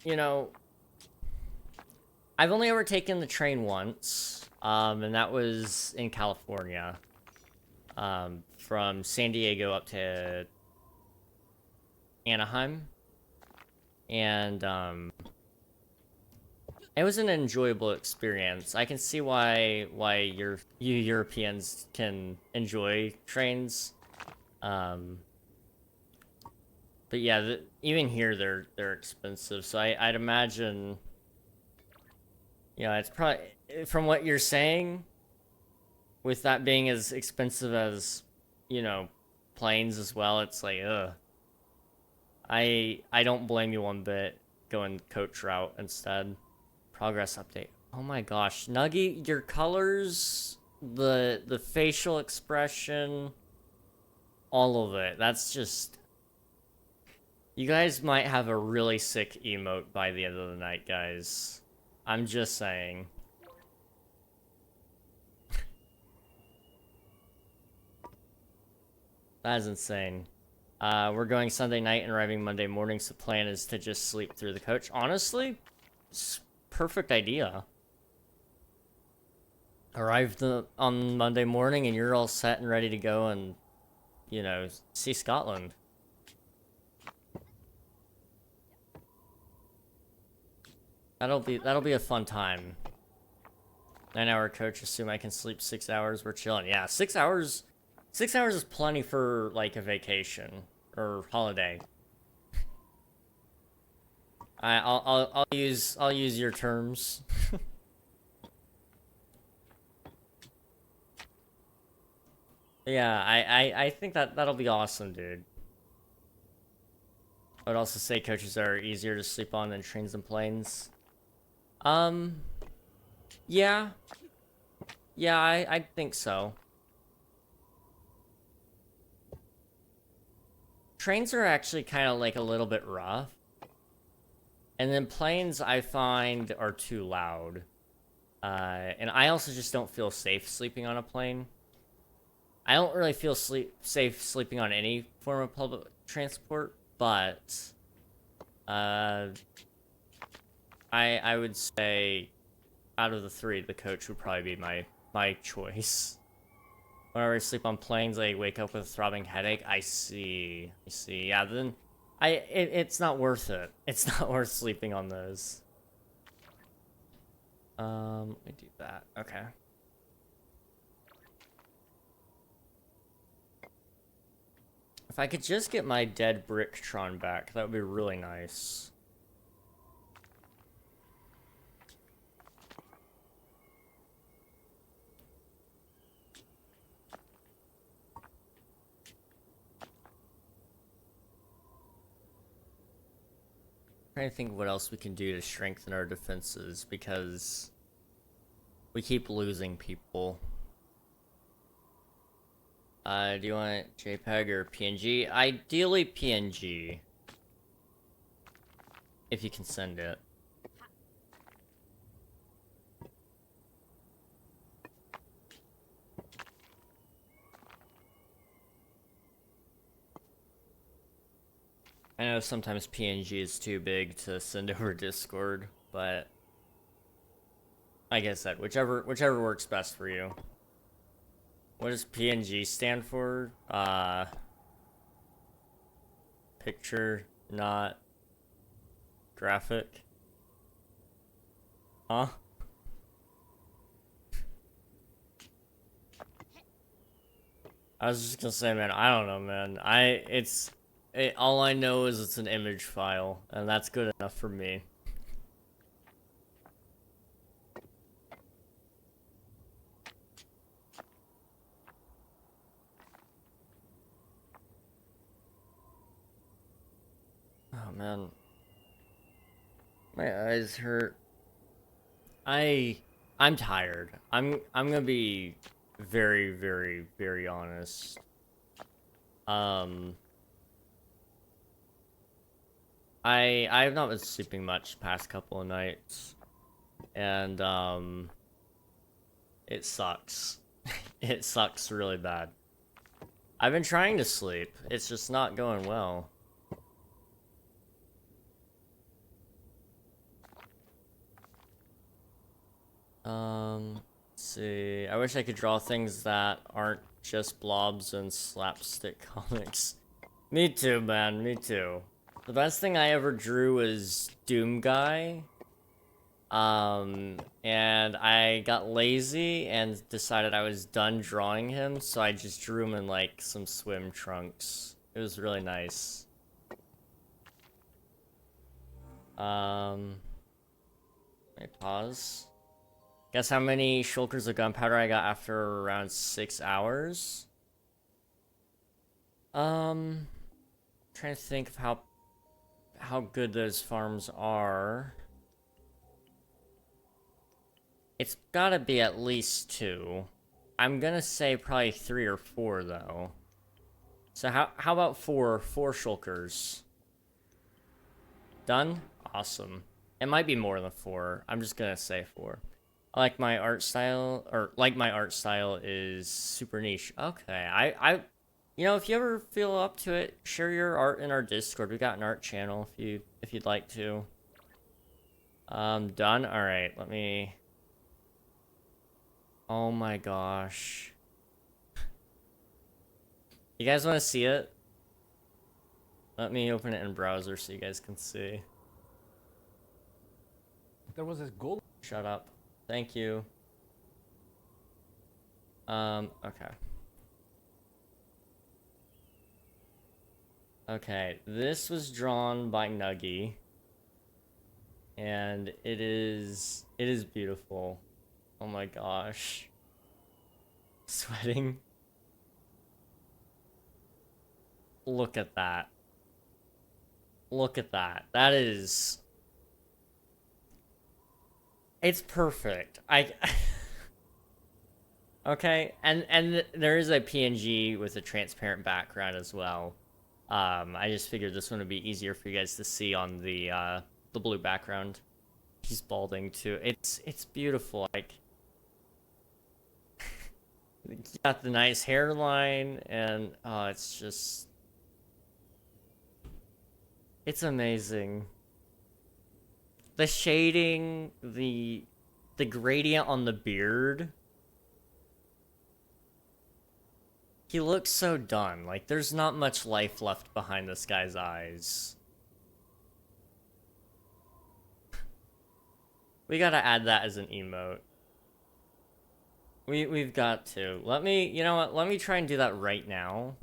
You know, I've only ever taken the train once, and that was in California, from San Diego up to Anaheim, and, it was an enjoyable experience. I can see why you Europeans can enjoy trains, but yeah, even here they're expensive. So I'd imagine, you know, it's probably, from what you're saying, with that being as expensive as, you know, planes as well, it's like, ugh. I don't blame you one bit going coach route instead. Progress update. Oh my gosh, Nuggy, your colors, the facial expression, all of it. That's just, you guys might have a really sick emote by the end of the night, guys. I'm just saying. That is insane. We're going Sunday night and arriving Monday morning, so the plan is to just sleep through the coach. Honestly, it's perfect idea. Arrive on Monday morning and you're all set and ready to go and, you know, see Scotland. That'll be a fun time. 9-hour coach, assume I can sleep 6 hours, we're chilling. Yeah, 6 hours is plenty for like a vacation or holiday. I'll use your terms. Yeah, I think that'll be awesome, dude. I would also say coaches are easier to sleep on than trains and planes. Yeah. Yeah, I think so. Trains are actually kind of like a little bit rough. And then planes I find are too loud. And I also just don't feel safe sleeping on a plane. I don't really feel safe sleeping on any form of public transport, but I would say out of the three, the coach would probably be my choice. Whenever I sleep on planes, I wake up with a throbbing headache. I see. Yeah, then it's not worth it. It's not worth sleeping on those. Let me do that. Okay. If I could just get my dead Bricktron back, that would be really nice. Trying to think of what else we can do to strengthen our defenses, because we keep losing people. Do you want JPEG or PNG? Ideally PNG. If you can send it. I know sometimes PNG is too big to send over Discord, but like I said, whichever works best for you. What does PNG stand for? Picture, not graphic. Huh? I was just gonna say, man, I don't know, man. All I know is it's an image file, and that's good enough for me. Oh man, my eyes hurt. I'm tired. I'm gonna be very, very, very honest. I have not been sleeping much past couple of nights, and it sucks. It sucks really bad. I've been trying to sleep. It's just not going well. Let's see. I wish I could draw things that aren't just blobs and slapstick comics. Me too, man. Me too. The best thing I ever drew was Doom Guy. And I got lazy and decided I was done drawing him, so I just drew him in like some swim trunks. It was really nice. Let me pause. Guess how many shulkers of gunpowder I got after around 6 hours? Trying to think of how good those farms are. It's gotta be at least 2. I'm gonna say probably 3 or 4 though. So how about 4 shulkers? Done? Awesome. It might be more than 4. I'm just gonna say 4. I like my art style, my art style is super niche. Okay, you know, if you ever feel up to it, share your art in our Discord. We got an art channel if you'd like to. Done. All right, let me. Oh my gosh. You guys want to see it? Let me open it in browser so you guys can see. There was this gold. Shut up. Thank you. Okay. Okay, this was drawn by Nuggy. And it is beautiful. Oh my gosh. Sweating. Look at that. Look at that. That is... It's perfect. Okay, and there is a PNG with a transparent background as well. I just figured this one would be easier for you guys to see on the blue background. He's balding too. It's beautiful. Like, got the nice hairline, and it's just, it's amazing. The shading, the gradient on the beard. He looks so done. Like, there's not much life left behind this guy's eyes. We gotta add that as an emote. We've got to. You know what? Let me try and do that right now.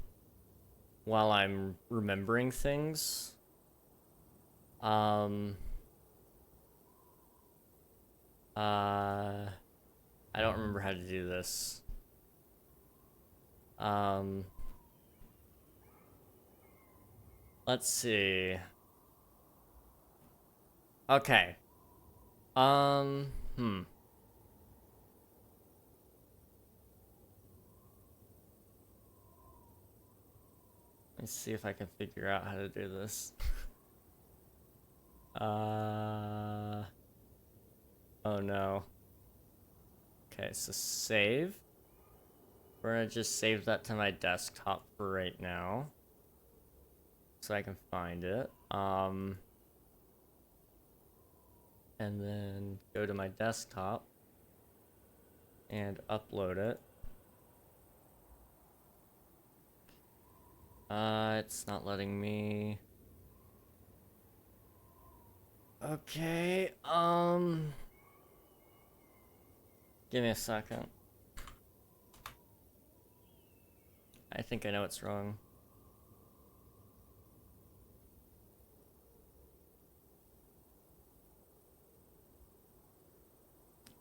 While I'm remembering things. I don't remember how to do this. Let's see. Okay. Let's see if I can figure out how to do this. Oh no. Okay, so save. We're gonna just save that to my desktop for right now. so I can find it. And then go to my desktop and upload it. It's not letting me. Okay, give me a second. I think I know what's wrong.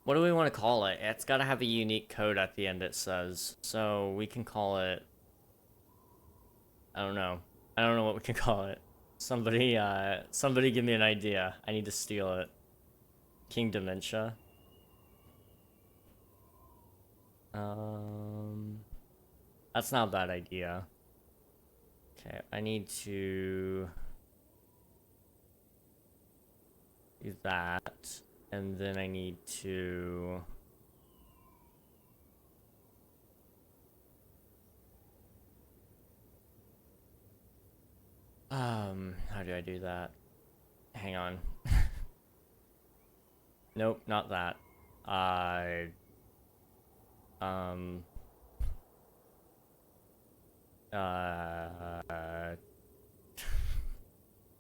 What do we want to call it? It's got to have a unique code at the end, it says. So we can call it... I don't know. I don't know what we can call it. Somebody give me an idea. I need to steal it. King Dementia. That's not a bad idea. Okay, I need to do that. And then I need to... how do I do that? Hang on. Nope, not that.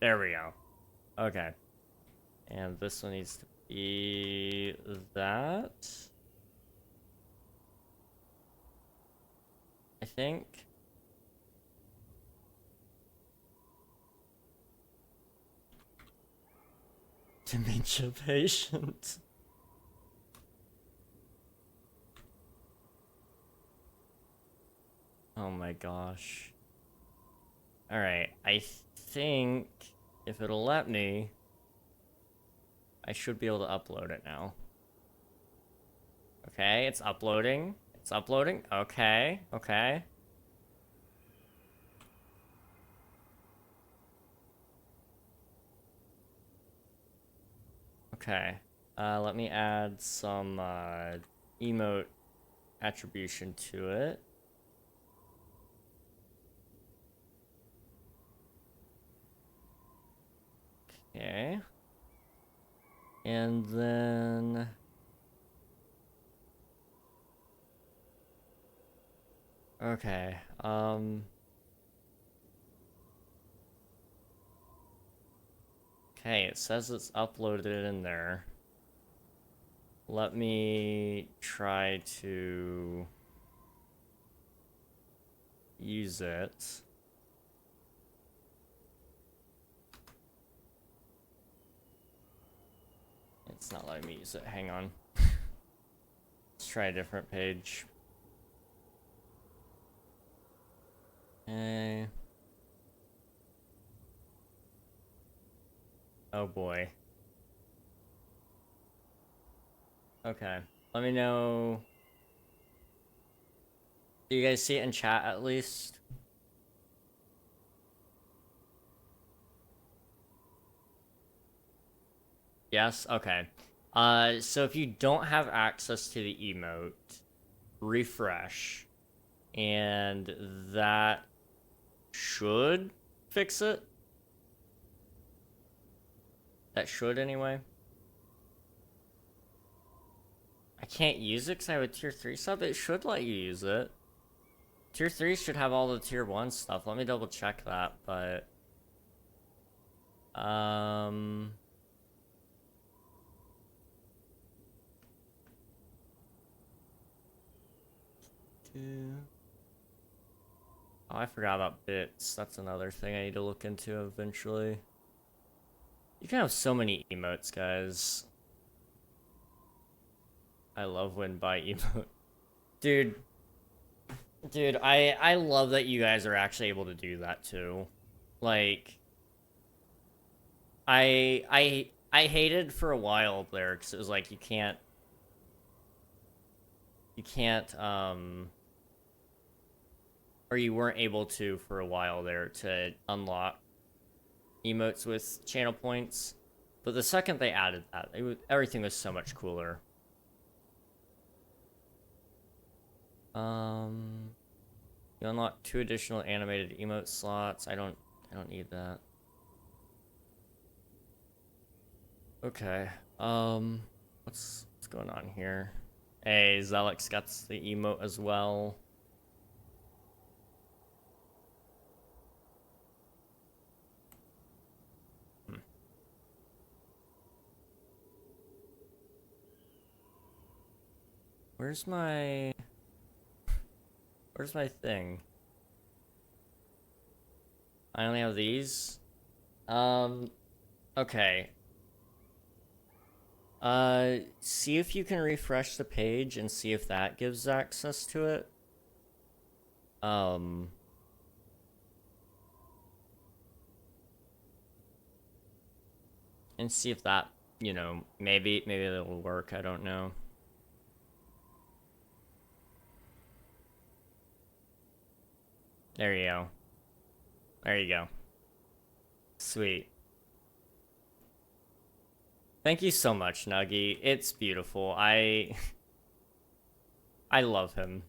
There we go. Okay. And this one needs to be that. I think. Dementia patient. Oh my gosh. Alright, I think if it'll let me, I should be able to upload it now. Okay, it's uploading. It's uploading. Okay, okay. Okay, let me add some emote attribution to it. Okay. And then... Okay, okay, it says it's uploaded in there. Let me try to use it. It's not letting me use it. Hang on. Let's try a different page. Okay. Oh boy. Okay. Let me know. Do you guys see it in chat at least? Yes? Okay. So if you don't have access to the emote, refresh. And that should fix it. That should anyway. I can't use it because I have a tier 3 sub. It should let you use it. Tier 3 should have all the tier 1 stuff. Let me double check that, but... Oh, I forgot about bits. That's another thing I need to look into eventually. You can have so many emotes, guys. I love when by emote. Dude, I love that you guys are actually able to do that too. Like, I hated for a while there because it was like you can't or you weren't able to for a while there to unlock emotes with channel points. But the second they added that, everything was so much cooler. You unlock 2 additional animated emote slots. I don't I don't need that. Okay. What's going on here? Hey, Zelix got the emote as well. Where's my thing? I only have these. Okay. See if you can refresh the page and see if that gives access to it. And see if that, you know, maybe it'll work, I don't know. There you go. There you go. Sweet. Thank you so much, Nuggy. It's beautiful. I love him.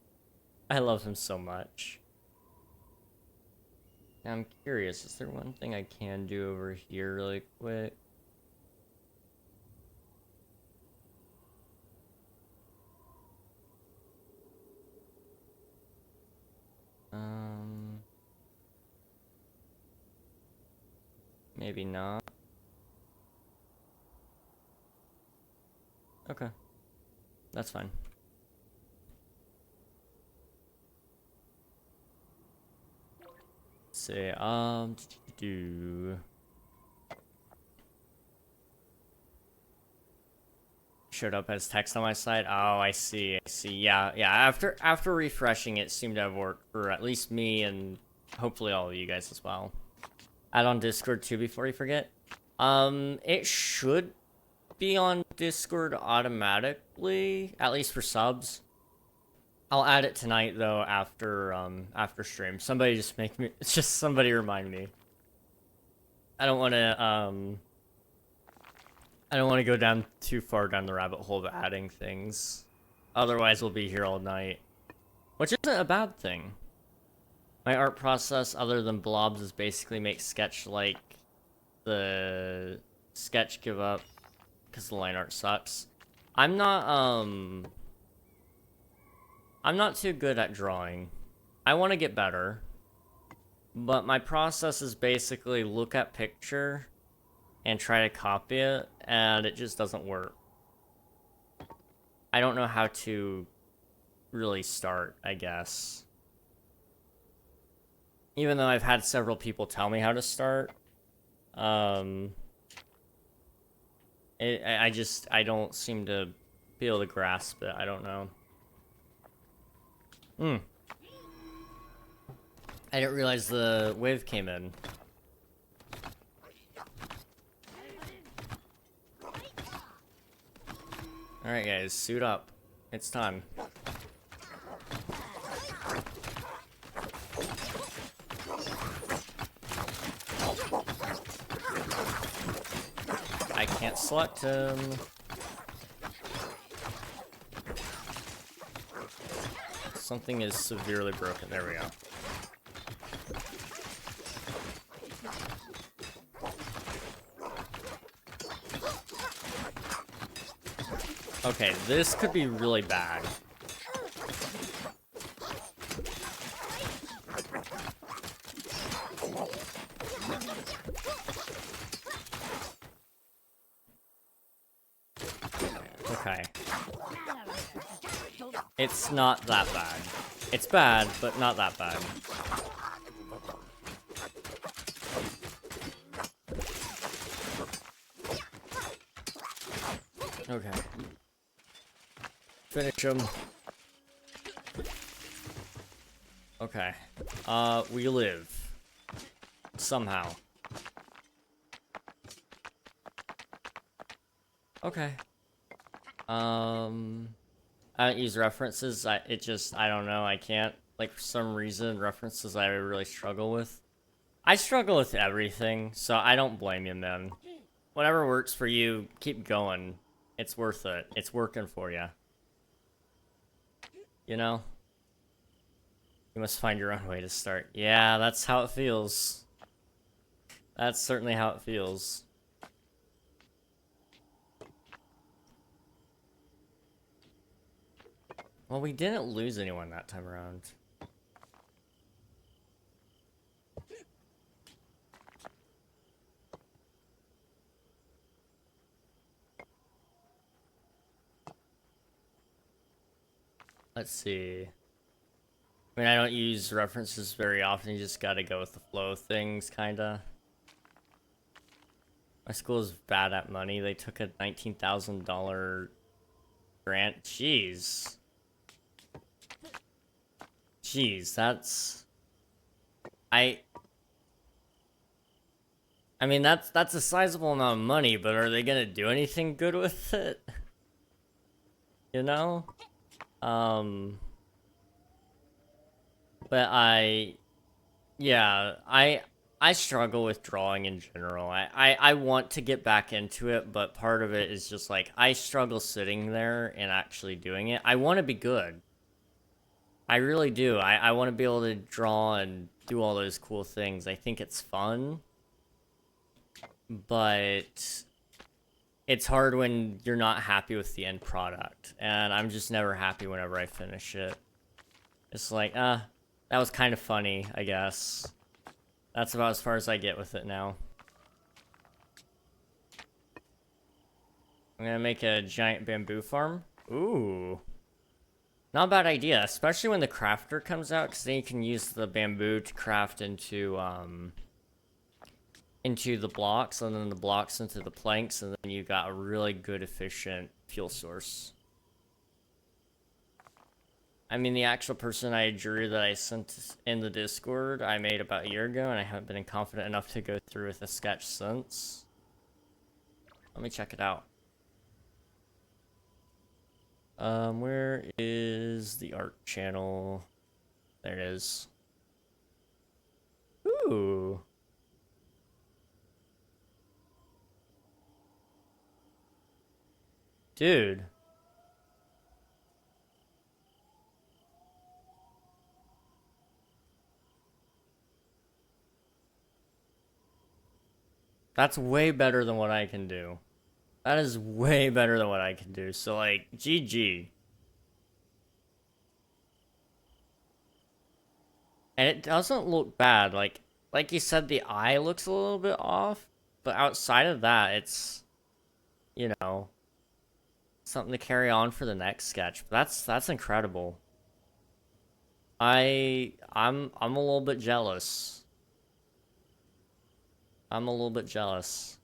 I love him so much. Now I'm curious, is there one thing I can do over here really quick? Maybe not. Okay. That's fine. Let's see, showed up as text on my side. Oh, I see. Yeah. After refreshing, it seemed to have worked for at least me and hopefully all of you guys as well. Add on Discord too before you forget. It should be on Discord automatically, at least for subs. I'll add it tonight though after stream. Somebody just make me. It's just somebody remind me. I don't want to go down too far down the rabbit hole of adding things. Otherwise, we'll be here all night. Which isn't a bad thing. My art process, other than blobs, is basically make sketch like the sketch give up because the line art sucks. I'm not too good at drawing. I want to get better. But my process is basically look at picture and try to copy it, and it just doesn't work. I don't know how to really start, I guess. Even though I've had several people tell me how to start, I don't seem to be able to grasp it. I don't know. I didn't realize the wave came in. Alright guys, suit up. It's time. I can't select him. Something is severely broken. There we go. Okay, this could be really bad. Okay. It's not that bad. It's bad, but not that bad. Okay. Finish him. Okay. We live. Somehow. Okay. I don't use references. I don't know. I can't. Like, for some reason, references I really struggle with. I struggle with everything, so I don't blame you, man. Whatever works for you, keep going. It's worth it. It's working for you. You know? You must find your own way to start. Yeah, that's how it feels. That's certainly how it feels. Well, we didn't lose anyone that time around. Let's see. I mean, I don't use references very often. You just gotta go with the flow of things, kinda. My school is bad at money. They took a $19,000 grant. Jeez. Jeez, that's... I mean, that's a sizable amount of money, but are they gonna do anything good with it? You know? But yeah, I struggle with drawing in general. I want to get back into it, but part of it is just like, I struggle sitting there and actually doing it. I want to be good. I really do. I want to be able to draw and do all those cool things. I think it's fun. But it's hard when you're not happy with the end product. And I'm just never happy whenever I finish it. It's like, that was kind of funny, I guess. That's about as far as I get with it now. I'm gonna make a giant bamboo farm. Ooh. Not a bad idea, especially when the crafter comes out, because then you can use the bamboo to craft into the blocks, and then the blocks into the planks, and then you got a really good, efficient fuel source. I mean, the actual person I drew that I sent in the Discord, I made about a year ago, and I haven't been confident enough to go through with a sketch since. Let me check it out. Where is the art channel? There it is. Ooh. Dude. That's way better than what I can do. That is way better than what I can do. So, like, GG. And it doesn't look bad. Like you said, the eye looks a little bit off. But outside of that, it's, you know, something to carry on for the next sketch. But that's incredible. I'm a little bit jealous. I'm a little bit jealous.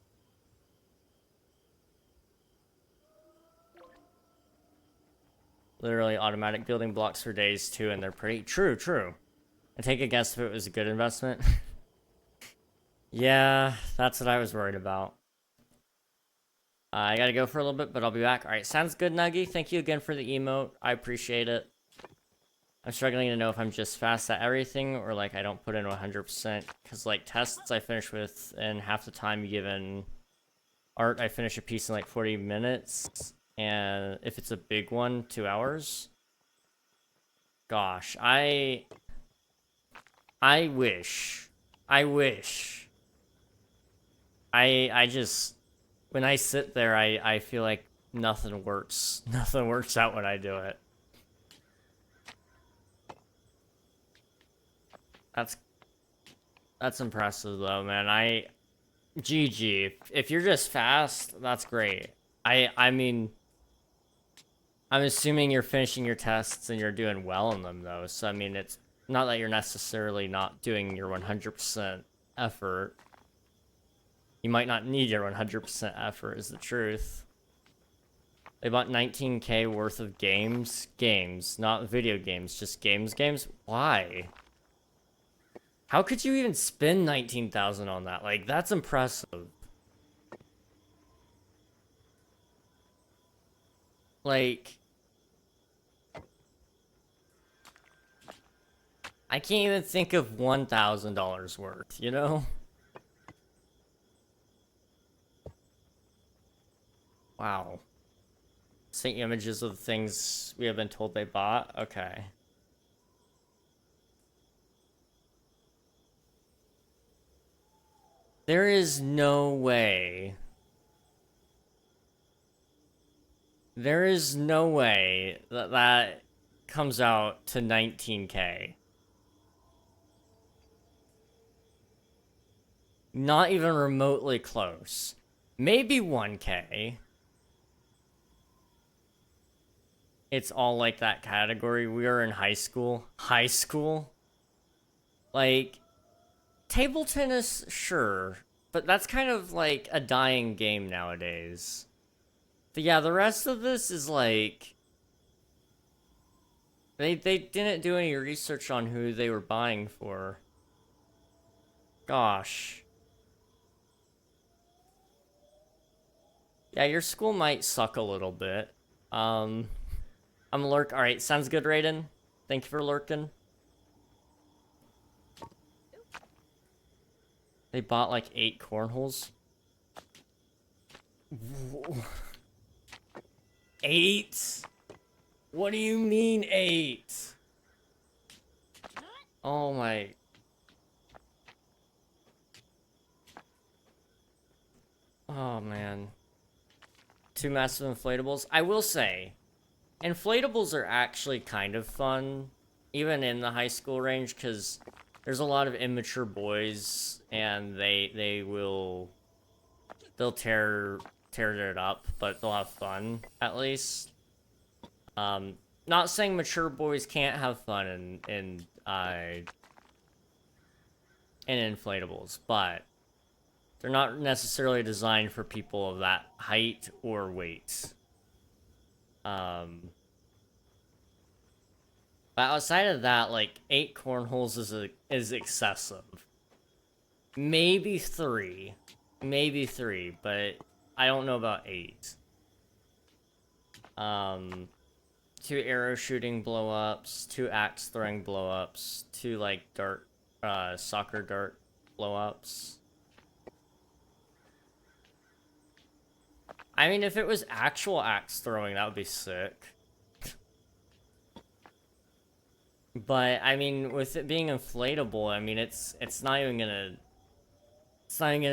Literally automatic building blocks for days too, and they're pretty true. I take a guess if it was a good investment. Yeah, that's what I was worried about. I gotta go for a little bit, but I'll be back. Alright, sounds good, Nuggy. Thank you again for the emote. I appreciate it. I'm struggling to know if I'm just fast at everything or like I don't put in 100%. Because like tests I finish with in half the time given art, I finish a piece in like 40 minutes. And if it's a big one, 2 hours. Gosh, I wish. I just, when I sit there, I feel like nothing works. Nothing works out when I do it. That's impressive though, man. GG. If you're just fast, that's great. I mean, I'm assuming you're finishing your tests and you're doing well in them though. So I mean, it's not that you're necessarily not doing your 100% effort. You might not need your 100% effort is the truth. They bought 19K worth of games. Games, not video games, just games. Why? How could you even spend 19,000 on that? Like, that's impressive. Like, I can't even think of $1,000 worth, you know? Wow. See images of the things we have been told they bought? Okay. There is no way. There is no way that that comes out to 19K. Not even remotely close. Maybe 1K. It's all like that category. We are in high school. High school? Like, table tennis, sure. But that's kind of like a dying game nowadays. But yeah, the rest of this is like... They didn't do any research on who they were buying for. Gosh. Yeah, your school might suck a little bit. I'm lurk. Alright, sounds good, Raiden. Thank you for lurking. They bought like 8 cornholes. 8? What do you mean 8? Oh my... Oh man. 2 massive inflatables. I will say, inflatables are actually kind of fun, even in the high school range, because there's a lot of immature boys, and they'll tear it up, but they'll have fun at least. Not saying mature boys can't have fun in inflatables, but they're not necessarily designed for people of that height or weight. But outside of that, like 8 cornholes is excessive. Maybe 3, but I don't know about 8. 2 arrow shooting blow-ups, 2 axe throwing blow-ups, 2 like dart, soccer dart blow-ups. I mean, if it was actual axe throwing, that would be sick. But I mean, with it being inflatable, I mean, it's not even gonna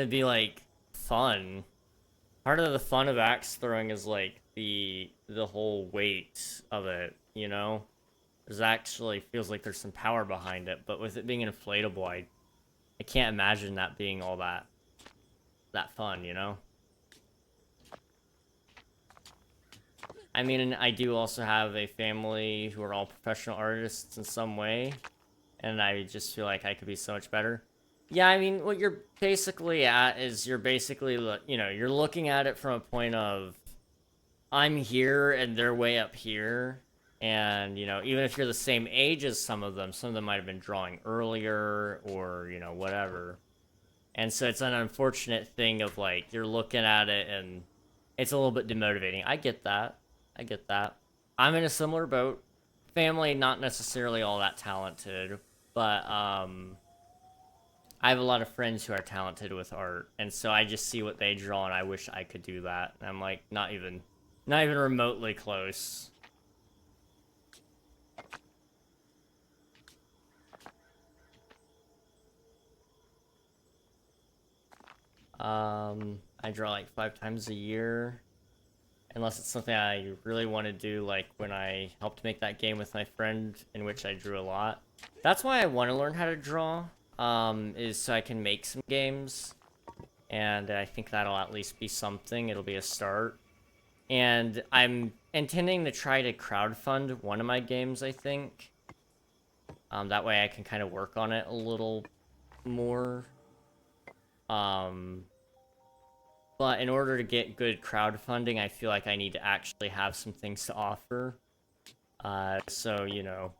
be like fun. Part of the fun of axe throwing is like the whole weight of it, you know? There's actually feels like there's some power behind it, but with it being inflatable, I can't imagine that being all that fun, you know? I mean, I do also have a family who are all professional artists in some way, and I just feel like I could be so much better. Yeah, I mean, what you're basically at is you're basically, you know, you're looking at it from a point of, I'm here and they're way up here, and, you know, even if you're the same age as some of them might have been drawing earlier, or, you know, whatever. And so it's an unfortunate thing of, like, you're looking at it and it's a little bit demotivating. I get that. I'm in a similar boat. Family, not necessarily all that talented, but I have a lot of friends who are talented with art, and so I just see what they draw and I wish I could do that. And I'm like, not even remotely close. I draw like 5 times a year. Unless it's something I really want to do, like when I helped make that game with my friend, in which I drew a lot. That's why I want to learn how to draw, is so I can make some games. And I think that'll at least be something. It'll be a start. And I'm intending to try to crowdfund one of my games, I think. That way I can kind of work on it a little more. But in order to get good crowdfunding, I feel like I need to actually have some things to offer. So, you know,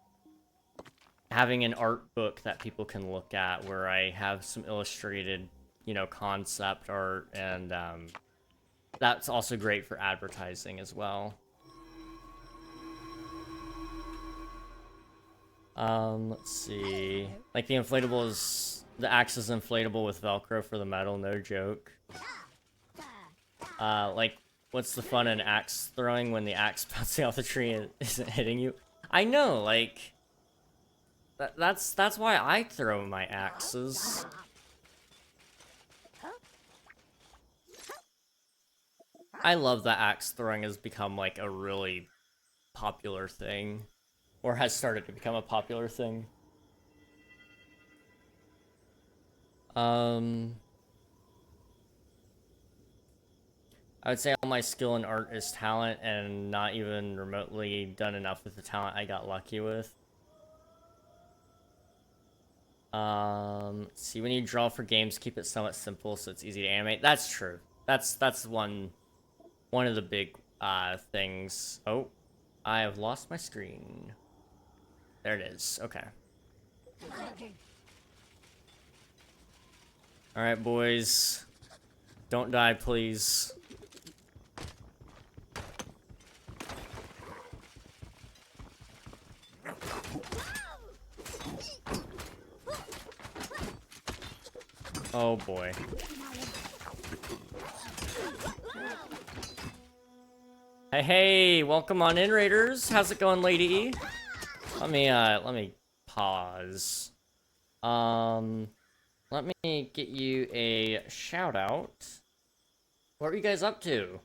having an art book that people can look at where I have some illustrated, you know, concept art, and that's also great for advertising as well. Let's see. Like the inflatable is, the axe is inflatable with Velcro for the metal, no joke. Like, what's the fun in axe throwing when the axe bouncing off the tree and isn't hitting you? I know, like, that's why I throw my axes. I love that axe throwing has become like a really popular thing, or has started to become a popular thing. I would say all my skill in art is talent, and not even remotely done enough with the talent I got lucky with. See, when you draw for games, keep it somewhat simple so it's easy to animate. That's true. That's one of the big things. Oh, I have lost my screen. There it is. Okay. All right, boys. Don't die, please. Oh boy. Hey, welcome on in, Raiders. How's it going, Lady E? Let me pause. Let me get you a shout out. What are you guys up to?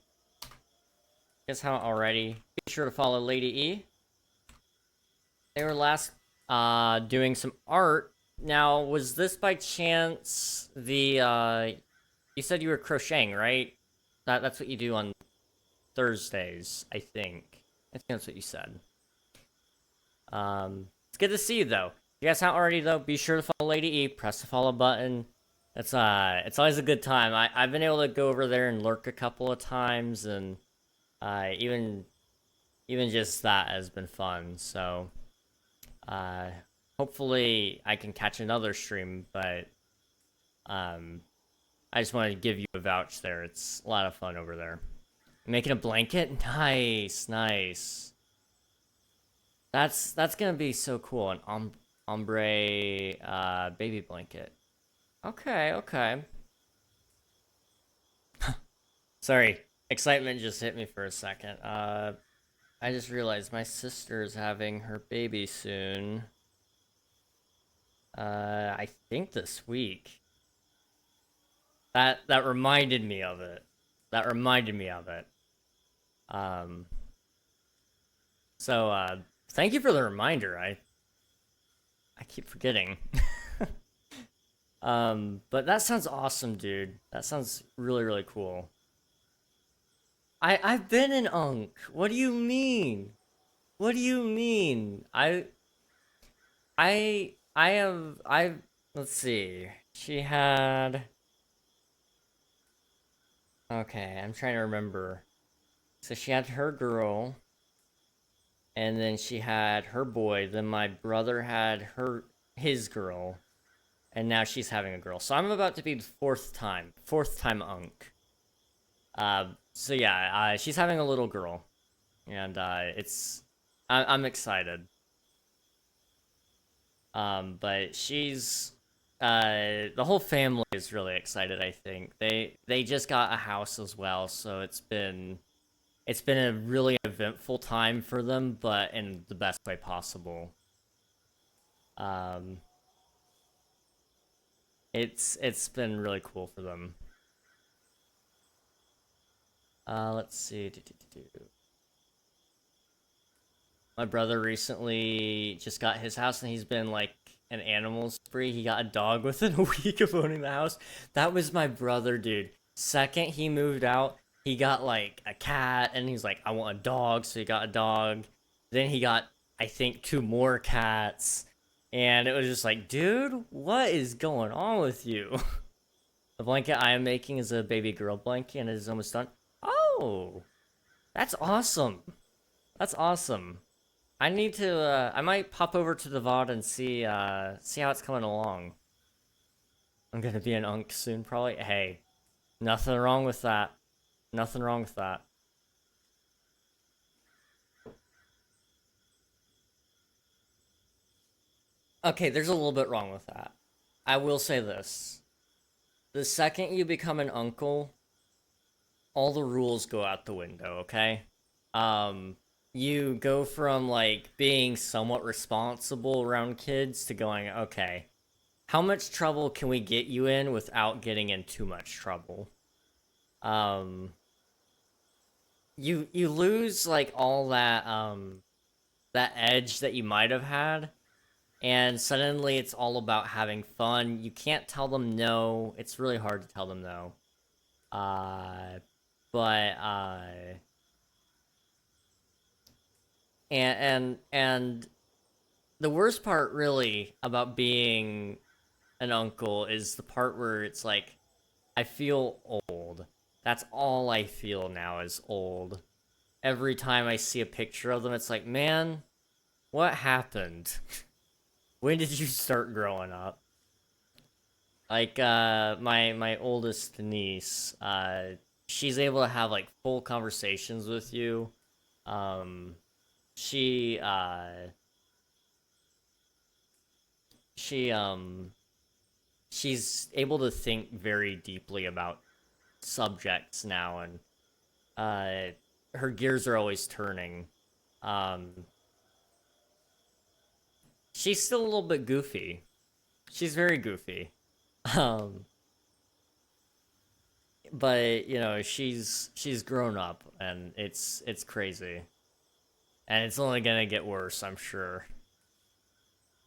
Guess how already? Be sure to follow Lady E. They were last doing some art. Now, was this by chance the you said you were crocheting, right? That's what you do on Thursdays, I think. I think that's what you said. It's good to see you though. If you guys haven't already though, be sure to follow Lady E, press the follow button. It's always a good time. I've been able to go over there and lurk a couple of times, and even just that has been fun. So hopefully I can catch another stream, but I just wanted to give you a vouch there. It's a lot of fun over there. Making a blanket? Nice, nice. That's gonna be so cool. An ombre baby blanket. Okay, okay. Sorry, excitement just hit me for a second. I just realized my sister's having her baby soon. I think this week. That reminded me of it. That reminded me of it. So thank you for the reminder. I keep forgetting. But that sounds awesome, dude. That sounds really, really cool. I've been an Unk. What do you mean? What do you mean? I've let's see. She had. Okay, I'm trying to remember. So she had her girl, and then she had her boy. Then my brother had his girl, and now she's having a girl. So I'm about to be the fourth time Unk. So yeah, she's having a little girl, and I'm excited. But she's the whole family is really excited. I think they just got a house as well, so it's been a really eventful time for them, but in the best way possible. It's been really cool for them. Let's see. My brother recently just got his house, and he's been like an animal spree. He got a dog within a week of owning the house. That was my brother, dude. Second he moved out, he got like a cat, and he's like, I want a dog, so he got a dog. Then he got, I think, 2 more cats. And it was just like, dude, what is going on with you? The blanket I am making is a baby girl blanket, and it is almost done. Oh, that's awesome. That's awesome. I need to, I might pop over to the VOD and see how it's coming along. I'm gonna be an Unk soon, probably. Hey, nothing wrong with that. Nothing wrong with that. Okay, there's a little bit wrong with that. I will say this. The second you become an uncle, all the rules go out the window, okay? You go from, like, being somewhat responsible around kids to going, okay, how much trouble can we get you in without getting in too much trouble? you lose like all that that edge that you might have had, and suddenly it's all about having fun. You can't tell them no. It's really hard to tell them no. But and the worst part really about being an uncle is the part where it's like I feel old. That's all I feel now is old. Every time I see a picture of them, it's like, man, what happened? When did you start growing up? Like, my oldest niece, she's able to have, like, full conversations with you. Um, she, she, she's able to think very deeply about subjects now, and, her gears are always turning. Um, she's still a little bit goofy. She's very goofy. Um, but you know, she's grown up, and it's crazy, and it's only gonna get worse, I'm sure.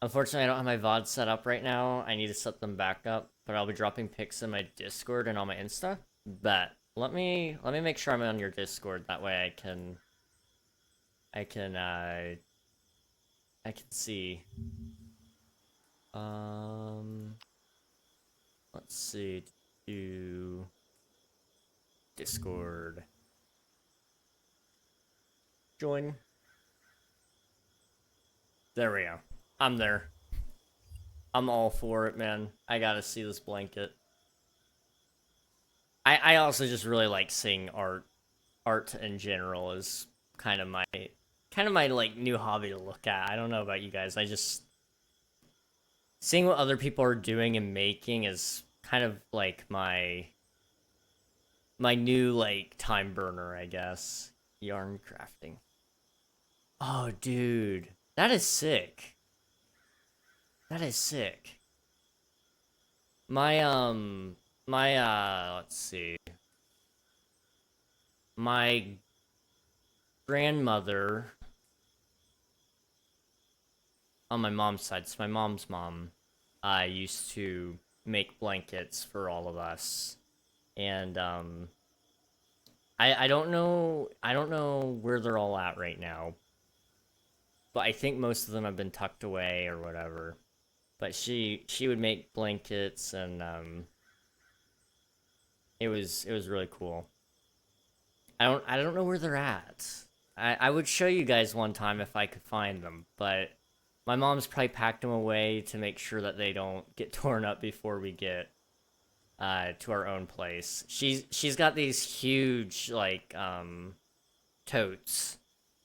Unfortunately, I don't have my VOD set up right now. I need to set them back up, but I'll be dropping pics in my Discord and on my Insta. But let me make sure I'm on your Discord. That way, I can see. Let's see. Do Discord. Join. There we go. I'm there. I'm all for it, man. I gotta see this blanket. I also just really like seeing art. Art in general is kind of my like new hobby to look at. I don't know about you guys. I just seeing what other people are doing and making is kind of like my new like time burner, I guess. Yarn crafting. Oh, dude, that is sick. That is sick. Let's see. My grandmother on my mom's side, so my mom's mom, used to make blankets for all of us. And, I don't know where they're all at right now. But I think most of them have been tucked away or whatever. But she would make blankets, and it was really cool. I don't know where they're at. I would show you guys one time if I could find them, but my mom's probably packed them away to make sure that they don't get torn up before we get to our own place. She's got these huge like totes,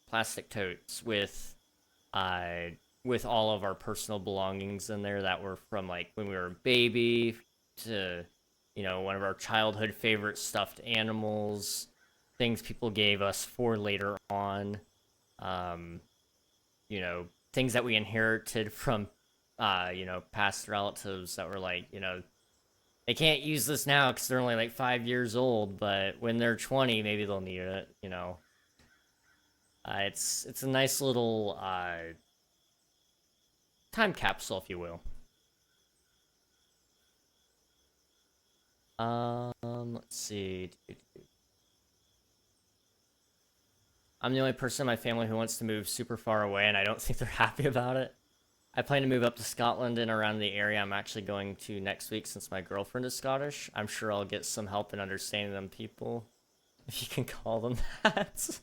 plastic totes with all of our personal belongings in there that were from like when we were a baby to, you know, one of our childhood favorite stuffed animals, things people gave us for later on, you know, things that we inherited from, you know, past relatives that were like, you know, they can't use this now because they're only like 5 years old, but when they're 20, maybe they'll need it, you know. It's a nice little time capsule, if you will. Let's see. I'm the only person in my family who wants to move super far away, and I don't think they're happy about it. I plan to move up to Scotland and around the area I'm actually going to next week since my girlfriend is Scottish. I'm sure I'll get some help in understanding them people, if you can call them that.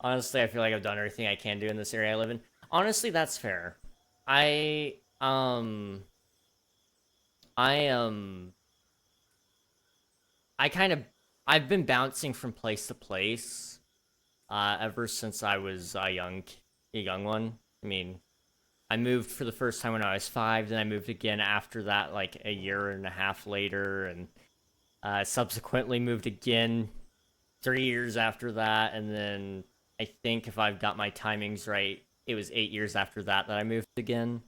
Honestly, I feel like I've done everything I can do in this area I live in. Honestly, that's fair. I've been bouncing from place to place, ever since I was a young one. I mean, I moved for the first time when I was 5, then I moved again after that, like a year and a half later, and subsequently moved again 3 years after that, and then I think if I've got my timings right, it was 8 years after that that I moved again.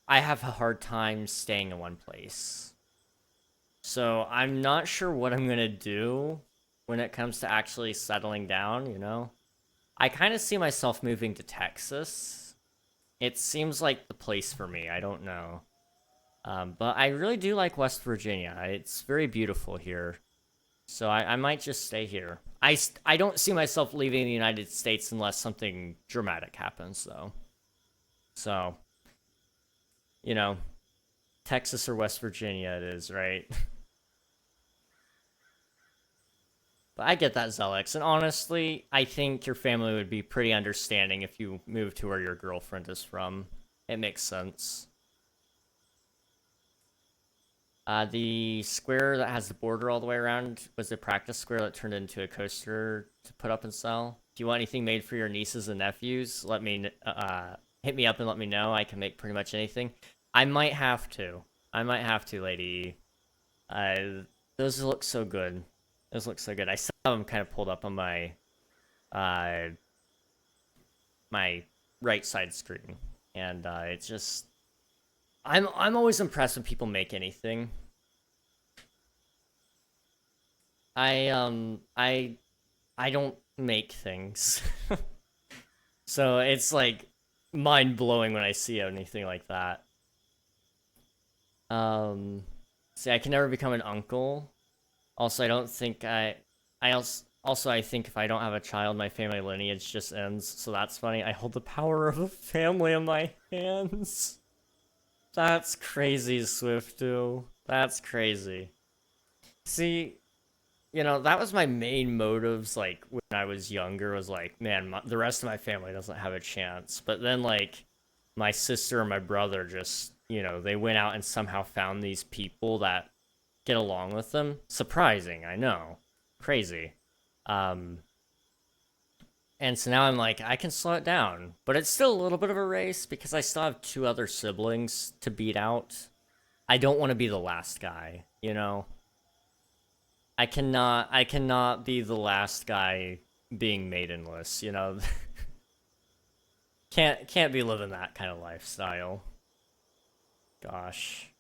I have a hard time staying in one place. So I'm not sure what I'm gonna do when it comes to actually settling down, you know? I kind of see myself moving to Texas. It seems like the place for me. I don't know. But I really do like West Virginia. It's very beautiful here. So I might just stay here. I don't see myself leaving the United States unless something dramatic happens, though. So, you know, Texas or West Virginia it is, right? But I get that, Zelix. And honestly, I think your family would be pretty understanding if you moved to where your girlfriend is from. It makes sense. The square that has the border all the way around was a practice square that turned into a coaster to put up and sell. Do you want anything made for your nieces and nephews? Let me, hit me up and let me know. I can make pretty much anything. I might have to. Lady. Those look so good. Those look so good. I still have them kind of pulled up on my, my right side screen. And, it's just... I'm always impressed when people make anything. I don't make things. So it's like mind-blowing when I see anything like that. See, I can never become an uncle. Also, I don't think I think if I don't have a child, my family lineage just ends, so that's funny. I hold the power of a family in my hands. That's crazy, Swifto. That's crazy. See, you know, that was my main motives, like, when I was younger, was like, man, the rest of my family doesn't have a chance. But then, like, my sister and my brother just, you know, they went out and somehow found these people that get along with them. Surprising, I know. Crazy. And so now I'm like, I can slow it down. But it's still a little bit of a race because I still have 2 other siblings to beat out. I don't want to be the last guy, you know? I cannot be the last guy being maidenless, you know? Can't be living that kind of lifestyle. Gosh.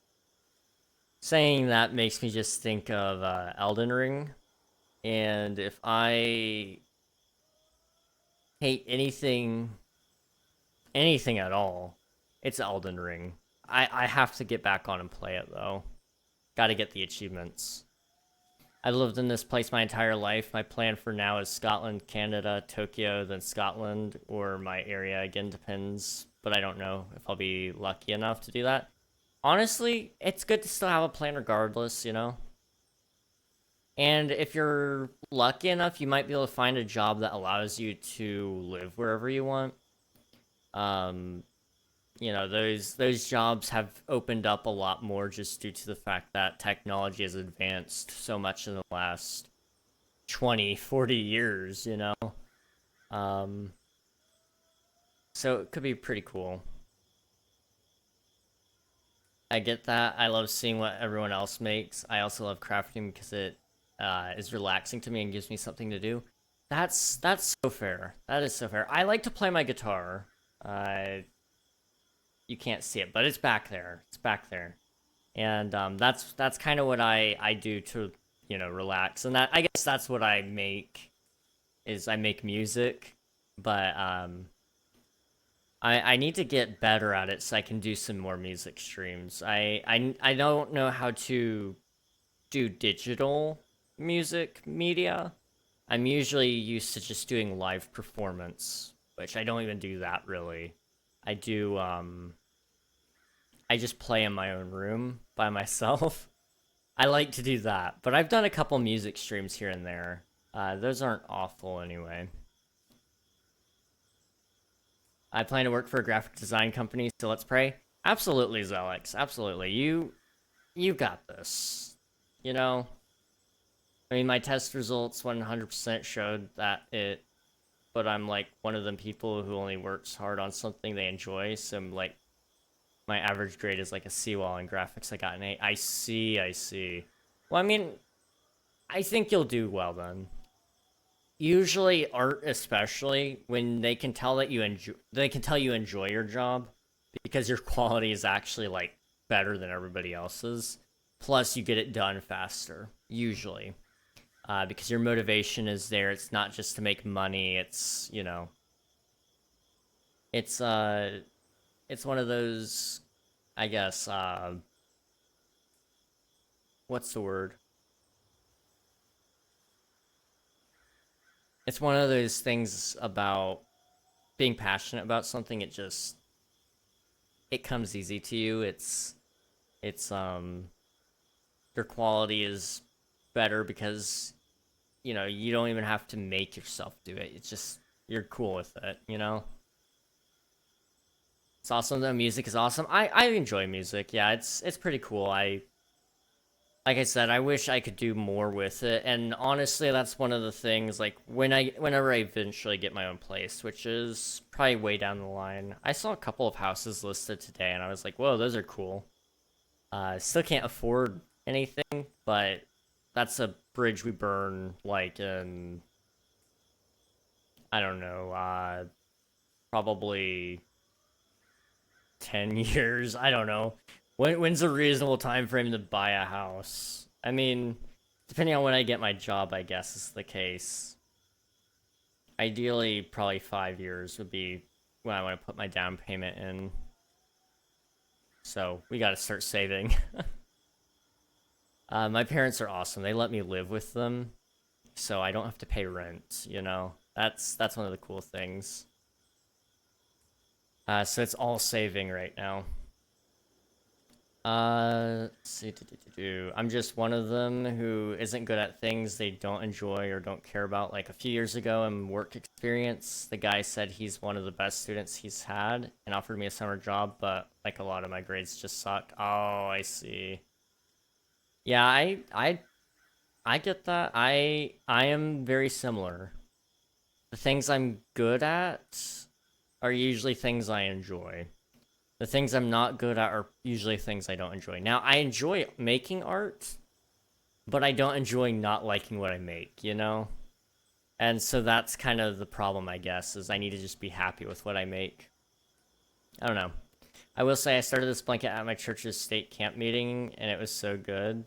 Saying that makes me just think of Elden Ring. And if I hate anything at all, it's Elden Ring. I have to get back on and play it, though. Gotta get the achievements. I've lived in this place my entire life. My plan for now is Scotland, Canada, Tokyo, then Scotland, or my area. Again, depends, but I don't know if I'll be lucky enough to do that. Honestly, it's good to still have a plan regardless, you know? And if you're lucky enough, you might be able to find a job that allows you to live wherever you want. You know, those jobs have opened up a lot more just due to the fact that technology has advanced so much in the last 20, 40 years, you know? So it could be pretty cool. I get that. I love seeing what everyone else makes. I also love crafting because it is relaxing to me and gives me something to do. That's so fair. That is so fair. I like to play my guitar. You can't see it, but it's back there. It's back there. And that's kind of what I do to, you know, relax. And that, I guess that's what I make, is I make music. But I need to get better at it so I can do some more music streams. I don't know how to do digital music media. I'm usually used to just doing live performance, which I don't even do that really. I do, I just play in my own room by myself. I like to do that, but I've done a couple music streams here and there. Those aren't awful anyway. I plan to work for a graphic design company, so let's pray. Absolutely, Zelix. Absolutely. You got this. You know? I mean, my test results 100% showed that it, but I'm like one of them people who only works hard on something they enjoy, so I'm like, my average grade is like a C, while in graphics I got an A. I see. Well, I mean, I think you'll do well then. Usually art, especially when they can tell that you enjoy your job because your quality is actually like better than everybody else's. Plus you get it done faster, usually. because your motivation is there. It's not just to make money. It's, you know, it's one of those, I guess, what's the word? It's one of those things about being passionate about something. It comes easy to you. It's your quality is better because, you know, you don't even have to make yourself do it. It's just, you're cool with it, you know? It's awesome. The music is awesome. I enjoy music. Yeah, it's pretty cool. Like I said, I wish I could do more with it. And honestly, that's one of the things, like, whenever I eventually get my own place, which is probably way down the line. I saw a couple of houses listed today, and I was like, whoa, those are cool. Still can't afford anything, but that's a bridge we burn, like, in, I don't know, probably 10 years. I don't know. When's a reasonable time frame to buy a house? I mean, depending on when I get my job, I guess is the case. Ideally, probably 5 years would be when I want to put my down payment in. So we got to start saving. My parents are awesome. They let me live with them, so I don't have to pay rent. You know, that's one of the cool things. So it's all saving right now. Let's see. I'm just one of them who isn't good at things they don't enjoy or don't care about. Like a few years ago in work experience, the guy said he's one of the best students he's had and offered me a summer job, but like a lot of my grades just suck. Oh, I see. Yeah, I get that. I am very similar. The things I'm good at are usually things I enjoy. The things I'm not good at are usually things I don't enjoy. Now, I enjoy making art, but I don't enjoy not liking what I make, you know? And so that's kind of the problem, I guess, is I need to just be happy with what I make. I don't know. I will say I started this blanket at my church's state camp meeting, and it was so good.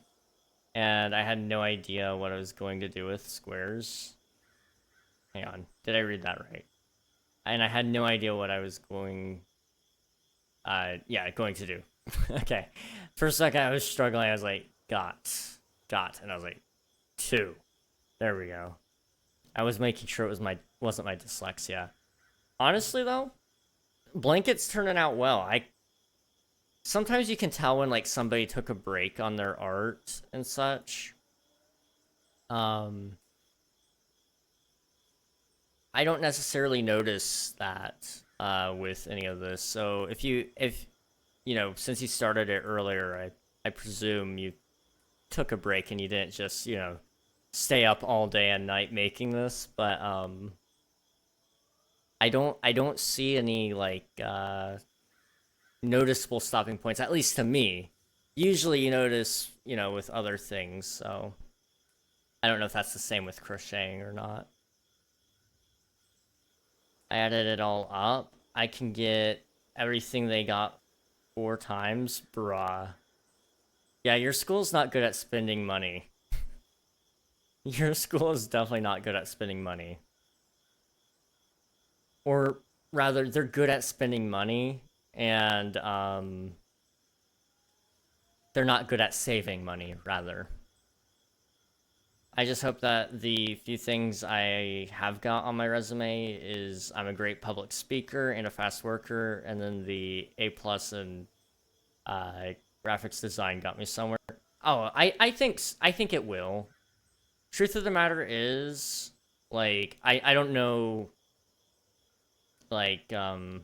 And I had no idea what I was going to do with squares. Hang on. Did I read that right? And I had no idea what I was going to do. Okay. For a second, I was struggling. I was like, got. And I was like, 2. There we go. I was making sure it wasn't my dyslexia. Honestly, though, blankets turning out well. Sometimes you can tell when, like, somebody took a break on their art and such. I don't necessarily notice that with any of this. So if you know, since you started it earlier, I presume you took a break and you didn't just, you know, stay up all day and night making this. But I don't see any like noticeable stopping points, at least to me. Usually you notice, you know, with other things. So I don't know if that's the same with crocheting or not. I added it all up. I can get everything they got 4 times. Bruh. Yeah, your school's not good at spending money. Your school is definitely not good at spending money. Or rather, they're good at spending money, and they're not good at saving money, rather. I just hope that the few things I have got on my resume is I'm a great public speaker and a fast worker, and then the A+ in graphics design got me somewhere. Oh, I think it will. Truth of the matter is, like, I don't know, like, you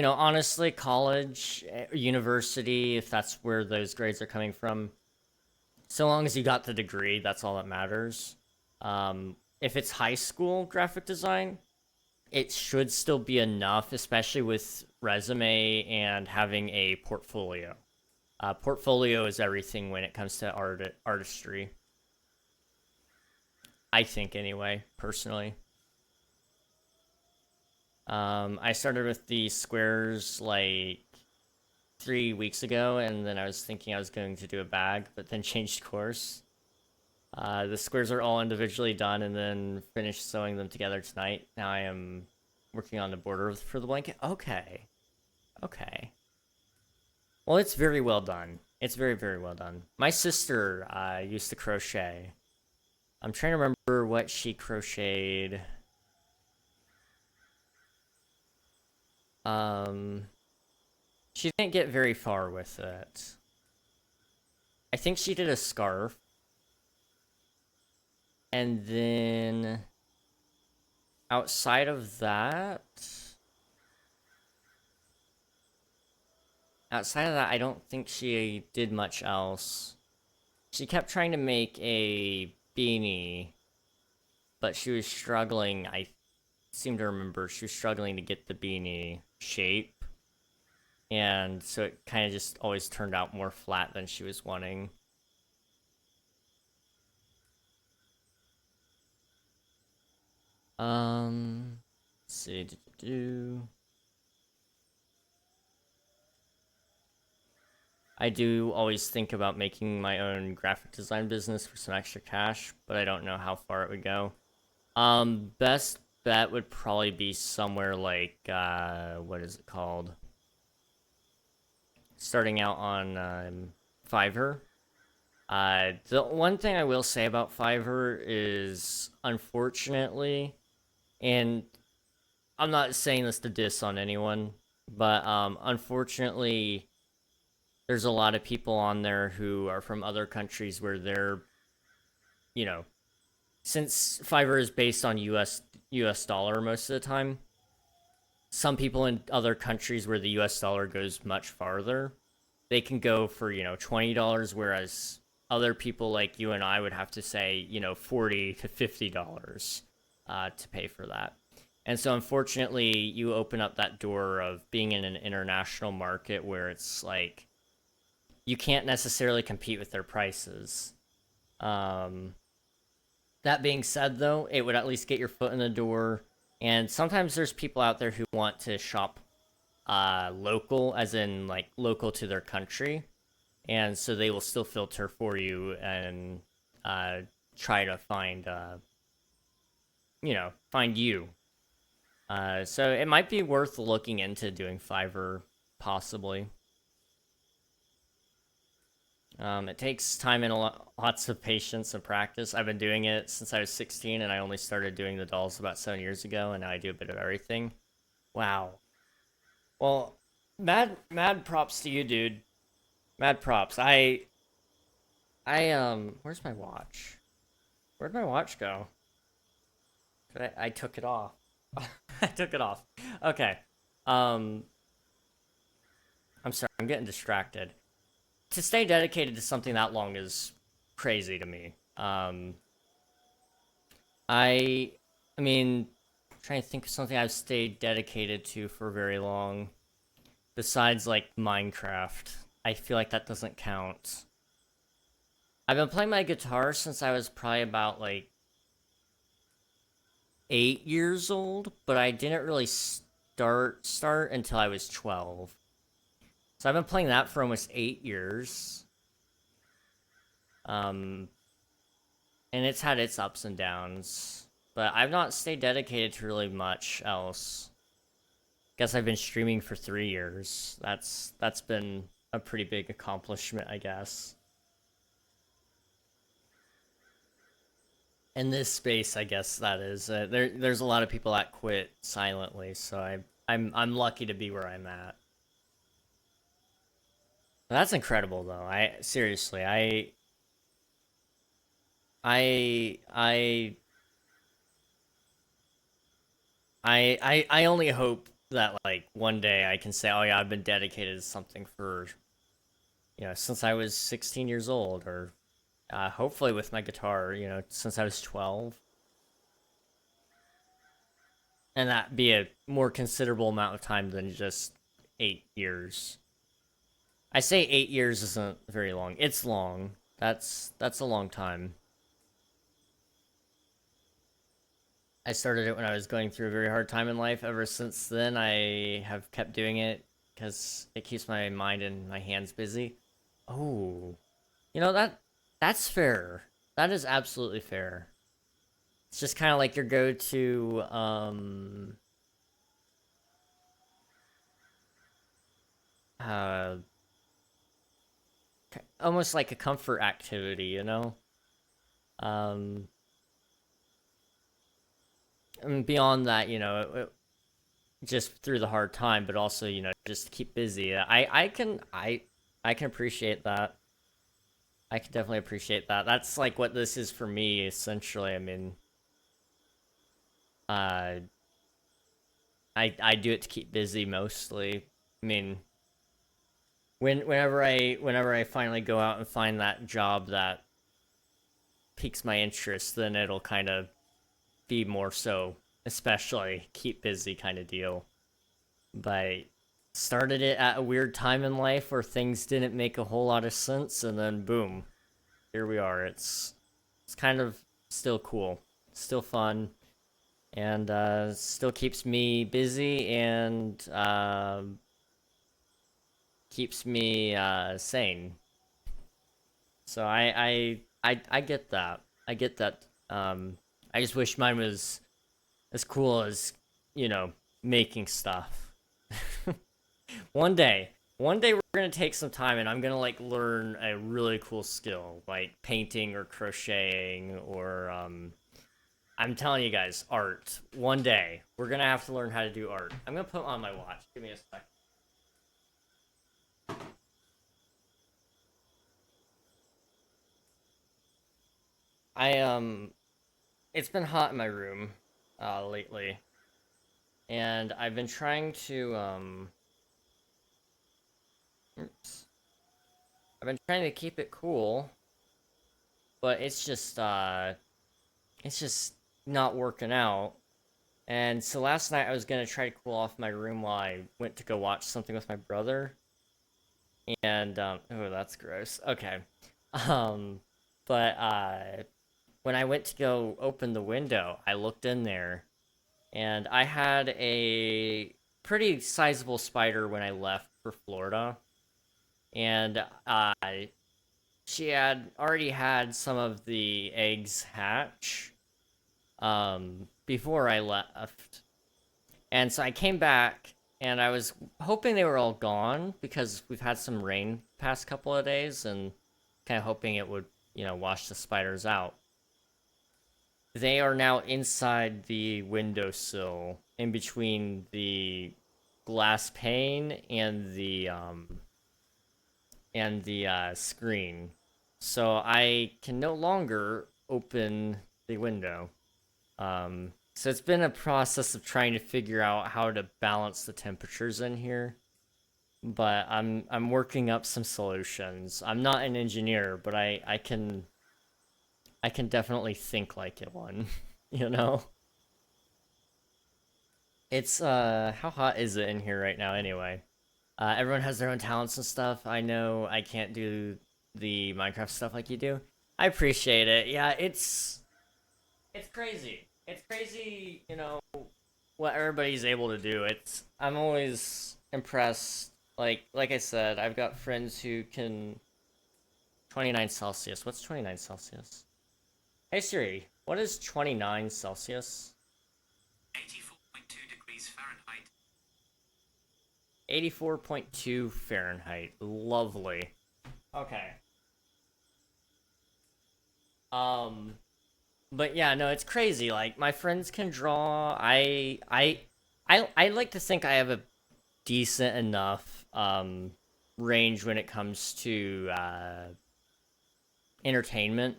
know, honestly, college, university, if that's where those grades are coming from, so long as you got the degree, that's all that matters. If it's high school graphic design, it should still be enough, especially with resume and having a portfolio. Portfolio is everything when it comes to artistry. I think, anyway, personally. I started with the squares like 3 weeks ago, and then I was thinking I was going to do a bag, but then changed course. The squares are all individually done, and then finished sewing them together tonight. Now I am working on the border for the blanket. Okay. Okay. Well, it's very well done. It's very, very well done. My sister used to crochet. I'm trying to remember what she crocheted. She didn't get very far with it. I think she did a scarf. And then outside of that, I don't think she did much else. She kept trying to make a beanie, but she was struggling. I seem to remember she was struggling to get the beanie shape. And so it kind of just always turned out more flat than she was wanting. Let's see. I do always think about making my own graphic design business for some extra cash, but I don't know how far it would go. Best bet would probably be somewhere like, what is it called? Starting out on Fiverr. The one thing I will say about Fiverr is, unfortunately, and I'm not saying this to diss on anyone, but unfortunately, there's a lot of people on there who are from other countries where they're, you know, since Fiverr is based on US dollar most of the time, some people in other countries where the US dollar goes much farther, they can go for, $20, whereas other people like you and I would have to say, $40 to $50 to pay for that. And so unfortunately, you open up that door of being in an international market where it's like, you can't necessarily compete with their prices. That being said, though, it would at least get your foot in the door. And sometimes there's people out there who want to shop local, as in like local to their country. And so they will still filter for you and try to find, find you. So it might be worth looking into doing Fiverr, possibly. It takes time and lots of patience and practice. I've been doing it since I was 16, and I only started doing the dolls about 7 years ago, and now I do a bit of everything. Wow. Well, mad props to you, dude. Mad props. Where's my watch? Where'd my watch go? I took it off. I took it off. Okay. I'm sorry, I'm getting distracted. To stay dedicated to something that long is crazy to me. I mean, I'm trying to think of something I've stayed dedicated to for very long. Besides, like, Minecraft. I feel like that doesn't count. I've been playing my guitar since I was probably about, like, 8 years old, but I didn't really start until I was 12. So I've been playing that for almost 8 years. And it's had its ups and downs. But I've not stayed dedicated to really much else. Guess I've been streaming for 3 years. That's been a pretty big accomplishment, I guess. In this space, I guess that is. There's a lot of people that quit silently, so I'm lucky to be where I'm at. That's incredible, though. Seriously, I only hope that, like, one day I can say, oh yeah, I've been dedicated to something for, since I was 16 years old, or hopefully with my guitar, since I was 12. And that be a more considerable amount of time than just 8 years. I say 8 years isn't very long. It's long. That's a long time. I started it when I was going through a very hard time in life. Ever since then, I have kept doing it. because it keeps my mind and my hands busy. Oh, that's fair. That is absolutely fair. It's just kind of like your go-to, almost like a comfort activity, you know? And beyond that, just through the hard time, but also, just keep busy. I can appreciate that. I can definitely appreciate that. That's like what this is for me, essentially. I mean, uh, I do it to keep busy mostly. I mean, whenever I finally go out and find that job that piques my interest, then it'll kind of be more so, especially keep busy kind of deal. But started it at a weird time in life where things didn't make a whole lot of sense, and then boom, here we are. It's kind of still cool, still fun, and still keeps me busy and keeps me sane. So I get that. I get that. I just wish mine was as cool as, making stuff. One day we're gonna take some time and I'm gonna like learn a really cool skill, like painting or crocheting or I'm telling you guys, art. One day we're gonna have to learn how to do art. I'm gonna put on my watch. Give me a sec. It's been hot in my room lately, and I've been trying to oops. I've been trying to keep it cool, but it's just not working out. And so last night I was gonna try to cool off my room while I went to go watch something with my brother. And oh, that's gross. Okay. Um but when I went to go open the window, I looked in there and I had a pretty sizable spider when I left for Florida. And she had already had some of the eggs hatch before I left. And so I came back and I was hoping they were all gone because we've had some rain past couple of days and kind of hoping it would, wash the spiders out. They are now inside the windowsill in between the glass pane and the screen. So I can no longer open the window. So it's been a process of trying to figure out how to balance the temperatures in here. But I'm working up some solutions. I'm not an engineer, but I can definitely think like it one, you know? It's how hot is it in here right now anyway? Everyone has their own talents and stuff. I know I can't do the Minecraft stuff like you do. I appreciate it. Yeah, it's crazy. It's crazy, what everybody's able to do. I'm always impressed. Like I said, I've got friends who can 29 Celsius. What's 29 Celsius? Hey Siri, what is 29 Celsius? 84.2 degrees Fahrenheit. 84.2 Fahrenheit. Lovely. Okay. But yeah, no, it's crazy. Like my friends can draw. I like to think I have a decent enough range when it comes to entertainment.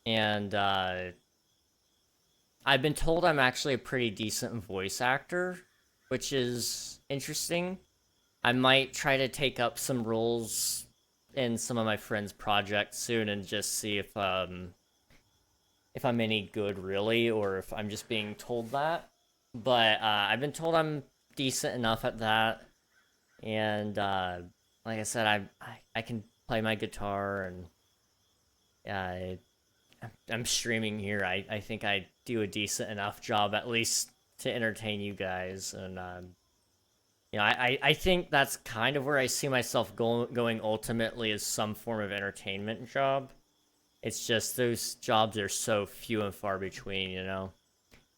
And I've been told I'm actually a pretty decent voice actor, which is interesting. I might try to take up some roles in some of my friends' projects soon and just see if I'm any good really, or if I'm just being told that. But I've been told I'm decent enough at that, and like I said, I can play my guitar, and I'm streaming here. I think I do a decent enough job, at least to entertain you guys, and You know, I think that's kind of where I see myself going ultimately, as some form of entertainment job. It's just those jobs are so few and far between, you know.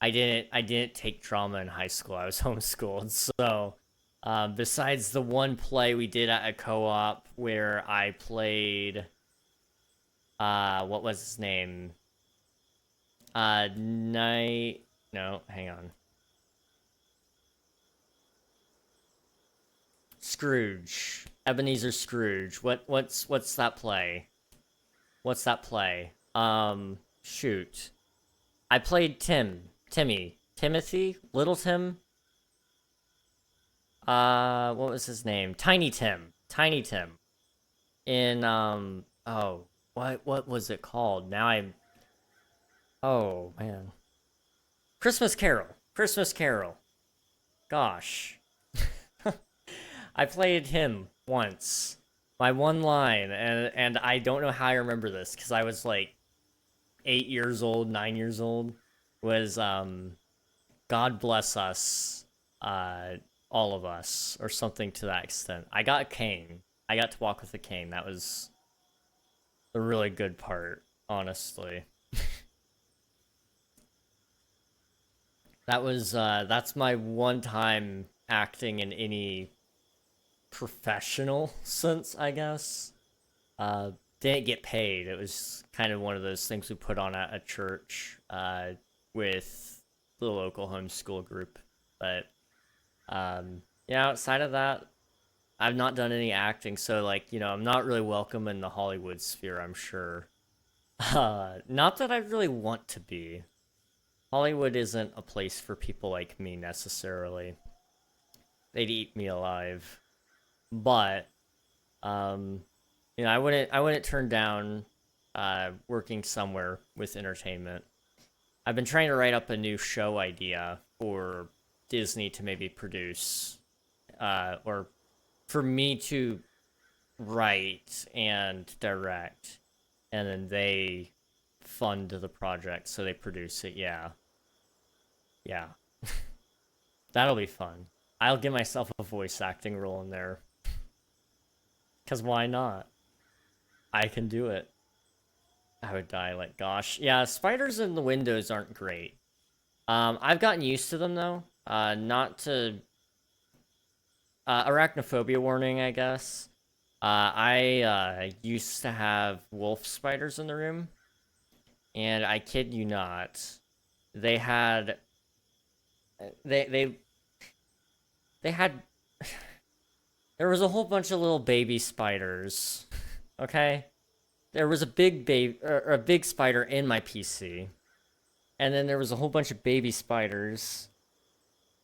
I didn't take drama in high school. I was homeschooled. So, besides the one play we did at a co-op where I played, what was his name? No, hang on. Scrooge. Ebenezer Scrooge. What's that play? What's that play? Shoot. I played Timothy, Little Tim. What was his name? Tiny Tim. In oh, what was it called? Now oh man. Christmas Carol. Gosh. I played him once. My one line, and I don't know how I remember this, because I was like 8 years old, 9 years old, was God bless us, all of us, or something to that extent. I got a cane. I got to walk with a cane. That was the really good part, honestly. That's my one time acting in any professional sense, I guess. Didn't get paid. It was kind of one of those things we put on at a church with the local homeschool group. But yeah, outside of that, I've not done any acting, so like, you know, I'm not really welcome in the Hollywood sphere, I'm sure. Not that I really want to be. Hollywood isn't a place for people like me necessarily. They'd eat me alive. But you know, I wouldn't turn down working somewhere with entertainment. I've been trying to write up a new show idea for Disney to maybe produce, or for me to write and direct, and then they fund the project, so they produce it. Yeah. That'll be fun. I'll give myself a voice acting role in there. Because why not? I can do it. I would die like gosh. Yeah, spiders in the windows aren't great. I've gotten used to them though. Not to... arachnophobia warning, I guess. I used to have wolf spiders in the room. And I kid you not, they had... They had... There was a whole bunch of little baby spiders, okay? There was a big spider in my PC, and then there was a whole bunch of baby spiders.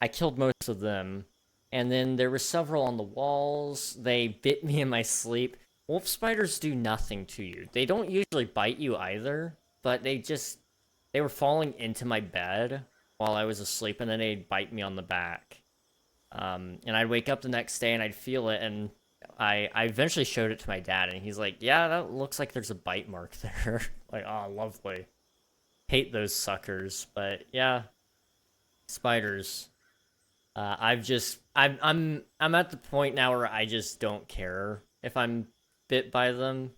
I killed most of them, and then there were several on the walls. They bit me in my sleep. Wolf spiders do nothing to you. They don't usually bite you either, but they were falling into my bed while I was asleep, and then they'd bite me on the back. And I'd wake up the next day and I'd feel it, and I eventually showed it to my dad, and he's like, yeah, that looks like there's a bite mark there. Like, oh, lovely. Hate those suckers, but yeah. Spiders. I'm at the point now where I just don't care if I'm bit by them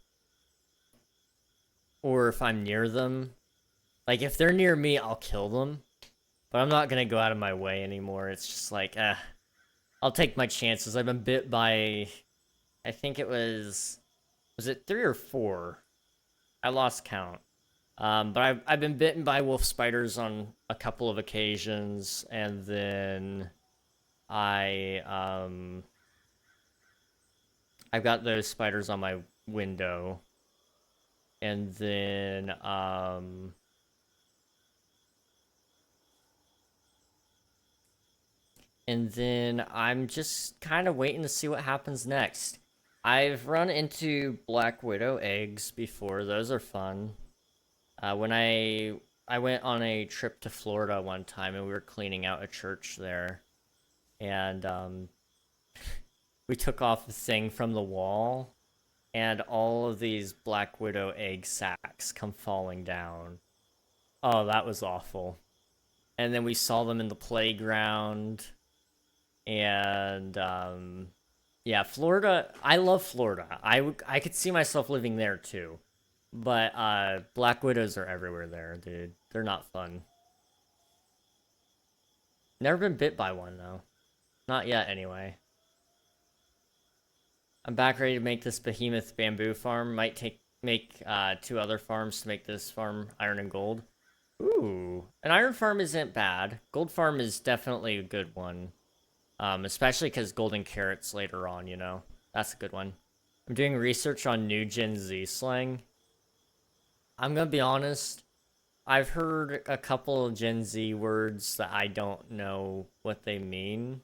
or if I'm near them. Like, if they're near me, I'll kill them, but I'm not gonna go out of my way anymore. It's just like, I'll take my chances. I've been bit by, I think it was it 3 or 4? I lost count. But I've been bitten by wolf spiders on a couple of occasions, and then I've got those spiders on my window, and then I'm just kind of waiting to see what happens next. I've run into Black Widow eggs before. Those are fun. When I went on a trip to Florida one time, and we were cleaning out a church there, and we took off the thing from the wall, and all of these Black Widow egg sacs come falling down. Oh, that was awful. And then we saw them in the playground. And yeah, Florida. I love Florida. I could see myself living there too. But black widows are everywhere there, dude. They're not fun. Never been bit by one though. Not yet, anyway. I'm back ready to make this behemoth bamboo farm. Might make 2 other farms to make this farm iron and gold. Ooh, an iron farm isn't bad. Gold farm is definitely a good one. Especially because golden carrots later on, you know. That's a good one. I'm doing research on new Gen Z slang. I'm gonna be honest. I've heard a couple of Gen Z words that I don't know what they mean.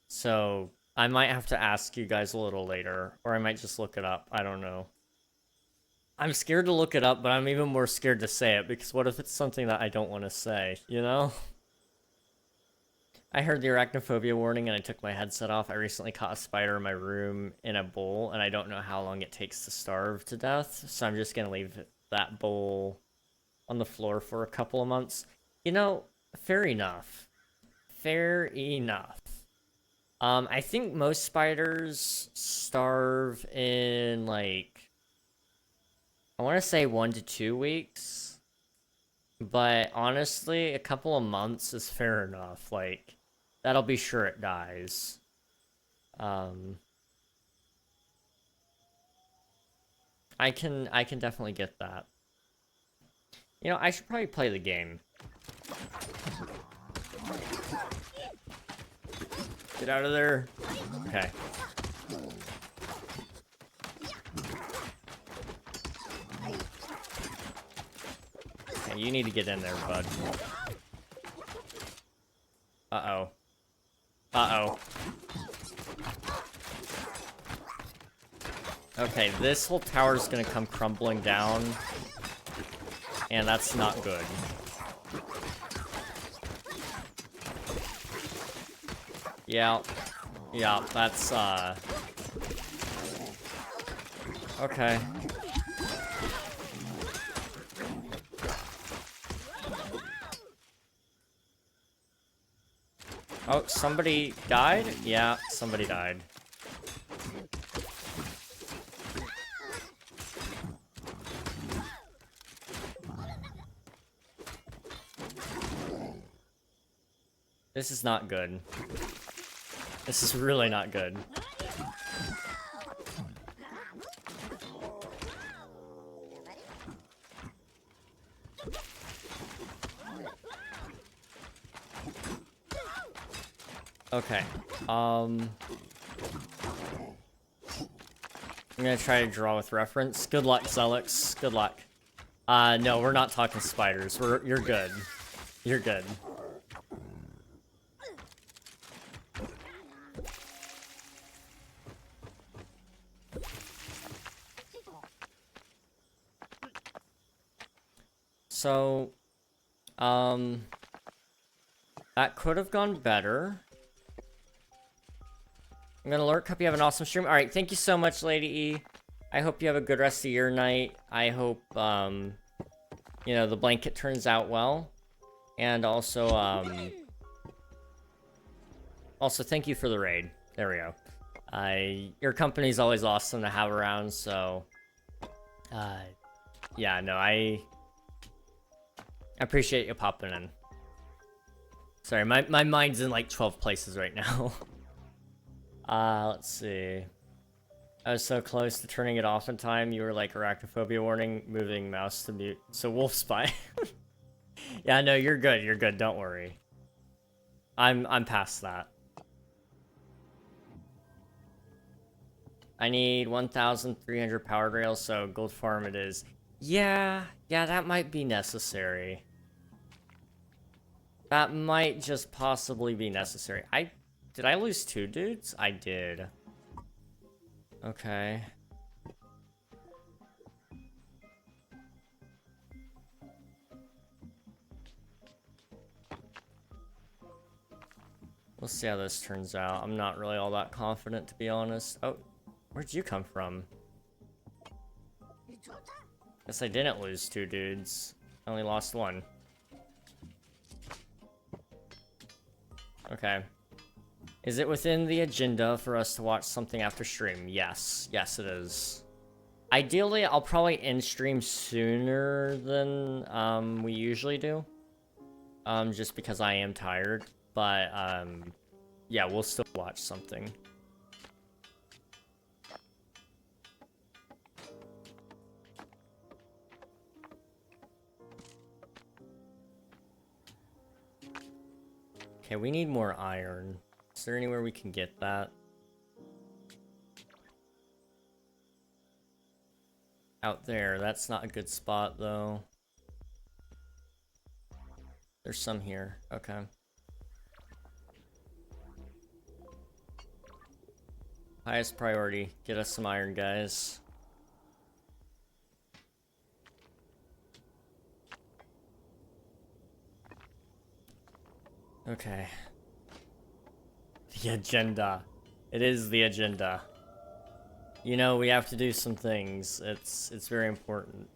So I might have to ask you guys a little later, or I might just look it up. I don't know. I'm scared to look it up, but I'm even more scared to say it, because what if it's something that I don't want to say, you know? I heard the arachnophobia warning and I took my headset off. I recently caught a spider in my room in a bowl, and I don't know how long it takes to starve to death, so I'm just gonna leave that bowl on the floor for a couple of months. You know, fair enough. Fair enough. I think most spiders starve in, like, I want to say 1 to 2 weeks. But honestly, a couple of months is fair enough. Like, that'll be sure it dies. I can definitely get that. You know, I should probably play the game. Get out of there. Okay. Okay, you need to get in there, bud. Uh-oh. Uh-oh. Okay, this whole tower's gonna come crumbling down. And that's not good. Yeah. Yeah, that's, okay. Oh, somebody died? Yeah, somebody died. This is not good. This is really not good. Okay, I'm gonna try to draw with reference. Good luck, Zelix. Good luck. No, we're not talking spiders. You're good. You're good. So, that could have gone better. I'm gonna lurk. Hope you have an awesome stream. Alright, thank you so much, Lady E. I hope you have a good rest of your night. I hope, you know, the blanket turns out well. And also, also, thank you for the raid. There we go. Your company's always awesome to have around, so... yeah, no, I appreciate you popping in. Sorry, my mind's in, like, 12 places right now. Let's see. I was so close to turning it off in time. You were like, arachnophobia warning, moving mouse to mute. So wolf spy. Yeah, no, you're good. You're good. Don't worry. I'm past that. I need 1,300 power rails, so gold farm it is. Yeah, that might be necessary. That might just possibly be necessary. Did I lose 2 dudes? I did. Okay. We'll see how this turns out. I'm not really all that confident, to be honest. Oh, where'd you come from? Guess I didn't lose 2 dudes. I only lost 1. Okay. Is it within the agenda for us to watch something after stream? Yes. Yes, it is. Ideally, I'll probably end stream sooner than we usually do. Just because I am tired. But, yeah, we'll still watch something. Okay, we need more iron. Is there anywhere we can get that? Out there, that's not a good spot though. There's some here, okay. Highest priority, get us some iron, guys. Okay. The agenda. It is the agenda. You know, we have to do some things. It's very important.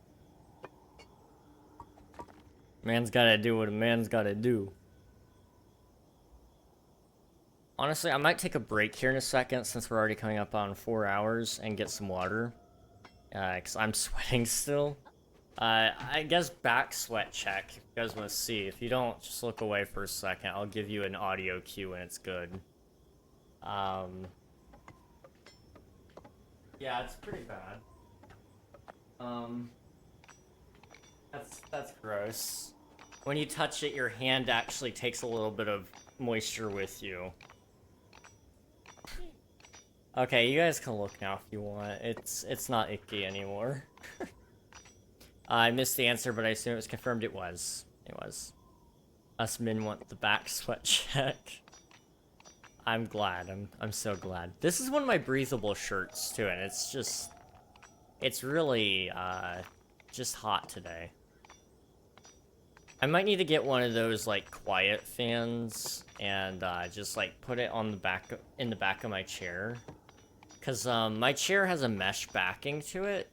Man's gotta do what a man's gotta do. Honestly, I might take a break here in a second since we're already coming up on 4 hours and get some water. Because I'm sweating still. I guess back sweat check, if you guys want to see. If you don't, just look away for a second. I'll give you an audio cue when it's good. Yeah, it's pretty bad. That's gross. When you touch it, your hand actually takes a little bit of moisture with you. Okay, you guys can look now if you want. It's not icky anymore. I missed the answer, but I assume it was confirmed. It was. It was. Us men want the back sweat check. I'm glad. I'm so glad. This is one of my breathable shirts too, and it's really just hot today. I might need to get one of those like quiet fans and just like put it on the back in the back of my chair, cause my chair has a mesh backing to it.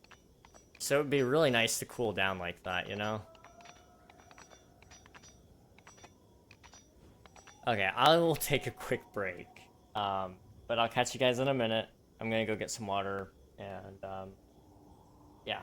So it would be really nice to cool down like that, you know? Okay, I will take a quick break. But I'll catch you guys in a minute. I'm gonna go get some water, and, yeah.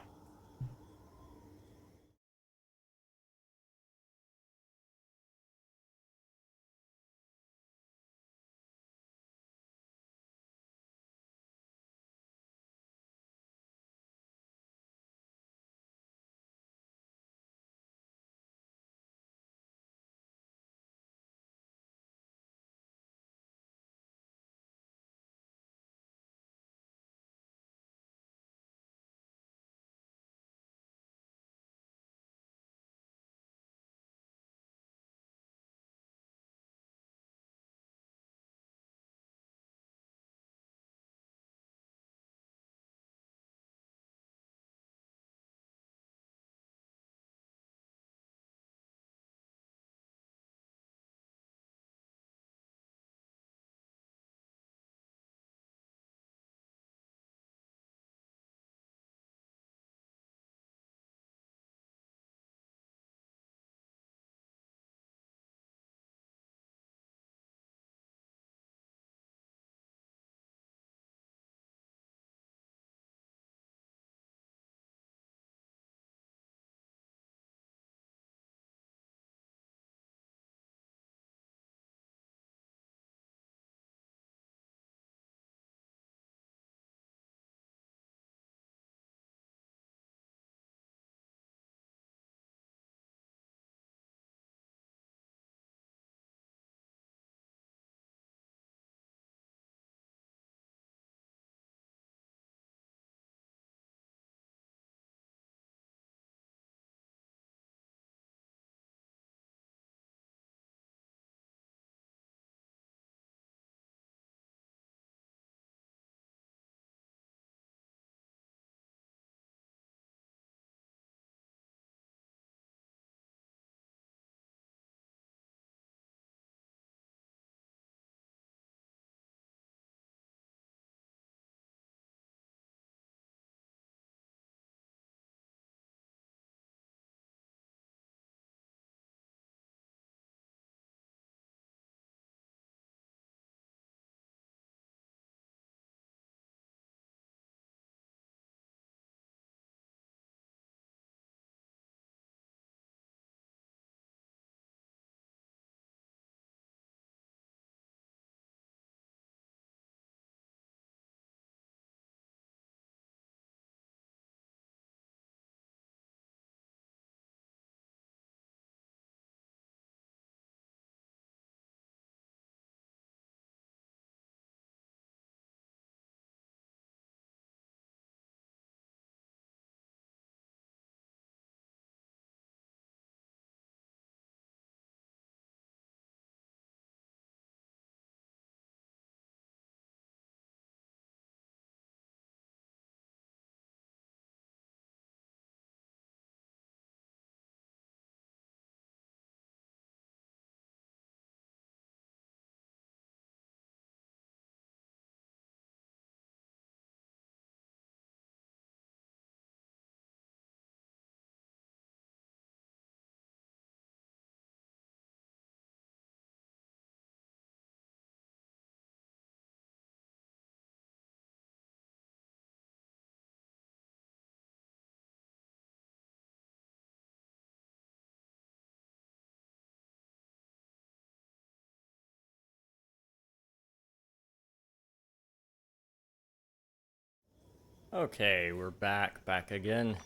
Okay, we're back again.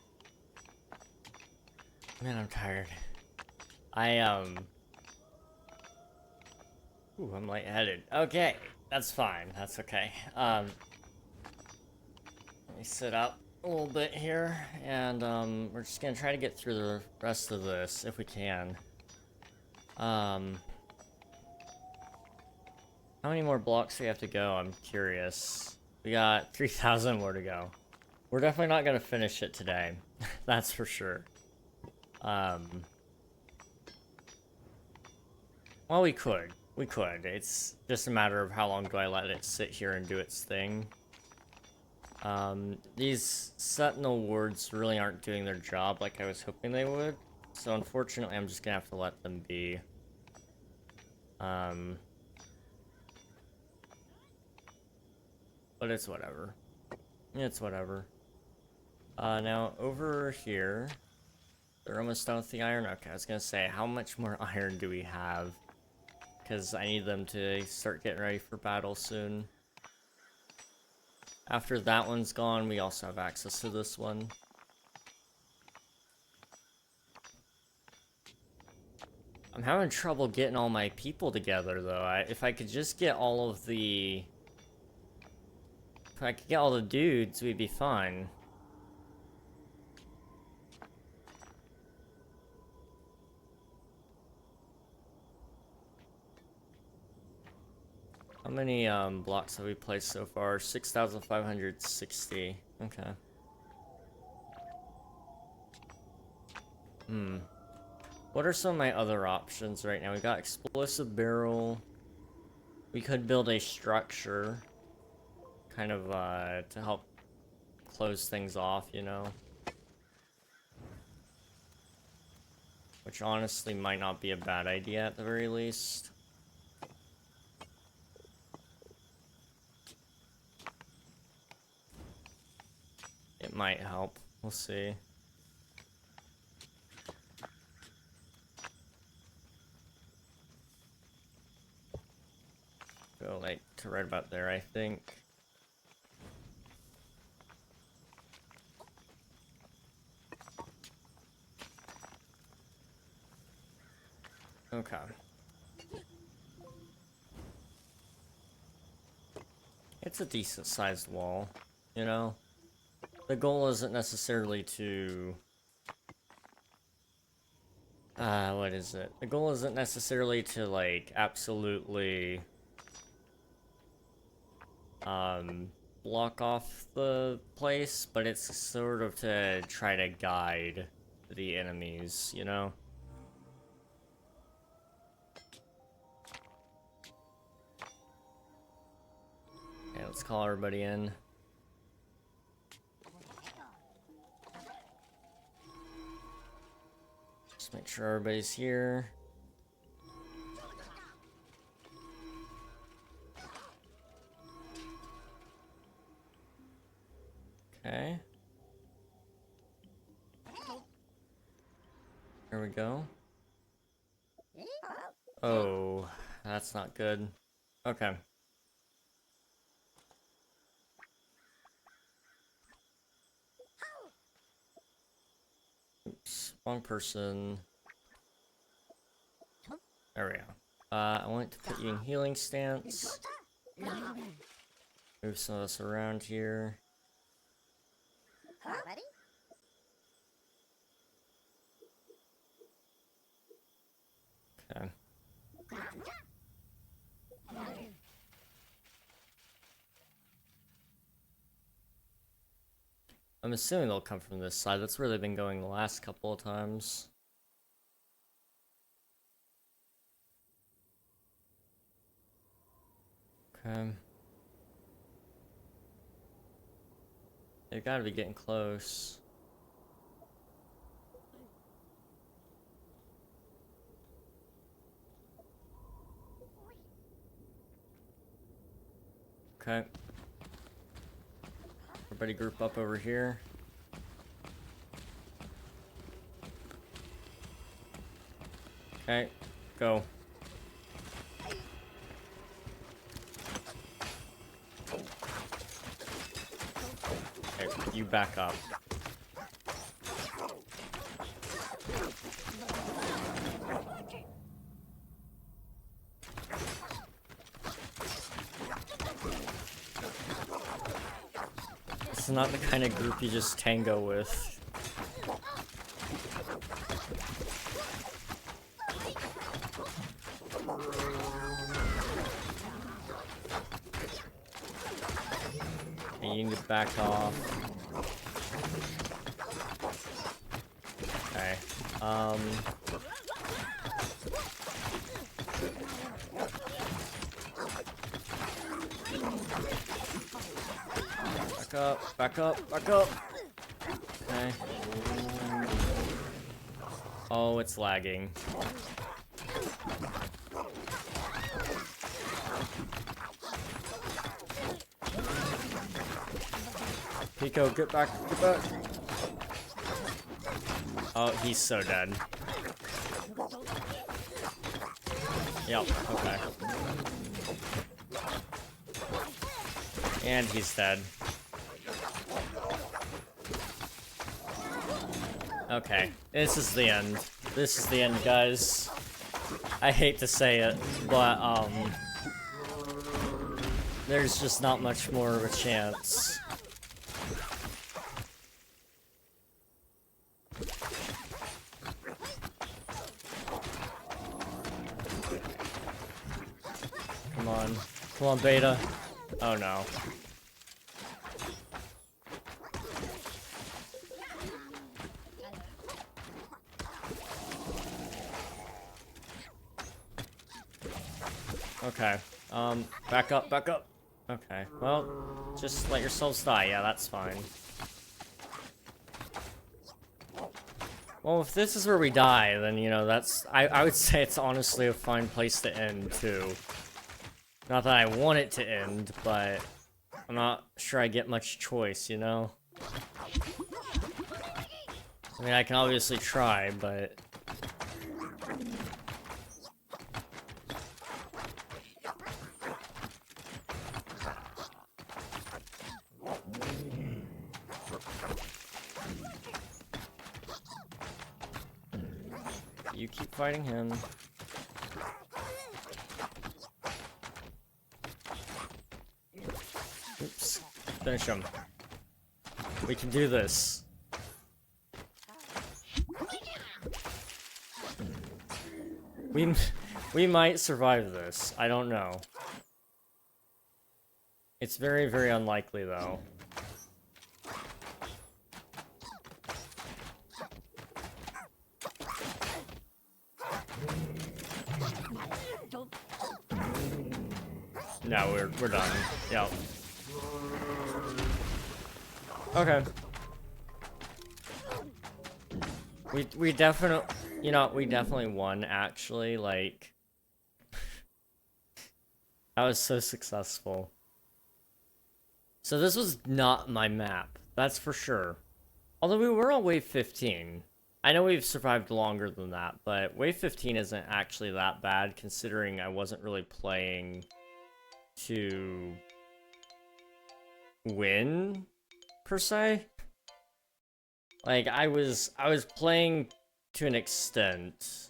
Man, I'm tired. Ooh, I'm lightheaded. Okay, that's fine. That's okay. Let me sit up a little bit here, and we're just gonna try to get through the rest of this if we can. How many more blocks do we have to go? I'm curious. We got 3,000 more to go. We're definitely not gonna finish it today. That's for sure. Well, we could. We could. It's just a matter of how long do I let it sit here and do its thing. These sentinel wards really aren't doing their job like I was hoping they would. So unfortunately, I'm just gonna have to let them be. But it's whatever. It's whatever. Now over here, they're almost done with the iron. Okay, I was gonna say, how much more iron do we have? Because I need them to start getting ready for battle soon. After that one's gone, we also have access to this one. I'm having trouble getting all my people together, though. If I could just get all of the... If I could get all the dudes, we'd be fine. How many blocks have we placed so far? 6,560. Okay. What are some of my other options right now? We got explosive barrel. We could build a structure, kind of to help close things off, you know. Which honestly might not be a bad idea at the very least. It might help. We'll see. Go like to right about there, I think. Okay. It's a decent sized wall, you know? The goal isn't necessarily to... what is it? The goal isn't necessarily to, like, absolutely... block off the place, but it's sort of to try to guide the enemies, you know? Okay, let's call everybody in. Just make sure everybody's here. Okay. There we go. Oh, that's not good. Okay. Oops, wrong person. There we go. I want to put you in healing stance. Move some of us around here. Okay. I'm assuming they'll come from this side. That's where they've been going the last couple of times. Okay. They've got to be getting close. Okay. Everybody group up over here. Okay, go. Okay, You back up. It's not the kind of group you just tango with. You need to back off. Okay. Back up, back up, back up. Okay. Oh, it's lagging. Pico, get back, get back. Oh, he's so dead. Yep, okay. And he's dead. Okay, this is the end. This is the end, guys. I hate to say it, but, there's just not much more of a chance. Come on. Come on, Beta. Oh, no. Okay. Back up, back up. Okay, well, just let yourselves die. Yeah, that's fine. Well, if this is where we die, then, you know, that's... I would say it's honestly a fine place to end, too. Not that I want it to end, but I'm not sure I get much choice, you know? I mean, I can obviously try, but... You keep fighting him. Oops. Finish him. We can do this. We might survive this. I don't know. It's very, very unlikely, though. No, we're done. Yep. Okay. We definitely, you know, we definitely won, actually, like... That was so successful. So this was not my map, that's for sure. Although we were on wave 15. I know we've survived longer than that, but wave 15 isn't actually that bad, considering I wasn't really playing to win, per se. Like, I was playing to an extent,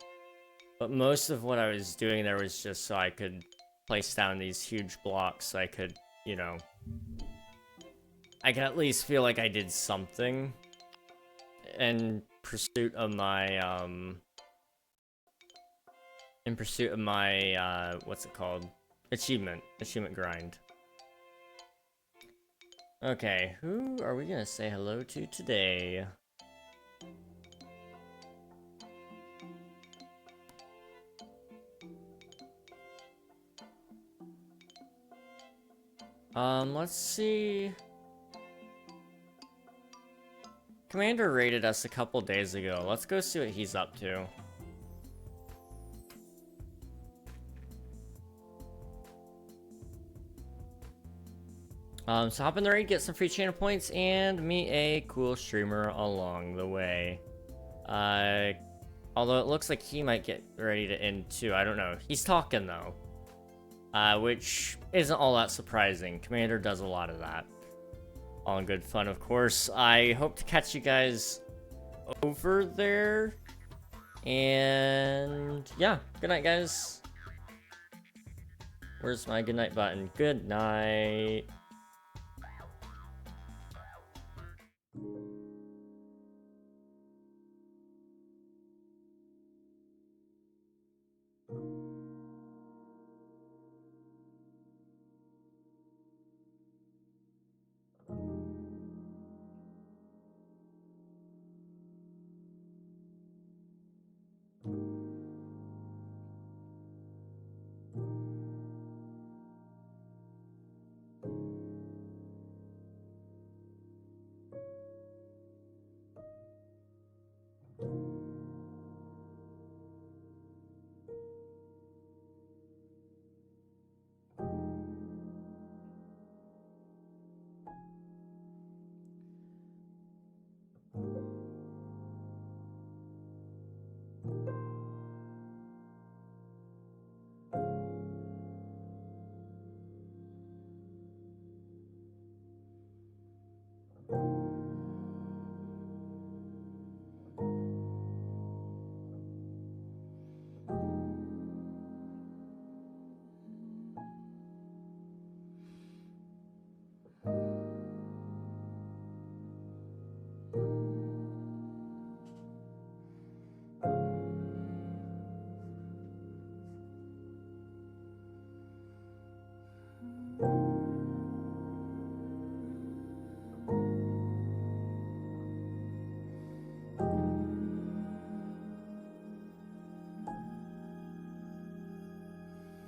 but most of what I was doing there was just so I could place down these huge blocks, so I could, you know, I can at least feel like I did something in pursuit of my, what's it called? Achievement grind. Okay, who are we gonna say hello to today? Let's see. Commander raided us a couple days ago. Let's go see what he's up to. So hop in the raid, get some free channel points, and meet a cool streamer along the way. Although it looks like he might get ready to end too. I don't know. He's talking though. Which isn't all that surprising. Commander does a lot of that. All good fun, of course. I hope to catch you guys over there. And yeah, good night, guys. Where's my good night button? Good night.